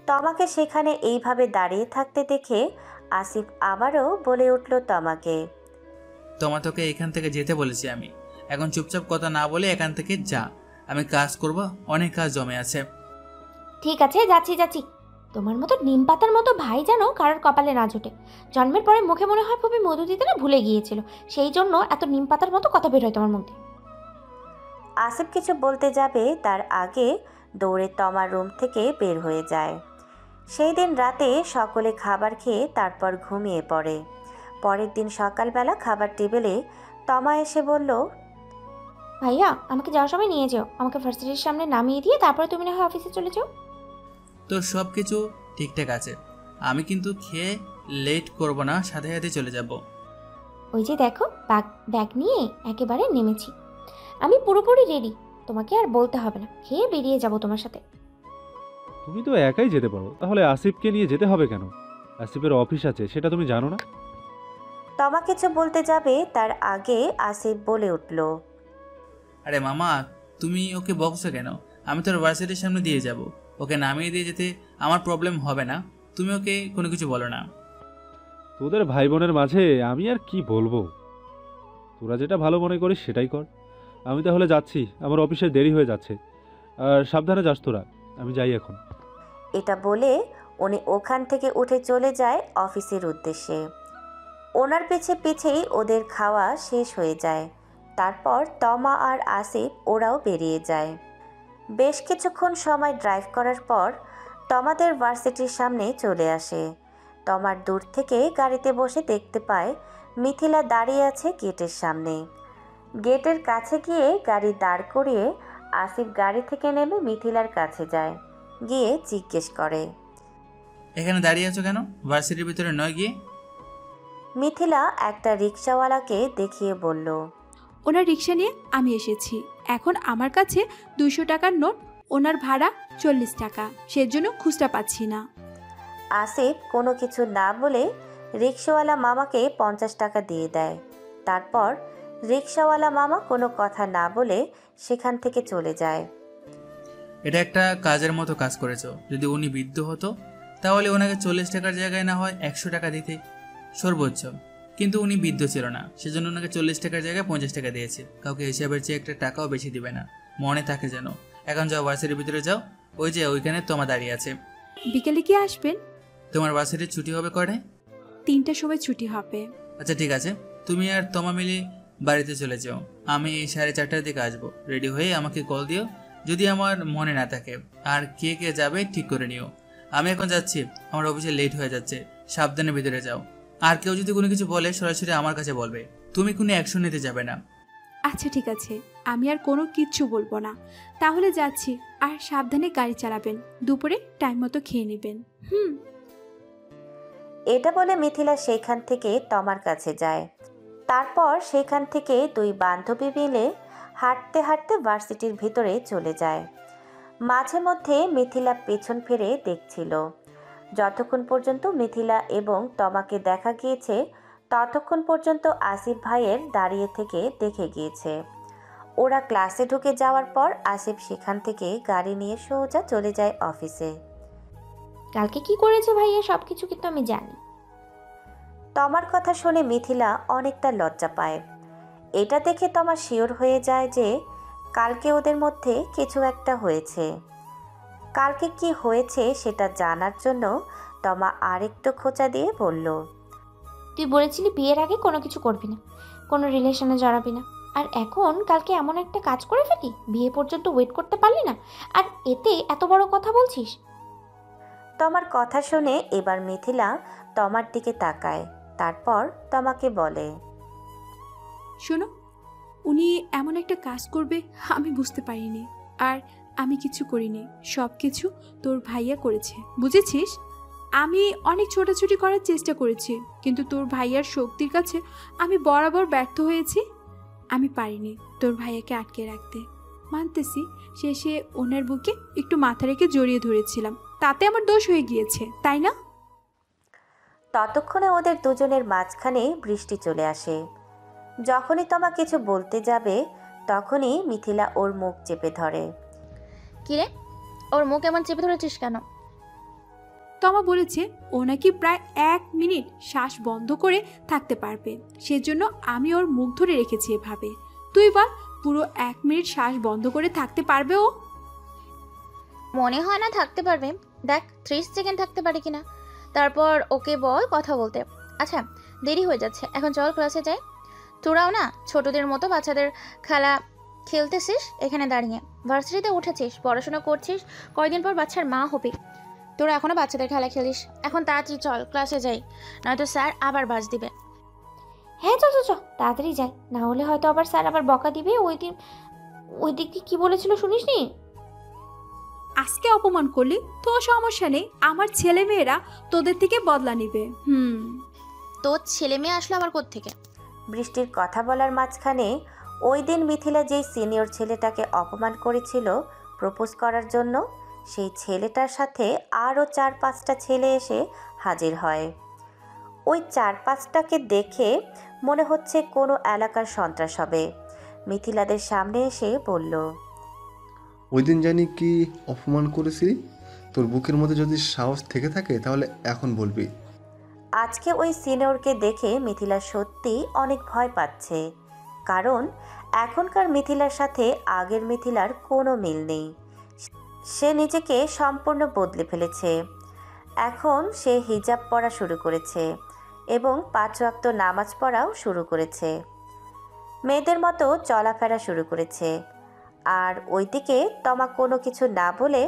তমাকে সেখানে এইভাবে দাঁড়িয়ে থাকতে দেখে আসিফ আবারও বলে উঠল তমাকে, তোকে এখান থেকে যেতে বলেছি আমি। এখন চুপচাপ কথা না বলে এখান থেকে যা, আমি কাজ করব, অনেক কাজ জমে আছে। ঠিক আছে, যাচ্ছি। তোমার মতো নিম পাতার মতো ভাই যেন কারোর কপালে না জোটে। জন্মের পরে মুখে মনে হয় খুবই মধু দিতে না ভুলে গিয়েছিল, সেই জন্য এত নিম পাতার মতো কথা বের হয় তোমার মধ্যে। আসিফ কিছু বলতে যাবে তার আগে দৌড়ে তমার রুম থেকে বের হয়ে যায়। সেই দিন রাতে সকলে খাবার খেয়ে তারপর ঘুমিয়ে পড়ে। পরের দিন সকালবেলা খাবার টেবিলে তমা এসে বলল, ভাইয়া আমাকে যাওয়ার সময় নিয়ে যেও, আমাকে ভার্সিটির সামনে নামিয়ে দিয়ে তারপরে তুমি না হয় অফিসে চলে যাও। তোর সব কিছু ঠিকঠাক আছে, আমি কিন্তু খেয়ে লেট করব না, সাথে সাথে চলে যাব। ওই যে দেখো, ব্যাগ নিয়ে একেবারে নেমেছি, আমি পুরোপুরি রেডি, তোমাকে আর বলতে হবে না, খেয়ে বেরিয়ে যাব তোমার সাথে। তুমি তো একাই যেতে পারো, তাহলে আসিফকে নিয়ে যেতে হবে কেন? আসিফের অফিস আছে, সেটা তুমি জানো না? তমা কিছু বলতে যাবে তার আগে আসিফ বলে উঠল, আরে মামা, তুমি ওকে বকছো কেন? আমি তোর ভার্সিটির সামনে দিয়ে যাব, ওকে নামিয়ে দিয়ে যেতে আমার প্রবলেম হবে না, তুমি ওকে কোনো কিছু বলো না। তোদের ভাই বোনের মাঝে আমি আর কি বলবো, তোরা যেটা ভালো মনে করিস সেটাই কর। আমি তাহলে যাচ্ছি, আমার অফিসে দেরি হয়ে যাচ্ছে। আর সাবধানে যাস তোরা, আমি যাই এখন। এটা বলে উনি ওখান থেকে উঠে চলে যায় অফিসের উদ্দেশ্যে। ওনার পিছেই ওদের খাওয়া শেষ হয়ে যায়। তারপর তমা আর আসিফ ওরাও বেরিয়ে যায়। বেশ কিছুক্ষণ সময় ড্রাইভ করার পর তমাদের ভার্সিটির সামনে চলে আসে। তমার দূর থেকে গাড়িতে বসে দেখতে পায় মিথিলা দাঁড়িয়ে আছে গেটের সামনে। গেটের কাছে গিয়ে গাড়ি দাঁড় করিয়ে আসিফ গাড়ি থেকে নেমে মিথিলার কাছে যায়, গিয়ে জিজ্ঞেস করে, এখানে দাঁড়িয়ে আছো কেন? ভার্সিটির ভিতরে নয় গিয়ে? মিথিলা একটা রিক্সাওয়ালাকে দেখিয়ে বলল, ওনার রিক্সা নিয়ে আমি এসেছি, এখন আমার কাছে 200 টাকার নোট, ওনার ভাড়া 40 টাকা, সেজন্য খুচরা পাচ্ছি না। আসিফ কোনো কিছু না বলে রিক্সাওয়ালা মামাকে 50 টাকা দিয়ে দেয়। তারপর রিক্সাওয়ালা মামা কোনো কথা না বলে সেখান থেকে চলে যায়। এটা একটা কাজের মতো কাজ করেছো। যদি উনি বৃদ্ধ হতো তাহলে ওনাকে 40 টাকার জায়গায় না হয় 100 টাকা দিতে সর্বোচ্চ, কিন্তু উনি বৃদ্ধ ছিল না, সেজন্য ওনাকে 40 টাকার জায়গায় 50 টাকা দিয়েছে। কাউকে হিসাবের চেয়ে একটা টাকাও বেশি দিবে না, মনে থাকে যেন। এখন যাও, ভার্সিটির ভিতরে যাও, ওই যে ওইখানে তোমার দাঁড়িয়ে আছে। বিকেলে কি আসবেন? তোমার ভার্সিটির ছুটি হবে কটায়? 3টার সময় ছুটি হবে। আচ্ছা ঠিক আছে, তুমি আর তোমা মিলে বাড়িতে চলে যাও। আমি এই 4:30টার দিকে আসবো। রেডি হয়ে আমাকে কল দিও যদি আমার মনে না থাকে। আর কে কে যাবে ঠিক করে নিও। আমি এখন যাচ্ছি, আমার অফিসে লেট হয়ে যাচ্ছে। সাবধানে ভিতরে যাও। আর কেউ যদি কোনো কিছু বলে সরাসরি আমার কাছে বলবে, তুমি কোনো অ্যাকশন নিতে যাবে না। আচ্ছা ঠিক আছে, আমি আর কোনো কিচ্ছু বলবো না। তাহলে যাচ্ছি, আর সাবধানে গাড়ি চালাবেন। দুপুরে টাইম মতো খেয়ে নেবেন। এটা বলে মিথিলা সেইখান থেকে তমার কাছে যায়। তারপর সেখান থেকে দুই বান্ধবী মিলে হাঁটতে হাঁটতে ভার্সিটির ভিতরে চলে যায়। মাঝে মধ্যে মিথিলা পেছন ফিরে দেখছিল। যতক্ষণ পর্যন্ত মিথিলা এবং তমাকে দেখা গিয়েছে ততক্ষণ পর্যন্ত আসিফ ভাইয়ের দাঁড়িয়ে থেকে দেখে গিয়েছে। ওরা ক্লাসে ঢুকে যাওয়ার পর আসিফ সেখান থেকে গাড়ি নিয়ে সোজা চলে যায় অফিসে। কালকে কি করেছে ভাইয়া সব কিছু কিন্তু আমি জানি। তমার কথা শুনে মিথিলা অনেকটা লজ্জা পায়। এটা দেখে তমা শিওর হয়ে যায় যে কালকে ওদের মধ্যে কিছু একটা হয়েছে। কালকে কি হয়েছে সেটা জানার জন্য তমা আরেকটু খোঁচা দিয়ে বলল, তুই বলেছিলি বিয়ের আগে কোনো কিছু করবি না, কোনো রিলেশনে জড়াবি না, আর এখন কালকে এমন একটা কাজ করে ফেলি, বিয়ে পর্যন্ত ওয়েট করতে পারলি না, আর এতে এত বড় কথা বলছিস। তমার কথা শুনে এবার মিথিলা তমার দিকে তাকায়। তারপর তমাকে বলে, শোনো, উনি এমন একটা কাজ করবে আমি বুঝতে পারিনি, আর আমি কিছু করিনি। সব কিছু তোর ভাইয়া করেছে, বুঝেছিস? আমি অনেক ছোটাছুটি করার চেষ্টা করেছি, কিন্তু তোর ভাইয়ার শক্তির কাছে আমি বরাবর ব্যর্থ হয়েছি। আমি পারিনি তোর ভাইয়াকে আটকে রাখতে। মানতেছি শেষে ওনার বুকে একটু মাথা রেখে জড়িয়ে ধরেছিলাম, তাতে আমার দোষ হয়ে গিয়েছে, তাই না? ততক্ষণে ওদের দুজনের মাঝখানে বৃষ্টি চলে আসে। যখনই তমা কিছু বলতে যাবে তখনই মিথিলা ওর মুখ চেপে ধরে। কিরে, ওর মুখ এমন চেপে ধরেছিস কেন? তমা বলেছে ও নাকি প্রায় 1 মিনিট শ্বাস বন্ধ করে থাকতে পারবে, সেজন্য আমি ওর মুখ ধরে রেখেছি এভাবে। তুই বল, পুরো 1 মিনিট শ্বাস বন্ধ করে থাকতে পারবে ও? মনে হয় না থাকতে পারবে। দেখ 30 সেকেন্ড থাকতে পারে কিনা, তারপর ওকে বল কথা বলতে। আচ্ছা দেরি হয়ে যাচ্ছে, এখন চল ক্লাসে যাই। তোরাও না ছোটদের মতো বাচ্চাদের খেলা খেলতেছিস এখানে দাঁড়িয়ে। ভার্সিটিতে উঠেছিস, পড়াশোনা করছিস, কয়দিন পর বাচ্চার মা হবি। তোরা এখনো বাচ্চাদের খেলা খেলিস। এখন তাড়াতাড়ি চল ক্লাসে যাই, নয়তো স্যার আবার বাস দিবে। হ্যাঁ চ তাড়াতাড়ি যাই, না হলে হয়তো আবার স্যার আবার বকা দিবে। ওই দিক দিয়ে কি বলেছিল শুনিসনি? আজকে অপমান করলি তো সমস্যা নেই, আমার ছেলে মেয়েরা তোদের থেকে বদলা নিবে। তোর ছেলে মেয়ে আসলো আবার কোত্থেকে? বৃষ্টির কথা বলার মাঝখানে ওই দিন মিথিলা যেই সিনিয়র ছেলেটাকে অপমান করেছিল প্রপোজ করার জন্য, সেই ছেলেটার সাথে আরও 4-5টা ছেলে এসে হাজির হয়। ওই 4-5টাকে দেখে মনে হচ্ছে কোনো এলাকার সন্ত্রাস হবে। মিথিলাদের সামনে এসে বলল, ওই দিন জানি কি অপমান করেছিলি? তোর বুকের মধ্যে যদি সাহস থেকে থাকে তাহলে এখন বলবি। আজকে ওই সিনিয়রকে দেখে মিথিলা সত্যি অনেক ভয় পাচ্ছে, কারণ এখনকার মিথিলার সাথে আগের মিথিলার কোনো মিল নেই। সে নিজেকে সম্পূর্ণ বদলে ফেলেছে। এখন সে হিজাব পরা শুরু করেছে এবং 5 ওয়াক্ত নামাজ পড়াও শুরু করেছে, মেয়েদের মতো চলাফেরা শুরু করেছে। আর ওইদিকে তমা কোনো কিছু না বলে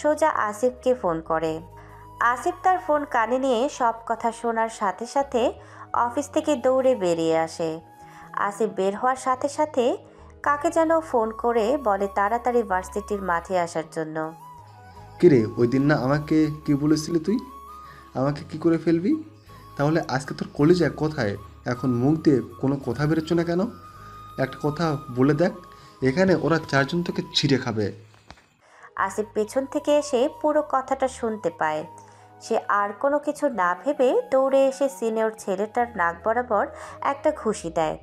সোজা আসিফকে ফোন করে। আসিফ তার ফোন কানে নিয়ে সব কথা শোনার সাথে সাথে অফিস থেকে দৌড়ে বেরিয়ে আসে। আসিফ বের হওয়ার সাথে সাথে কাকে যেন ফোন করে বলে তাড়াতাড়ি ভার্সিটির মাঠে আসার জন্য। কিরে, ওই দিন না আমাকে কি বলেছিলি তুই? আমাকে কি করে ফেলবি? তাহলে আজকে তোর কলেজে কোথায়? এখন মুখ দিয়ে কোনো কথা বেরোচ্ছে না কেন? একটা কথা বলে দেখ, এখানে ওরা 4 জন তোকে ছিঁড়ে খাবে। আসিফ পেছন থেকে এসে পুরো কথাটা শুনতে পায়। সে আর কোনো কিছু না ভেবে দৌড়ে এসে সিনিয়র ছেলেটার নাক বরাবর একটা ঘুষি দেয়।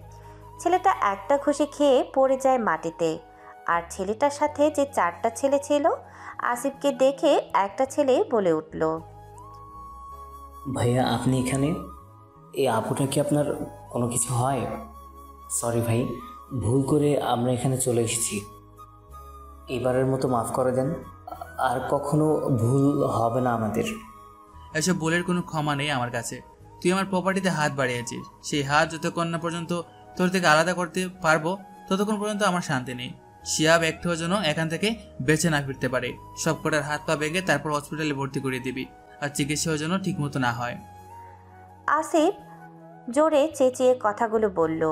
ছেলেটা একটা ঘুষি খেয়ে পড়ে যায় মাটিতে। আর ছেলেটার সাথে যে 4টা ছেলে ছিল, আসিফকে দেখে একটা ছেলে বলে উঠল, ভাইয়া আপনি এখানে? এই আপুটা কি আপনার কোনো কিছু হয়? সরি ভাই, ভুল করে আমরা এখানে চলে এসেছি, এবারের মতো মাফ করে দেন। আর কখনো ভুল হবে না আমাদের। এসব ভুলের কোনো ক্ষমা নেই আমার কাছে। তুই আমার প্রপার্টিতে হাত বাড়িয়েছিস, সেই হাত যতক্ষণ না পর্যন্ত তোর থেকে আলাদা করতে পারবো ততক্ষণ পর্যন্ত আমার শান্তি নেই। শিহাব একটুও যেন এখান থেকে বেঁচে না ফিরতে পারে। সব কটার হাত পা ভেঙে তারপর হসপিটালে ভর্তি করিয়ে দিবি, আর চিকিৎসাও যেন ঠিক মতো না হয়। আসিফ জোরে চেঁচিয়ে কথাগুলো বলল।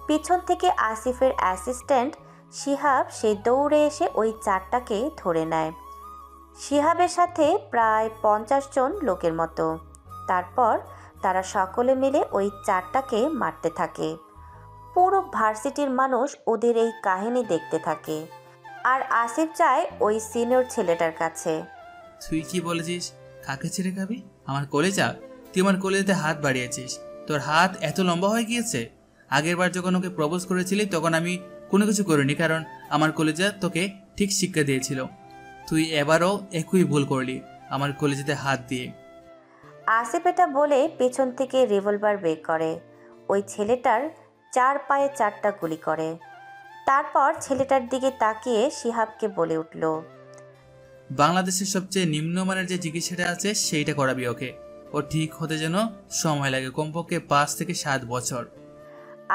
পিছন থেকে আসিফের অ্যাসিস্ট্যান্ট শিহাব সে দৌড়ে এসে ওই চারটাকে ধরে নেয়, শিহাবের সাথে প্রায় 50 জন লোকের মতো। তারপর তারা সকলে মিলে ওই চারটাকে মারতে থাকে। পুরো ভার্সিটির মানুষ ওদের এই কাহিনী দেখতে থাকে, আর আসিফ যায় ওই সিনিয়র ছেলেটার কাছে। তুই কি বলেছিস? কাকে ছেড়ে খাবি? আমার কলেজা? তুই আমার কলেজাতে হাত বাড়িয়েছিস, তোর হাত এত লম্বা হয়ে গিয়েছে। আগের বার যখন ওকে প্রপোজ করেছিলি তখন আমি কোনো কিছু করিনি, কারণ আমার কলেজা তোকে ঠিক শিক্ষা দিয়েছিল। তুই এবারও একই ভুল করলি আমার কলেজাতে হাত দিয়ে। আসিফ এটা বলে পেছন থেকে রিভলভার বের করে, ওই ছেলেটার 4 পায়ে 4টা গুলি করে। তারপর ছেলেটার দিকে তাকিয়ে শিহাবকে বলে উঠল, বাংলাদেশের সবচেয়ে নিম্নমানের যে চিকিৎসাটা আছে সেইটা করাবি ওকে। ও ঠিক হতে যেন সময় লাগে, কমপক্ষে 5 থেকে 7 বছর।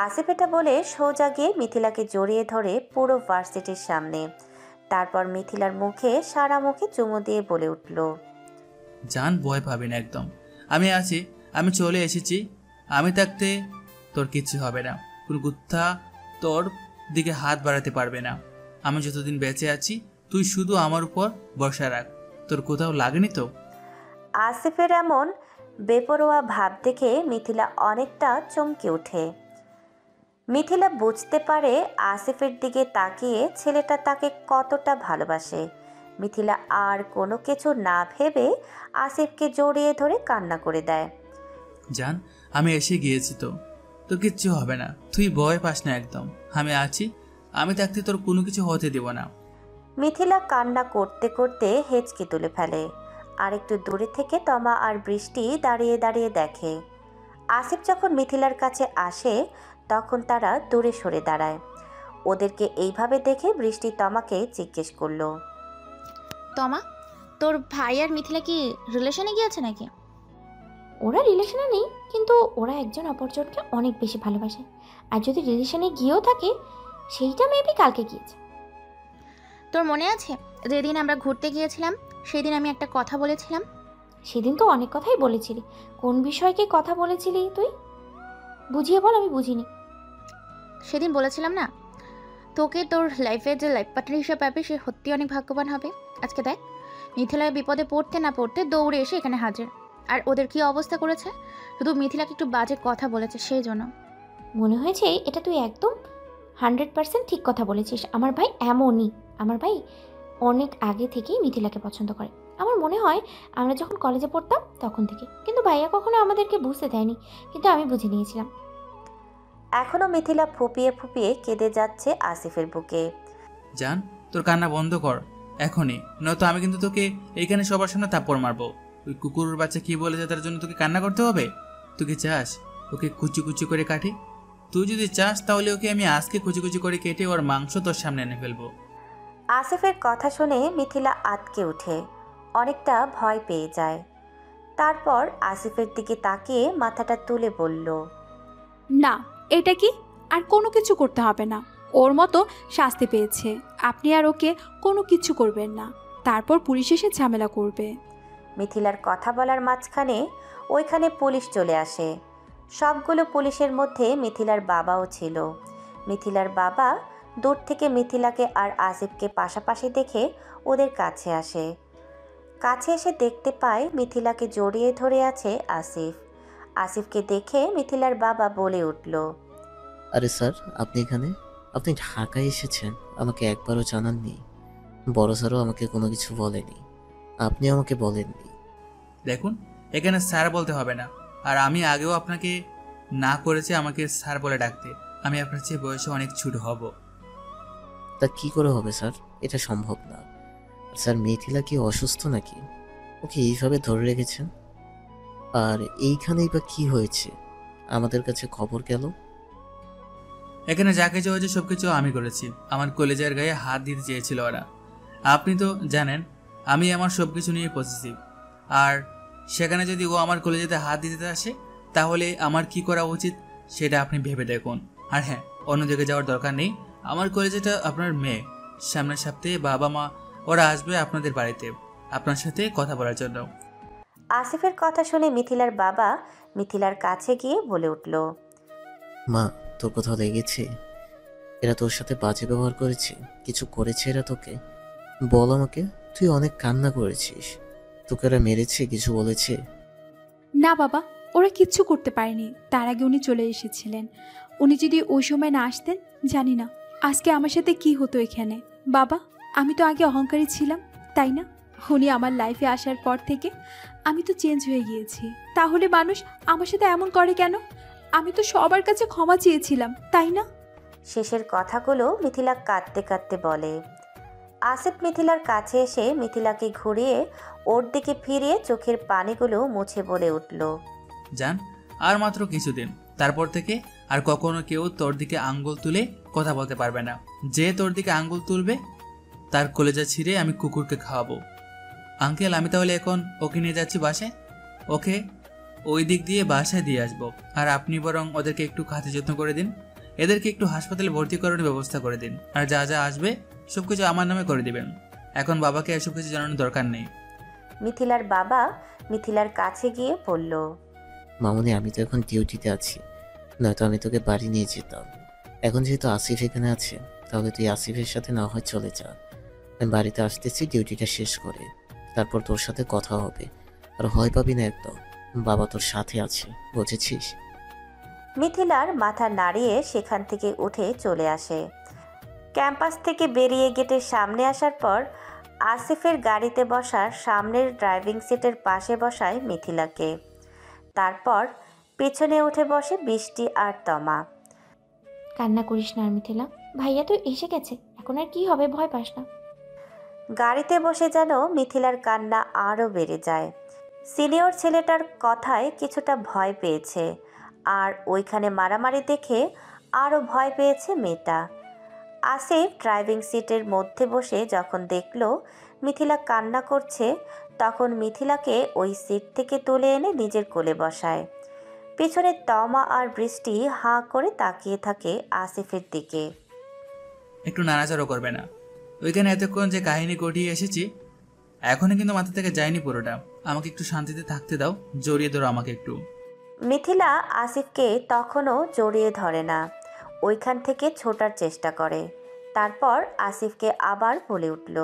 আসিফ এটা বলে সোজা গিয়ে মিথিলাকে জড়িয়ে ধরে পুরো ভার্সিটির সামনে। তারপর মিথিলার মুখে সারা মুখে চুমু দিয়ে বলে উঠল, জান ভয় পাবি না একদম, আমি আছি, আমি চলে এসেছি। আমি থাকতে তোর কিচ্ছু হবে না, কোনো গুত্থা তোর দিকে হাত বাড়াতে পারবে না। আমি যতদিন বেঁচে আছি তুই শুধু আমার উপর ভরসা রাখ। তোর কোথাও লাগেনি তো? আসিফের এমন বেপরোয়া ভাব দেখে মিথিলা অনেকটা চমকে ওঠে। মিথিলা বুঝতে পারে আসিফের দিকে তাকিয়ে ছেলেটা তাকে কতটা ভালোবাসে। মিথিলা আর কোনো কিছু না ভেবে আসিফকে জড়িয়ে ধরে কান্না করে দেয়। জান আমি এসে গিয়েছি, তো তোর কিচ্ছু হবে না, তুই ভয় পাস না একদম। আমি আছি, আমি থাকতে তোর কোনো কিছু হতে দেব না। মিথিলা কান্না করতে করতে হেঁচকি তুলে ফেলে। আর একটু দূরে থেকে তমা আর বৃষ্টি দাঁড়িয়ে দাঁড়িয়ে দেখে। আসিফ যখন মিথিলার কাছে আসে তখন তারা দূরে সরে দাঁড়ায়। ওদেরকে এইভাবে দেখে বৃষ্টি তমাকে জিজ্ঞেস করলো, তমা, তোর ভাই আর মিথিলা কি রিলেশনে গিয়েছে নাকি? ওরা রিলেশনে নেই, কিন্তু ওরা একজন অপরজনকে অনেক বেশি ভালোবাসে। আর যদি রিলেশনে গিয়েও থাকে সেইটা মেবি কালকে গিয়েছে। তোর মনে আছে যেদিন আমরা ঘুরতে গিয়েছিলাম সেদিন আমি একটা কথা বলেছিলাম? সেদিন তো অনেক কথাই বলেছিলি। কোন বিষয়কে কথা বলেছিলি তুই? বুঝিয়ে বল, আমি বুঝিনি। সেদিন বলেছিলাম না তোকে তোর লাইফের যে লাইফ পার্টনার হিসেবে পাবে সে সত্যি অনেক ভাগ্যবান হবে। আজকে দেখ মিথিলায় বিপদে পড়তে না পড়তে দৌড়ে এসে এখানে হাজির। আর ওদের কি অবস্থা করেছে, শুধু মিথিলাকে একটু বাজে কথা বলেছে সেই জন্য। মনে হয়েছে এটা তুই একদম 100% ঠিক কথা বলেছিস। আমার ভাই এমনই। আমার ভাই অনেক আগে থেকেই মিথিলাকে পছন্দ করে। আমার মনে হয় আমরা যখন কলেজে পড়তাম তখন থেকে, কিন্তু ভাইয়া কখনো আমাদেরকে বুঝতে দেয়নি, কিন্তু আমি বুঝে নিয়েছিলাম। এখনো মিথিলা ফুপিয়ে ফুপিয়ে কেঁদে যাচ্ছে আসিফের বুকে। জান তোর কান্না বন্ধ কর এখনই, নয়তো আমি কিন্তু তোকে এইখানে সবার সামনে থাপ্পড় মারবো। ওই কুকুরের বাচ্চা কি বলেছে তার জন্য তোকে কান্না করতে হবে? তুই কি চাস ওকে কুচি কুচি করে কাটি? তুই যদি চাস তাহলে ওকে আমি আজকে কুচি কুচি করে কেটে ওর মাংস তোর সামনে এনে ফেলবো। আসিফের কথা শুনে মিথিলা আঁতকে ওঠে, অনেকটা ভয় পেয়ে যায়। তারপর আসিফের দিকে তাকিয়ে মাথাটা তুলে বলল, না, এটা কি? আর কোনো কিছু করতে হবে না। ওর মতো শাস্তি পেয়েছে, আপনি আর ওকে কোনো কিছু করবেন না, তারপর পুলিশ এসে ঝামেলা করবে। মিথিলার কথা বলার মাঝখানে ওইখানে পুলিশ চলে আসে। সবগুলো পুলিশের মধ্যে মিথিলার বাবাও ছিল। মিথিলার বাবা দূর থেকে মিথিলাকে আর আসিফকে পাশাপাশি দেখে ওদের কাছে আসে। কাছে এসে দেখতে পায় মিথিলাকে জড়িয়ে ধরে আছে আসিফ। আসিফকে দেখে মিথিলার বাবা বলে উঠল, আরে স্যার আপনি এখানে? আপনি ঢাকায় এসেছেন, আমাকে একবারও জানাননি। বড় স্যারও আমাকে কোনো কিছু বলেনি, আপনি আমাকে বলেননি। দেখুন এখানে স্যার বলতে হবে না, আর আমি আগেও আপনাকে না করেছি আমাকে স্যার বলে ডাকতে। আমি আপনার চেয়ে বয়সে অনেক ছোট হব। তা কি করে হবে স্যার? এটা সম্ভব না। স্যার মিথিলা কি অসুস্থ নাকি? ওকে এইভাবে ধরে রেখেছেন? আর এইখানেই বা কি হয়েছে? আমাদের কাছে খবর গেল। এখানে যা কিছু হয়েছে সব কিছু আমি করেছি। আমার কলেজের গায়ে হাত দিতে চেয়েছিল ওরা। আপনি তো জানেন আমি আমার সব কিছু নিয়ে পজিটিভ। আর সেখানে যদি ও আমার কলেজেতে হাত দিতে আসে তাহলে আমার কি করা উচিত সেটা আপনি ভেবে দেখুন। আর হ্যাঁ, অন্যদিকে যাওয়ার দরকার নেই। আমার কলেজেটা আপনার মেয়ে। সামনের সপ্তাহে বাবা মা ওরা আসবে আপনাদের বাড়িতে আপনার সাথে কথা বলার জন্য। আসিফের কথা শুনে মিথিলার বাবা মিথিলার কাছে গিয়ে বলে উঠল, মা, তোর কোথাও লেগেছে? এরা তোর সাথে বাজে ব্যবহার করেছে? কিছু করেছে এরা তোকে? বল আমাকে। তুই অনেক কান্না করেছিস। তোকে এরা মেরেছে? কিছু বলেছে? না বাবা, ওরা কিচ্ছু করতে পারেনি। তার আগে উনি চলে এসেছিলেন। উনি যদি ওই সময় না আসতেন, জানি না আজকে আমার সাথে কি হতো এখানে। বাবা, আমি তো আগে অহংকারী ছিলাম, তাই না? উনি আমার লাইফে আসার পর থেকে আমি তো চেঞ্জ হয়ে গিয়েছি। তাহলে মানুষ আমার সাথে এমন করে কেন? আমি তো সবার কাছে ক্ষমা চেয়েছিলাম, তাই না? শেষের কথাগুলো মিথিলা কাঁদতে কাঁদতে বলে। আসিফ মিথিলার কাছে এসে মিথিলাকে ঘুরিয়ে ওর দিকে ফিরিয়ে চোখের পানিগুলো মুছে বলে উঠল, জান, আর মাত্র কিছুদিন, তারপর থেকে আর কখনো কেউ তোর দিকে আঙ্গুল তুলে কথা বলতে পারবে না। যে তোর দিকে আঙ্গুল তুলবে তার কলেজা ছিঁড়ে আমি কুকুরকে খাওয়াবো। আঙ্কেল, আমি তাহলে এখন ওকে নিয়ে যাচ্ছি বাসায়। ওকে ওই দিক দিয়ে বাসায় দিয়ে আসবো। আর আপনি বরং ওদেরকে একটু খাতে যত্ন করে দিন। এদেরকে একটু হাসপাতালে ভর্তি করানোর ব্যবস্থা করে দিন। আর যা যা আসবে সব কিছু আমার নামে করে দিবেন। এখন বাবাকে এসব কিছু জানানোর দরকার নেই। মিথিলার বাবা মিথিলার কাছে গিয়ে বলল, মামুনি, আমি তো এখন ডিউটিতে আছি, নয়তো আমি তোকে বাড়ি নিয়ে যেতাম। এখন যেহেতু আসিফ এখানে আছে, তাহলে তুই আসিফের সাথে না হয় চলে যা। আমি বাড়িতে আসতেছি ডিউটিটা শেষ করে, তারপর তোর সাথে কথা হবে। আর ভয় পাবি না একদম, বাবা তোর সাথে আছে, বুঝেছিস? মিথিলার মাথা নাড়িয়ে সেখান থেকে উঠে চলে আসে। ক্যাম্পাস থেকে বেরিয়ে গেটের সামনে আসার পর আসিফের গাড়িতে বসার সামনের ড্রাইভিং সিটের পাশে বসায় মিথিলাকে। তারপর পেছনে উঠে বসে বৃষ্টি আর তমা। কান্না করিস না আর মিথিলা, ভাইয়া তো এসে গেছে, এখন আর কি হবে, ভয় পাস না। গাড়িতে বসে যেন মিথিলার কান্না আরও বেড়ে যায়। সিনিয়র ছেলেটার কথায় কিছুটা ভয় পেয়েছে, আর ওইখানে মারামারি দেখে আরও ভয় পেয়েছে মেয়েটা। আসিফ ড্রাইভিং সিটের মধ্যে বসে যখন দেখল মিথিলা কান্না করছে, তখন মিথিলাকে ওই সিট থেকে তুলে এনে নিজের কোলে বসায়। পিছনে তমা আর বৃষ্টি হাঁ করে তাকিয়ে থাকে আসিফের দিকে। একটু নাড়াচাড়া করবে না? ওইখানে এতক্ষণ যে কাহিনী ঘটিয়ে এসেছি এখনই কিন্তু মাথা থেকে যায়নি পুরোটা। আমাকে একটু শান্তিতে থাকতে দাও, জড়িয়ে ধরো আমাকে একটু। মিথিলা আসিফকে তখনও জড়িয়ে ধরে না, ওইখান থেকে ছোটার চেষ্টা করে। তারপর আসিফকে আবার বলে উঠল,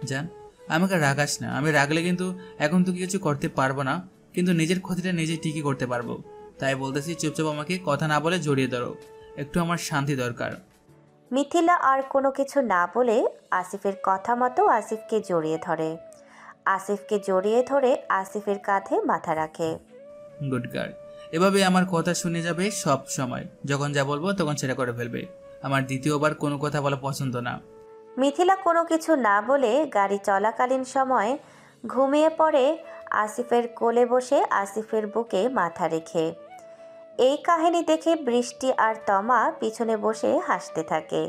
জান, আমাকে রাগাস না। আমি রাগলে কিন্তু এখন তো কিছু করতে পারবো না, কিন্তু নিজের ক্ষতিটা নিজে ঠিকই করতে পারবো। তাই বলতেছি, চুপচাপ আমাকে কথা না বলে জড়িয়ে ধরো, একটু আমার শান্তি দরকার। মিথিলা আর কোনো কিছু না বলে আসিফের কথা মতো আসিফকে জড়িয়ে ধরে। আসিফকে জড়িয়ে ধরে আসিফের কাঁধে মাথা রাখে। গুড গার্ল, এভাবে আমার কথা শুনে যাবে সব সময়। যখন যা বলবো তখন সেটা করে ফেলবে। আমার দ্বিতীয়বার কোনো কথা বলা পছন্দ না। মিথিলা কোনো কিছু না বলে গাড়ি চলাকালীন সময় ঘুমিয়ে পড়ে আসিফের কোলে বসে আসিফের বুকে মাথা রেখে। এই কাহিনী দেখে বৃষ্টি আর তমা পিছনে বসে হাসতে থাকে।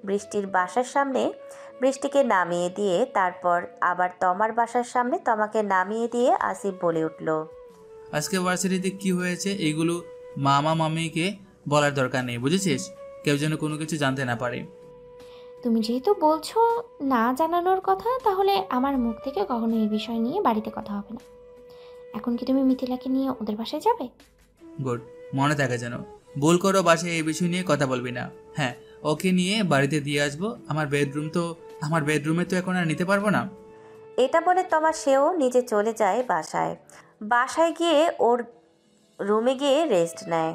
বৃষ্টির বাসার সামনে বৃষ্টিকে নামিয়ে দিয়ে তারপর আবার তমার বাসার সামনে তমাকে নামিয়ে দিয়ে আসিফ বলে উঠল, আজকে ভার্সিটিতে কি হয়েছে এইগুলো মামা মামিকে বলার দরকার নেই, বুঝেছিস? কেউ যেন কোনো কিছু জানতে না পারে। তুমি যেহেতু বলছো না জানানোর কথা, তাহলে আমার মুখ থেকে কখনো এই বিষয় নিয়ে বাড়িতে কথা হবে না। এখন কি তুমি মিথিলাকে নিয়ে ওদের বাসায় যাবে? গুড, মনে থাকে যেন। ভুল করো বাসায় এই বিষয় নিয়ে কথা বলবি না। হ্যাঁ, ওকে নিয়ে বাড়িতে দিয়ে আসবো। আমার বেডরুমে তো এখন আর নিতে পারবো না। এটা বলে তমা সেও নিজে চলে যায় বাসায়। বাসায় গিয়ে ওর রুমে গিয়ে রেস্ট নেয়।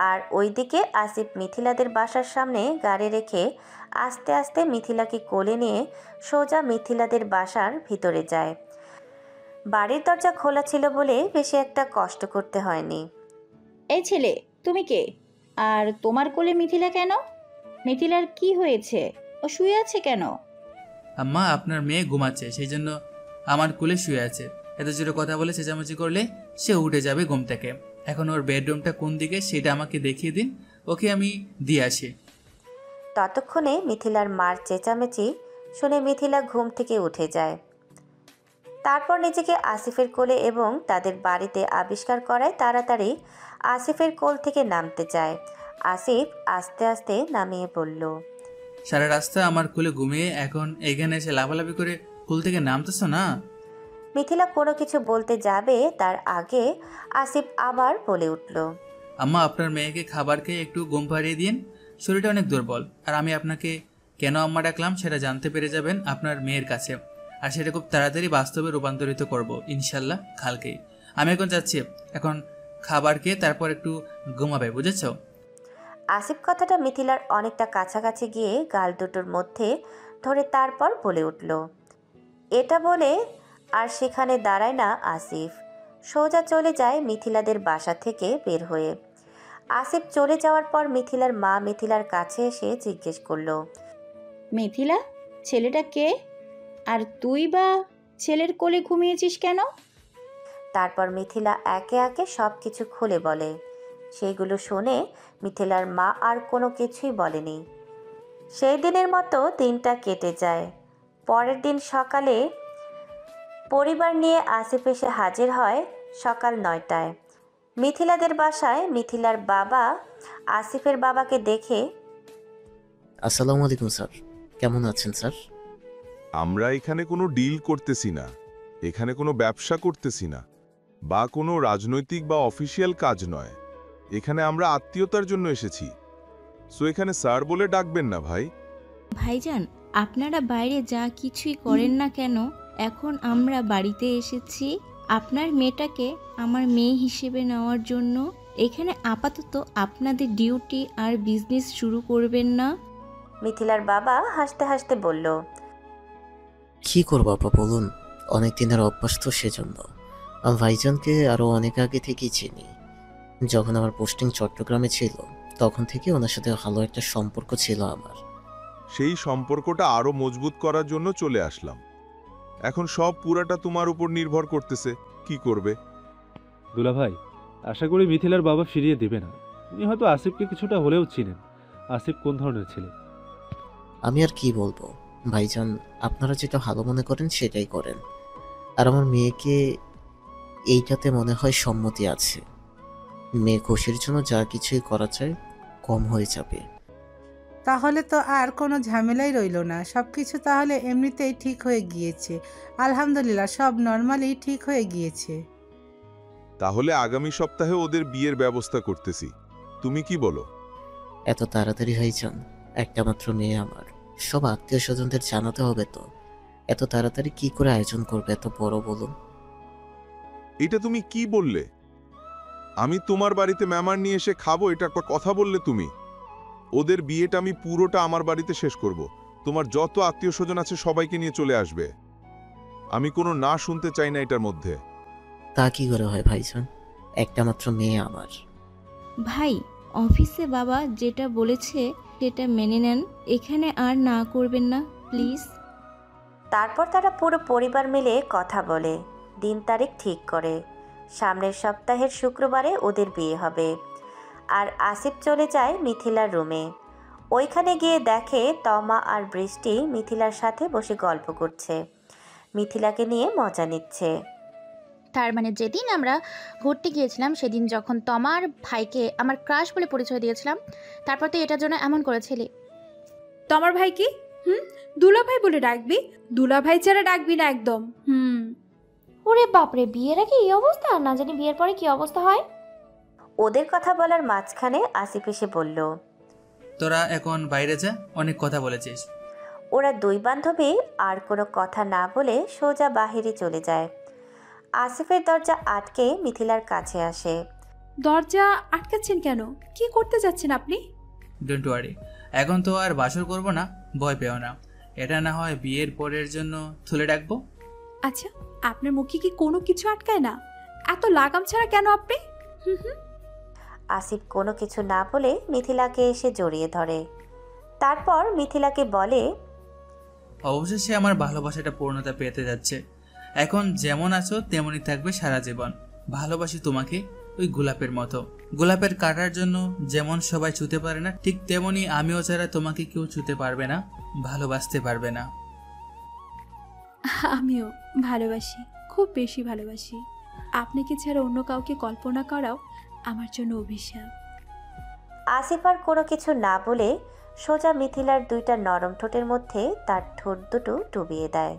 আর ওইদিকে আসিফ মিথিলাদের বাসার সামনে গাড়ি রেখে আস্তে আস্তে মিথিলাকে কোলে নিয়ে সোজা মিথিলাদের বাসার ভিতরে যায়। বাড়ির দরজা খোলা ছিল বলে বেশি একটা কষ্ট করতে হয়নি। এই ছেলে, তুমি কে? আর তোমার কোলে মিথিলা কেন? মিথিলার কি হয়েছে? ও শুয়ে আছে কেন? আম্মা, আপনার মেয়ে ঘুমাচ্ছে, সেই জন্য আমার কোলে শুয়ে আছে। এত জোরে কথা বলে চেঁচামেচি করলে সে উঠে যাবে ঘুম থেকে। এখন ওর বেডরুমটা কোন দিকে সেটা আমাকে দেখিয়ে দিন, ওকে আমি দিয়ে আসি। ততক্ষণে মিথিলার মার চেঁচামেচি শুনে মিথিলা ঘুম থেকে উঠে যায়। তারপর নিজেকে আসিফের কোলে এবং তাদের বাড়িতে আবিষ্কার করায় তাড়াতাড়ি আসিফের কোল থেকে নামতে চায়। আসিফ আস্তে আস্তে নামিয়ে বলল, সারা রাস্তা আমার কোলে ঘুমিয়ে এখন এখানে এসে লাফালাফি করে কোল থেকে নামতেছ না? মিথিলা কোনো কিছু বলতে যাবে তার আগে আসিফ আবার বলে উঠল, আম্মা, আপনার মেয়েকে খাবার খেয়ে একটু ঘুম পাড়িয়ে দিন, শরীরটা অনেক দুর্বল। আর আমি আপনাকে কেন আম্মা ডাকলাম সেটা জানতে পেরে যাবেন আপনার মেয়ের কাছে, আর সেটা খুব তাড়াতাড়ি বাস্তবে রূপান্তরিত করব ইনশাল্লাহ কালকেই। আমি এখন যাচ্ছি, এখন খাবার খেয়ে তারপর একটু ঘুমাবে, বুঝেছ? আসিফ কথাটা মিথিলার অনেকটা কাছাকাছি গিয়ে গাল দুটোর মধ্যে ধরে তারপর বলে উঠল। এটা বলে আর সেখানে দাঁড়ায় না আসিফ, সোজা চলে যায় মিথিলাদের বাসা থেকে বের হয়ে। আসিফ চলে যাওয়ার পর মিথিলার মা মিথিলার কাছে এসে জিজ্ঞেস করলো, মিথিলা, ছেলেটা কে? আর তুই বা ছেলের কোলে ঘুমিয়েছিস কেন? তারপর মিথিলা একে একে সব কিছু খুলে বলে। সেইগুলো শুনে মিথিলার মা আর কোনো কিছুই বলেনি। সেই দিনের মতো দিনটা কেটে যায়। পরের দিন সকালে পরিবার নিয়ে আসিফ এসে হাজির হয় সকাল 9টায় মিথিলাদের বাসায়। মিথিলার বাবা আসিফের বাবাকে দেখে, আসসালামু আলাইকুম স্যার, কেমন আছেন স্যার? আমরা এখানে কোনো ডিল করতেছি না, এখানে কোনো ব্যবসা করতেছি না, বা কোনো রাজনৈতিক বা অফিসিয়াল কাজ নয়। এখানে আমরা আত্মীয়তার জন্য এসেছি। সো এখানে স্যার বলে ডাকবেন না ভাই। ভাইজান, আপনারা বাইরে যা কিছুই করেন না কেন, এখন আমরা বাড়িতে এসেছি আপনার মেয়েটাকে আমার মেয়ে হিসেবে নেওয়ার জন্য। এখানে আপাতত আপনাদের ডিউটি আর বিজনেস শুরু করবেন না। মিথিলার বাবা হাসতে হাসতে বলল, কি করবো আপা বলুন, অনেক দিনের অভ্যাস তো সেজন্য। আমি ভাইজানকে আরও অনেক আগে থেকেই চিনি। যখন আমার পোস্টিং চট্টগ্রামে ছিল তখন থেকে ওনার সাথে ভালো একটা সম্পর্ক ছিল আমার। সেই সম্পর্কটা আরো মজবুত করার জন্য চলে আসলাম। এখন সব পুরাটা তোমার উপর নির্ভর করতেছে, কি করবে। দুলা ভাই, আশা করি মিথিলার বাবা ফিরিয়ে দেবে না। উনি হয়তো আসিফকে কিছুটা হলেও চিনেন। আসিফ কোন ধরনের ছেলে? আমি আর কি বলবো ভাইজান, আপনারা যেটা ভালো মনে করেন সেটাই করেন। আর আমার মেয়েকে এইটাতে মনে হয় সম্মতি আছে। মেয়ে খুশির জন্য যা কিছুই করা চায় কম হয়ে যাবে। তাহলে তো আর কোনো ঝামেলাই রইল না, সব কিছু তাহলে এমনিতেই ঠিক হয়ে গিয়েছে। আলহামদুলিল্লাহ, সব নর্মালি ঠিক হয়ে গিয়েছে। তাহলে আগামী সপ্তাহে ওদের বিয়ের ব্যবস্থা করতেছি, তুমি কি বলো? এত তাড়াতাড়ি ভাইজান? একটা মাত্র মেয়ে আমার, সব আত্মীয় স্বজনদের জানাতে হবে তো। এত তাড়াতাড়ি কি করে আয়োজন করবে এত বড় বলুন? এটা তুমি কি বললে? আমি তোমার বাড়িতে মেহমান নিয়ে এসে খাবো, এটা একটা কথা বললে তুমি? ওদের বিয়েটা আমি পুরোটা আমার বাড়িতে শেষ করব। তোমার যত আত্মীয় স্বজন আছে সবাইকে নিয়ে চলে আসবে। আমি কোনো না শুনতে চাই না এটার মধ্যে। তা কি করে হয় ভাইজান, একটা মাত্র মেয়ে আমার। ভাই, অফিসে বাবা যেটা বলেছে সেটা মেনে নেন, এখানে আর না করবেন না প্লিজ। তারপর তারা পুরো পরিবার মিলে কথা বলে দিন তারিখ ঠিক করে। সামনের সপ্তাহের শুক্রবারে ওদের বিয়ে হবে। আর আসিফ চলে যায় মিথিলার রুমে। ওইখানে গিয়ে দেখে তমা আর বৃষ্টি মিথিলার সাথে বসে গল্প করছে, মিথিলাকে নিয়ে মজা নিচ্ছে। তার মানে যেদিন আমরা ঘুরতে গিয়েছিলাম সেদিন যখন তোমার ভাইকে আমার ক্রাশ বলে পরিচয় দিয়েছিলাম, তারপর তো এটার জন্য এমন করেছিলি। তোমার ভাই কি? দুলা ভাই বলে ডাকবি? দুলা ভাই ছাড়া ডাকবি না একদম। ওরে বাপরে, বিয়ের আগে এই অবস্থা, না জানি বিয়ের পরে কি অবস্থা হয়। ওদের কথা বলার মাঝখানে আসিফ এসে বলল, তোরা এখন বাইরে যা, অনেক কথা বলেছিস। ওরা দুই বান্ধবী আর কোনো কথা না বলে সোজা বাহিরে চলে যায়। আসিফের দরজা আটকে মিথিলার কাছে আসে। দরজা আটকাচ্ছেন কেন? কি করতে যাচ্ছেন আপনি? ডোন্ট ওয়ারি, এখন তো আর বাসর করব না, ভয় পেও না। এটা না হয় বিয়ের পরের জন্য তুলে রাখবো। আচ্ছা, আপনার মুখে কি কোনো কিছু আটকায় না? এত লাগাম ছাড়া কেন আপনি? আসিফ কোনো কিছু না বলে মিথিলাকে এসে জড়িয়ে ধরে। তারপর মিথিলাকে বলে, অবশেষে আমার ভালোবাসাটা পূর্ণতা পেতে যাচ্ছে। এখন যেমন আছো তেমনই থাকবে সারা জীবন। ভালোবাসি তোমাকে ওই গোলাপের মতো। গোলাপের কাটার জন্য যেমন সবাই ছুতে পারে না, ঠিক তেমনি আমিও ছাড়া তোমাকে কেউ ছুতে পারবে না, ভালোবাসতে পারবে না। আমিও ভালোবাসি, খুব বেশি ভালোবাসি। আপনাকে ছাড়া অন্য কাউকে কল্পনা করাও আমার জন্য অভিশাপ। আসিফ আর কোনো কিছু না বলে সোজা মিথিলার দুইটা নরম ঠোঁটের মধ্যে তার ঠোঁট দুটো ডুবিয়ে দেয়।